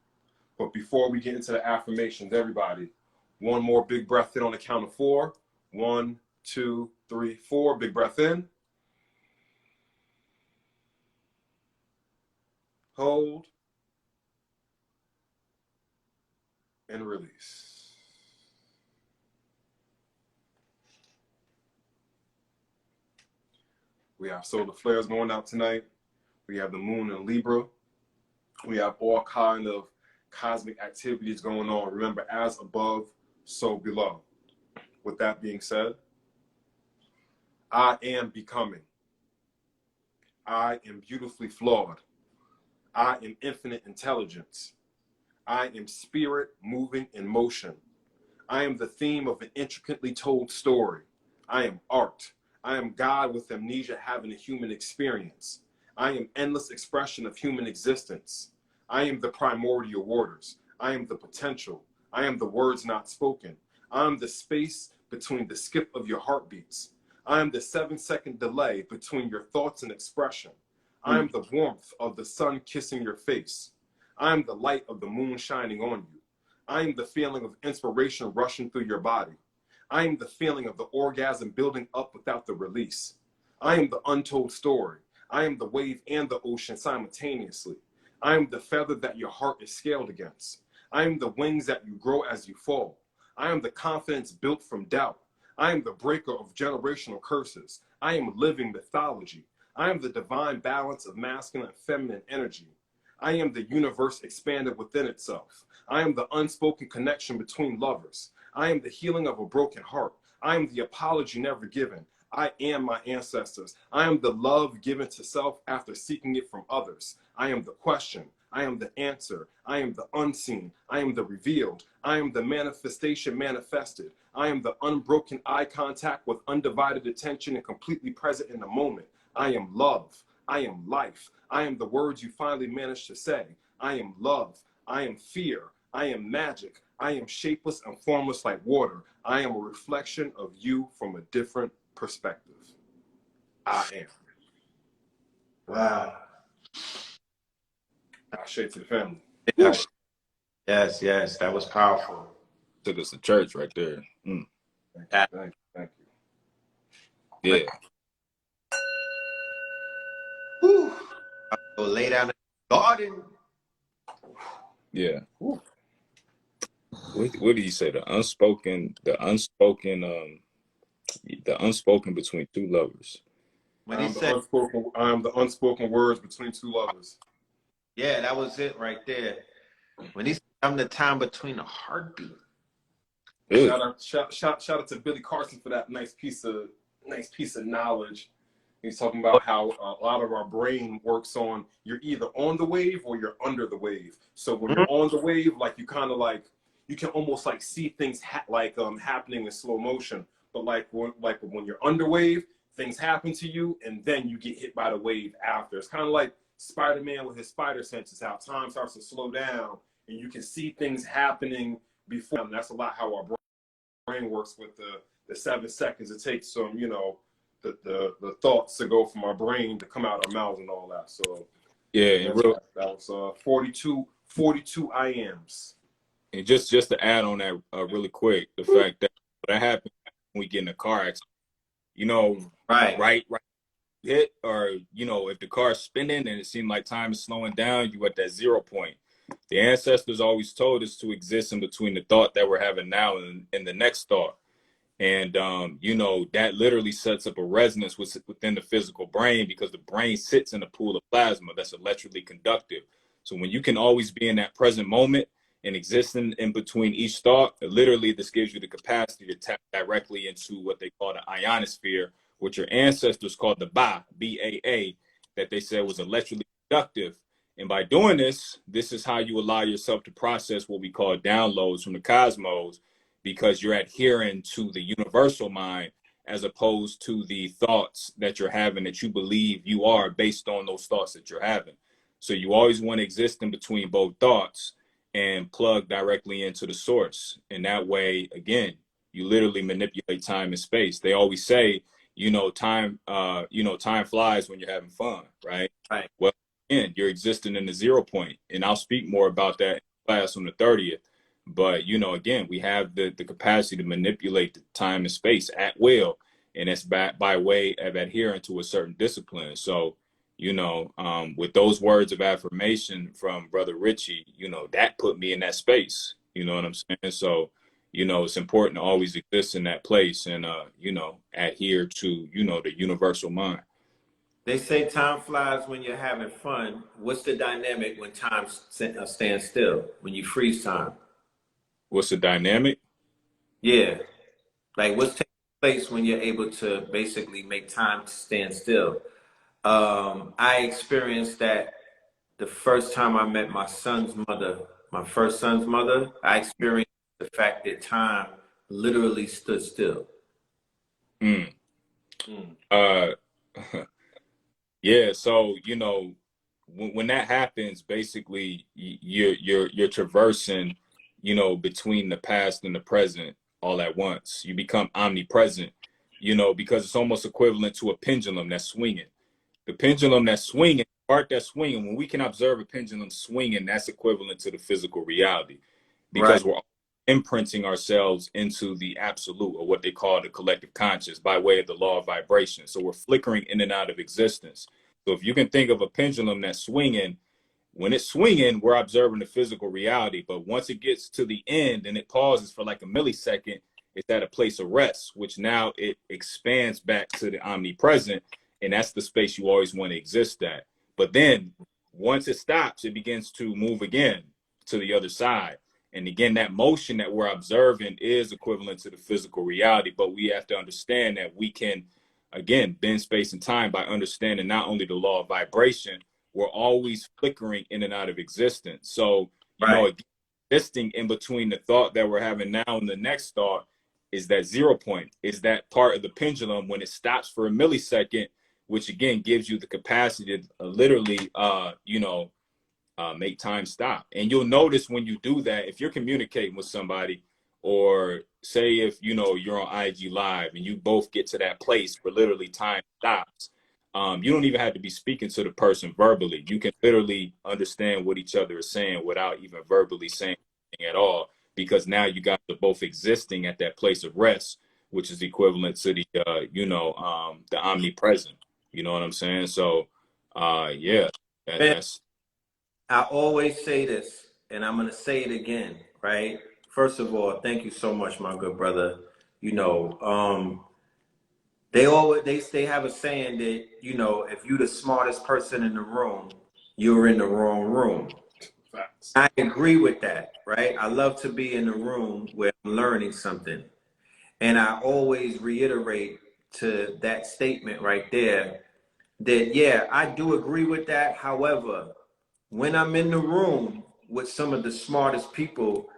But before we get into the affirmations, everybody, one more big breath in on the count of 4. 1, 2, 3, 4. Big breath in. Hold. And release. We have solar flares going out tonight. We have the moon in Libra. We have all kind of cosmic activities going on. Remember, as above, so below. With that being said, I am becoming. I am beautifully flawed. I am infinite intelligence. I am spirit moving in motion. I am the theme of an intricately told story. I am art. I am God with amnesia having a human experience. I am endless expression of human existence. I am the primordial waters. I am the potential. I am the words not spoken. I am the space between the skip of your heartbeats. I am the 7-second delay between your thoughts and expression. I am the warmth of the sun kissing your face. I am the light of the moon shining on you. I am the feeling of inspiration rushing through your body. I am the feeling of the orgasm building up without the release. I am the untold story. I am the wave and the ocean simultaneously. I am the feather that your heart is scaled against. I am the wings that you grow as you fall. I am the confidence built from doubt. I am the breaker of generational curses. I am living mythology. I am the divine balance of masculine and feminine energy. I am the universe expanded within itself. I am the unspoken connection between lovers. I am the healing of a broken heart. I am the apology never given. I am my ancestors. I am the love given to self after seeking it from others. I am the question. I am the answer. I am the unseen. I am the revealed. I am the manifestation manifested. I am the unbroken eye contact with undivided attention and completely present in the moment. I am love. I am life. I am the words you finally managed to say. I am love. I am fear. I am magic. I am shapeless and formless like water. I am a reflection of you from a different perspective. I am. Wow. I share to the family. Yes, yes, yes. That was powerful. Took us to church right there. Thank you. Thank you. Yeah. Whew. I'll go lay down in the garden. Yeah. Whew. What did he say? The unspoken between two lovers. When I he am the said, unspoken words between two lovers. yeah, that was it right there. When he said, I'm the time between a heartbeat. Good. Shout out to Billy Carson for that nice piece of knowledge. He's talking about how a lot of our brain works on you're either on the wave or you're under the wave. So when you're on the wave, like you kind of like you can almost like see things happening in slow motion. But like when you're under wave, things happen to you and then you get hit by the wave after. It's kind of like Spider-Man with his spider senses, how time starts to slow down and you can see things happening before. And that's a lot how our brain works with the 7 seconds it takes some, the thoughts to go from our brain to come out our mouths and all that. So yeah, and that was 42 IMs. And just to add on that really quick, the fact that happens when we get in a car accident, right hit, or if the car's spinning and it seems like time is slowing down, you at that 0 point. The ancestors always told us to exist in between the thought that we're having now and the next thought. And, that literally sets up a resonance within the physical brain, because the brain sits in a pool of plasma that's electrically conductive. So when you can always be in that present moment and existing in between each thought, literally this gives you the capacity to tap directly into what they call the ionosphere, which your ancestors called the Ba, B-A-A, that they said was electrically conductive. And by doing this is how you allow yourself to process what we call downloads from the cosmos, because you're adhering to the universal mind as opposed to the thoughts that you're having that you believe you are based on those thoughts that you're having. So you always want to exist in between both thoughts and plug directly into the source. And that way, again, you literally manipulate time and space. They always say, time flies when you're having fun, right? Right. Well, again, you're existing in the 0 point. And I'll speak more about that in class on the 30th. But, again, we have the capacity to manipulate the time and space at will. And it's by way of adhering to a certain discipline. So, with those words of affirmation from Brother Richie, that put me in that space. You know what I'm saying? So, it's important to always exist in that place and, adhere to, the universal mind. They say time flies when you're having fun. What's the dynamic when time stands still, when you freeze time? What's the dynamic? Yeah. Like what's taking place when you're able to basically make time stand still? I experienced that the first time I met my son's mother, my first son's mother. I experienced the fact that time literally stood still. Yeah. So, when that happens, basically you're traversing, between the past and the present all at once. You become omnipresent, because it's almost equivalent to a pendulum that's swinging. The pendulum that's swinging, part that's swinging, when we can observe a pendulum swinging, that's equivalent to the physical reality, because we're imprinting ourselves into the absolute, or what they call the collective conscious, by way of the law of vibration. So we're flickering in and out of existence. So if you can think of a pendulum that's swinging, when it's swinging, we're observing the physical reality. But once it gets to the end and it pauses for like a millisecond, it's at a place of rest, which now it expands back to the omnipresent. And that's the space you always want to exist at. But then once it stops, it begins to move again to the other side. And again, that motion that we're observing is equivalent to the physical reality. But we have to understand that we can, again, bend space and time by understanding not only the law of vibration, we're always flickering in and out of existence. So, existing in between the thought that we're having now and the next thought is that 0 point, is that part of the pendulum when it stops for a millisecond, which again gives you the capacity to literally, make time stop. And you'll notice when you do that, if you're communicating with somebody, or say if, you're on IG Live and you both get to that place where literally time stops, you don't even have to be speaking to the person verbally. You can literally understand what each other is saying without even verbally saying anything at all, because now you got to both existing at that place of rest, which is equivalent to the, the omnipresent. You know what I'm saying? So, that's. I always say this, and I'm going to say it again, right? First of all, thank you so much, my good brother. They have a saying that, if you're the smartest person in the room, you're in the wrong room. I agree with that, right? I love to be in a room where I'm learning something. And I always reiterate to that statement right there that, yeah, I do agree with that. However, when I'm in the room with some of the smartest people,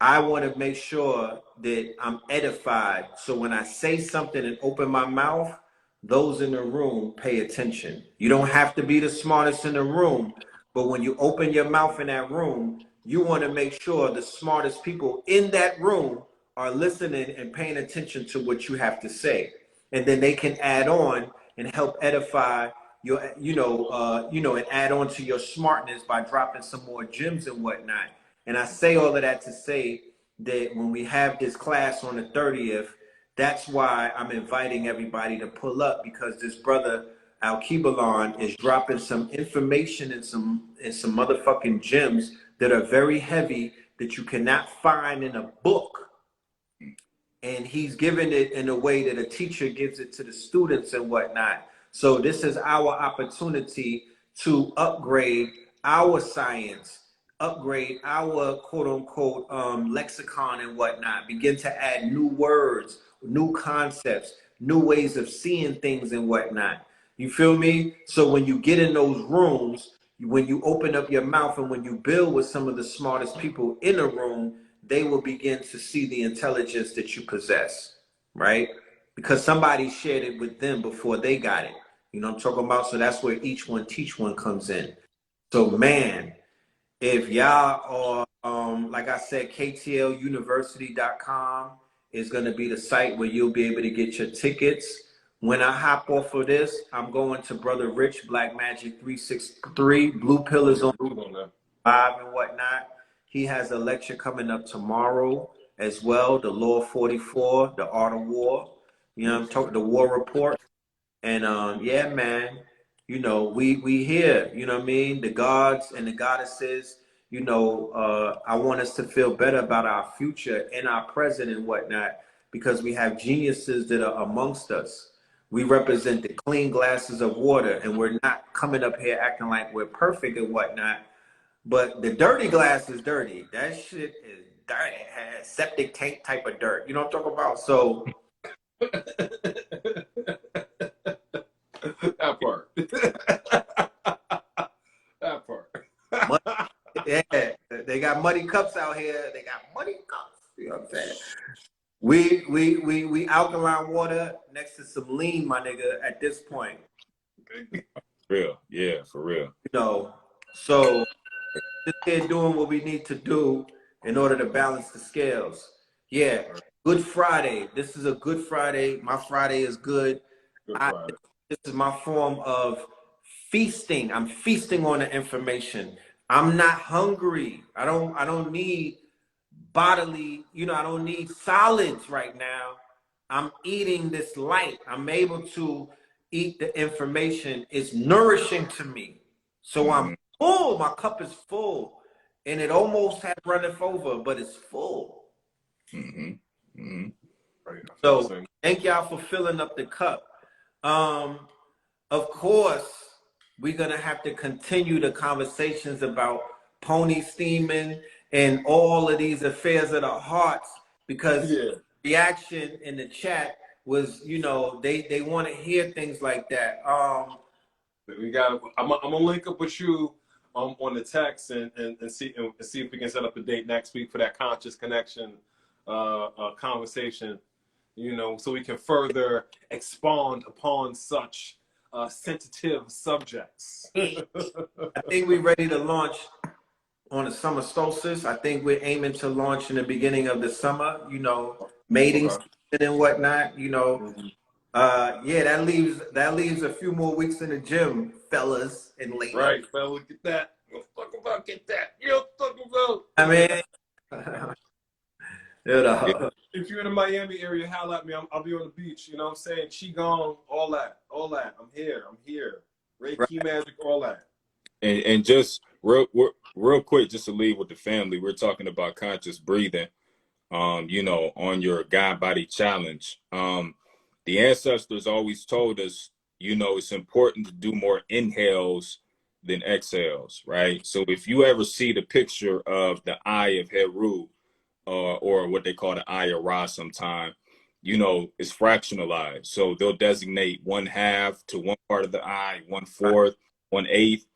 I want to make sure that I'm edified. So when I say something and open my mouth, those in the room pay attention. You don't have to be the smartest in the room, but when you open your mouth in that room, you want to make sure the smartest people in that room are listening and paying attention to what you have to say. And then they can add on and help edify your, and add on to your smartness by dropping some more gems and whatnot. And I say all of that to say that when we have this class on the 30th, that's why I'm inviting everybody to pull up, because this brother Alkebulan is dropping some information and some motherfucking gems that are very heavy that you cannot find in a book. And he's giving it in a way that a teacher gives it to the students and whatnot. So this is our opportunity to upgrade our science, upgrade our quote unquote lexicon and whatnot, begin to add new words, new concepts, new ways of seeing things and whatnot. You feel me? So when you get in those rooms, when you open up your mouth and when you build with some of the smartest people in a room, they will begin to see the intelligence that you possess, right? Because somebody shared it with them before they got it. You know what I'm talking about? So that's where each one teach one comes in. So man, if y'all are, like I said, KTLUniversity.com is going to be the site where you'll be able to get your tickets. When I hop off of this, I'm going to Brother Rich, Black Magic 363, Blue Pillars on 5 and whatnot. He has a lecture coming up tomorrow as well, the Law 44, the Art of War. You know, I'm talking the War Report. And yeah, man, you know, we here, you know what I mean? The gods and the goddesses, you know, I want us to feel better about our future and our present and whatnot, because we have geniuses that are amongst us. We represent the clean glasses of water, and we're not coming up here acting like we're perfect and whatnot. But the dirty glass is dirty. That shit is dirty. It has septic tank type of dirt. You know what I'm talking about? So that part. That part. yeah, they got muddy cups out here. They got muddy cups. You know what I'm saying? We alkaline water next to some lean, my nigga, at this point. Real. Yeah, for real. You know, so just here doing what we need to do in order to balance the scales. Yeah, Good Friday. This is a Good Friday. My Friday is good. This is my form of feasting. I'm feasting on the information. I'm not hungry. I don't need bodily, you know, I don't need solids right now. I'm eating this light. I'm able to eat the information. It's nourishing to me. So I'm full. My cup is full. And it almost had runneth over, but it's full. So thank y'all for filling up the cup. Of course, we're going to have to continue the conversations about pony steaming and all of these affairs of the hearts, because the reaction in the chat was, you know, they want to hear things like that. I'm gonna link up with you on the text and see if we can set up a date next week for that conscious connection conversation, you know, so we can further expound upon such sensitive subjects. I think we're ready to launch on the summer solstice. I think we're aiming to launch in the beginning of the summer, you know, mating season and whatnot, you know. Yeah, that leaves a few more weeks in the gym, fellas and ladies. Right, fellas, get that. Yo, talk about get that. Yo, talk about. I mean, you know. If you're in the Miami area, holla at me. I'll be on the beach. You know what I'm saying? Qigong, all that. I'm here. Reiki magic, all that. And just real quick, just to leave with the family, we're talking about conscious breathing. You know, on your God Body Challenge. The ancestors always told us, you know, it's important to do more inhales then exhales, right? So if you ever see the picture of the eye of Heru, or what they call the eye of Ra sometime, you know, it's fractionalized. So they'll designate 1/2 to one part of the eye, 1/4, 1/8.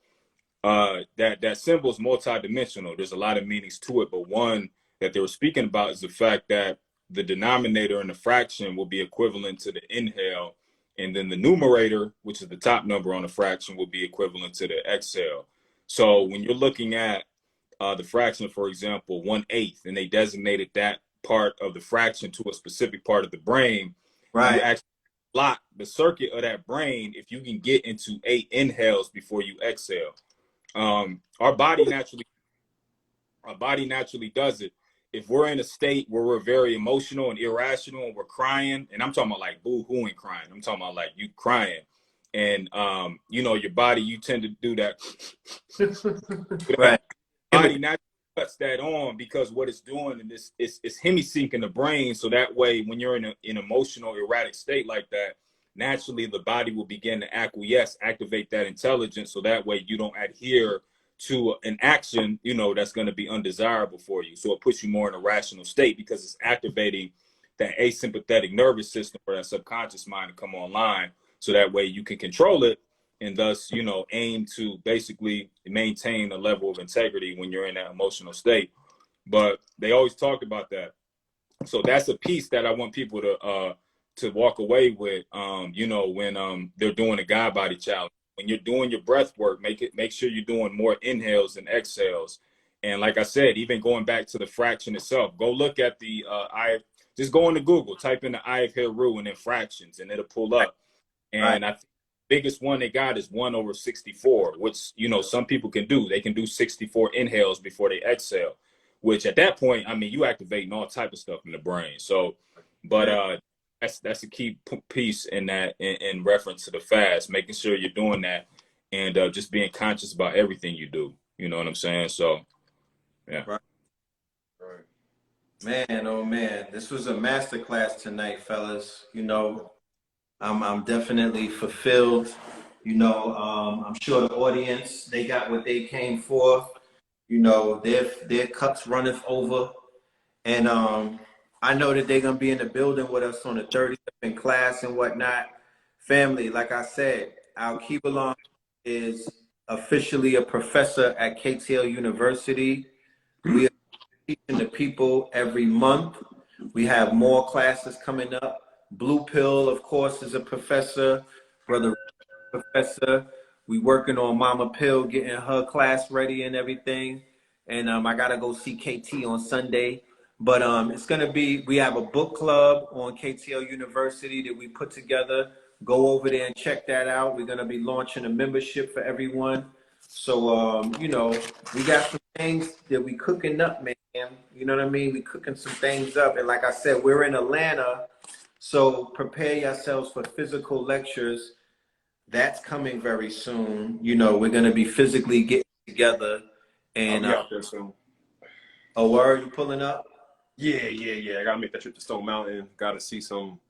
That symbol is multidimensional. There's a lot of meanings to it, but one that they were speaking about is the fact that the denominator in the fraction will be equivalent to the inhale, and then the numerator, which is the top number on the fraction, will be equivalent to the exhale. So when you're looking at the fraction, for example, 1/8, and they designated that part of the fraction to a specific part of the brain, Right. you actually lock the circuit of that brain if you can get into 8 inhales before you exhale. Our body naturally does it. If we're in a state where we're very emotional and irrational and we're crying, and I'm talking about like boo-hooing crying, I'm talking about like you crying, and you know, your body, you tend to do that. Right. Body naturally cuts that on, because what it's doing, and it's hemi-syncing the brain, so that way when you're in an emotional erratic state like that, naturally the body will begin to acquiesce, activate that intelligence, so that way you don't adhere to an action, you know, that's going to be undesirable for you. So it puts you more in a rational state, because it's activating that asympathetic nervous system or that subconscious mind to come online, so that way you can control it, and thus, you know, aim to basically maintain a level of integrity when you're in that emotional state. But they always talk about that. So that's a piece that I want people to walk away with, you know, when they're doing a God body challenge. When you're doing your breath work, make sure you're doing more inhales than exhales. And like I said, even going back to the fraction itself, go look at the just go into Google, type in the eye of Heru and then fractions, and it'll pull up. And I think the biggest one they got is 1/64, which, you know, some people can do. They can do 64 inhales before they exhale, which at that point, I mean, you activating all type of stuff in the brain. So, but that's a key piece in that, in reference to the fast, making sure you're doing that, and just being conscious about everything you do. You know what I'm saying? So, yeah. Right. Man, oh man, this was a masterclass tonight, fellas. You know, I'm definitely fulfilled. You know, I'm sure the audience, they got what they came for. You know, their cups runneth over, and I know that they're gonna be in the building with us on the 30th in class and whatnot. Family, like I said, Alkebulan is officially a professor at KTL University. We are teaching the people every month. We have more classes coming up. Blue Pill, of course, is a professor. Brother Professor. We working on Mama Pill, getting her class ready and everything. And I gotta go see KT on Sunday. But it's gonna be, we have a book club on KTL University that we put together. Go over there and check that out. We're gonna be launching a membership for everyone. So you know, we got some things that we cooking up, man. You know what I mean? We cooking some things up. And like I said, we're in Atlanta. So prepare yourselves for physical lectures. That's coming very soon. You know, we're gonna be physically getting together. And I'll be out there soon. oh, word, you pulling up? Yeah. I gotta make that trip to Stone Mountain. Gotta see some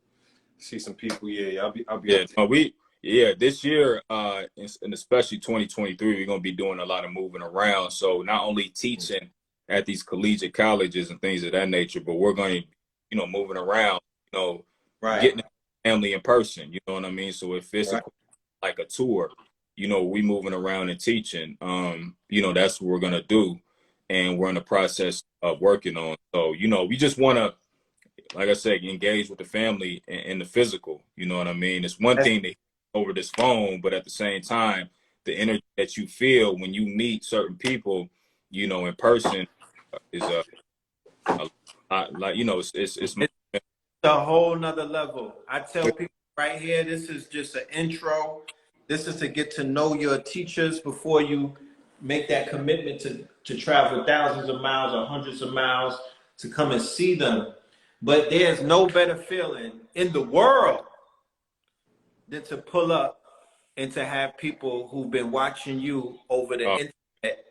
people. Yeah. I'll be Yeah, out there. this year, and especially 2023, we're gonna be doing a lot of moving around. So not only teaching at these collegiate colleges and things of that nature, but we're going to, you know, moving around, you know, getting the family in person. You know what I mean? So if it's like a tour, you know, we moving around and teaching. You know, that's what we're gonna do, and we're in the process of working on. So, you know, we just want to, like I said, engage with the family in the physical. You know what I mean? It's one thing to over this phone, but at the same time, the energy that you feel when you meet certain people, you know, in person, is a like, you know, it's a whole nother level. I tell people right here, this is just an intro. This is to get to know your teachers before you make that commitment to travel thousands of miles or hundreds of miles to come and see them. But there's no better feeling in the world than to pull up and to have people who've been watching you over the internet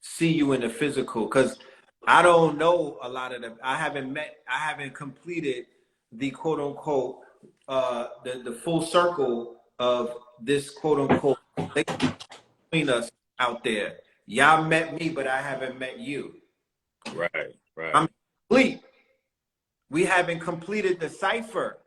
see you in the physical. Because I don't know a lot of them. I haven't completed the quote unquote the full circle of this quote unquote between us out there. Y'all met me, but I haven't met you. Right. I'm complete. We haven't completed the cipher.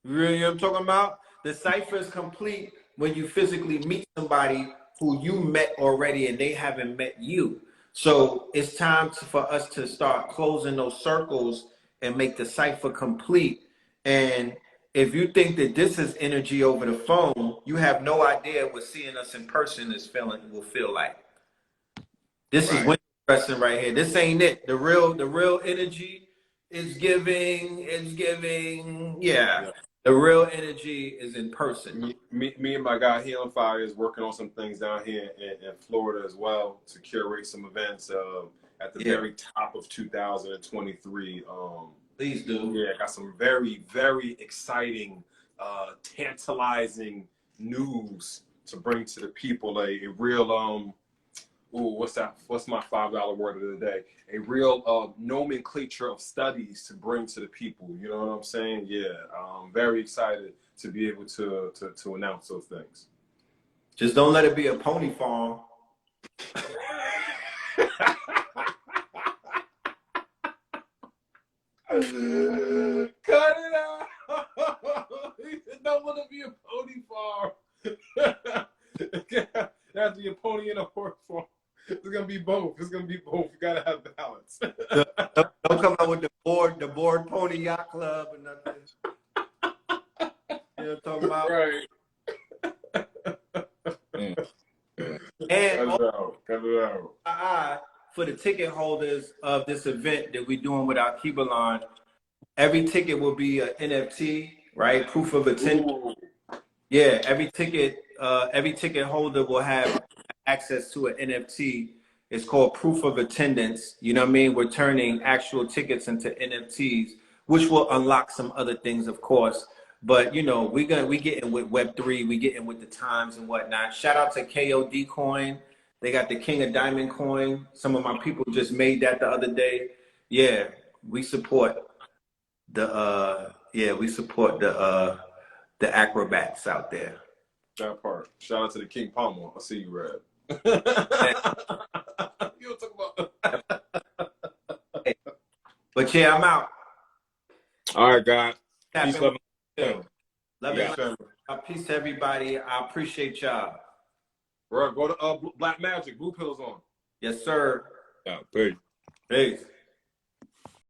You know what I'm talking about? The cipher is complete when you physically meet somebody who you met already and they haven't met you. So it's time for us to start closing those circles and make the cipher complete. And if you think that this is energy over the phone, you have no idea what seeing us in person will feel like. This is window dressing right here. This ain't it. The real energy is giving. Yeah. The real energy is in person. Me and my guy Healing Fire is working on some things down here in Florida as well to curate some events at the very top of 2023. Please do. Yeah, got some very, very exciting, tantalizing news to bring to the people. A real what's that? What's my $5 word of the day? A real nomenclature of studies to bring to the people. You know what I'm saying? Yeah, I'm very excited to be able to announce those things. Just don't let it be a pony farm. Cut it out! Don't let it be a pony farm. That's be a pony and a horse farm. It's gonna be both. It's gonna be both. You gotta have balance. Don't come out with the board pony yacht club and nothing. You know what I'm talking about? Right. And cut it out. For the ticket holders of this event that we're doing with Alkebulan, every ticket will be an NFT, right? Proof of attendance. Ooh. Yeah, every ticket holder will have access to an NFT. It's called proof of attendance. You know what I mean? We're turning actual tickets into NFTs, which will unlock some other things, of course. But you know, we getting with Web3, we getting with the times and whatnot. Shout out to KOD Coin. They got the King of Diamond coin. Some of my people just made that the other day. Yeah, we support the acrobats out there. That part. Shout out to the King Palmer. I see you, Red. You don't talk about. But yeah, I'm out. All right, God. Peace, love, love it. Peace to everybody. I appreciate y'all. Bro, go to Black Magic. Blue Pills on. Yes, sir. Yeah, peace. Peace.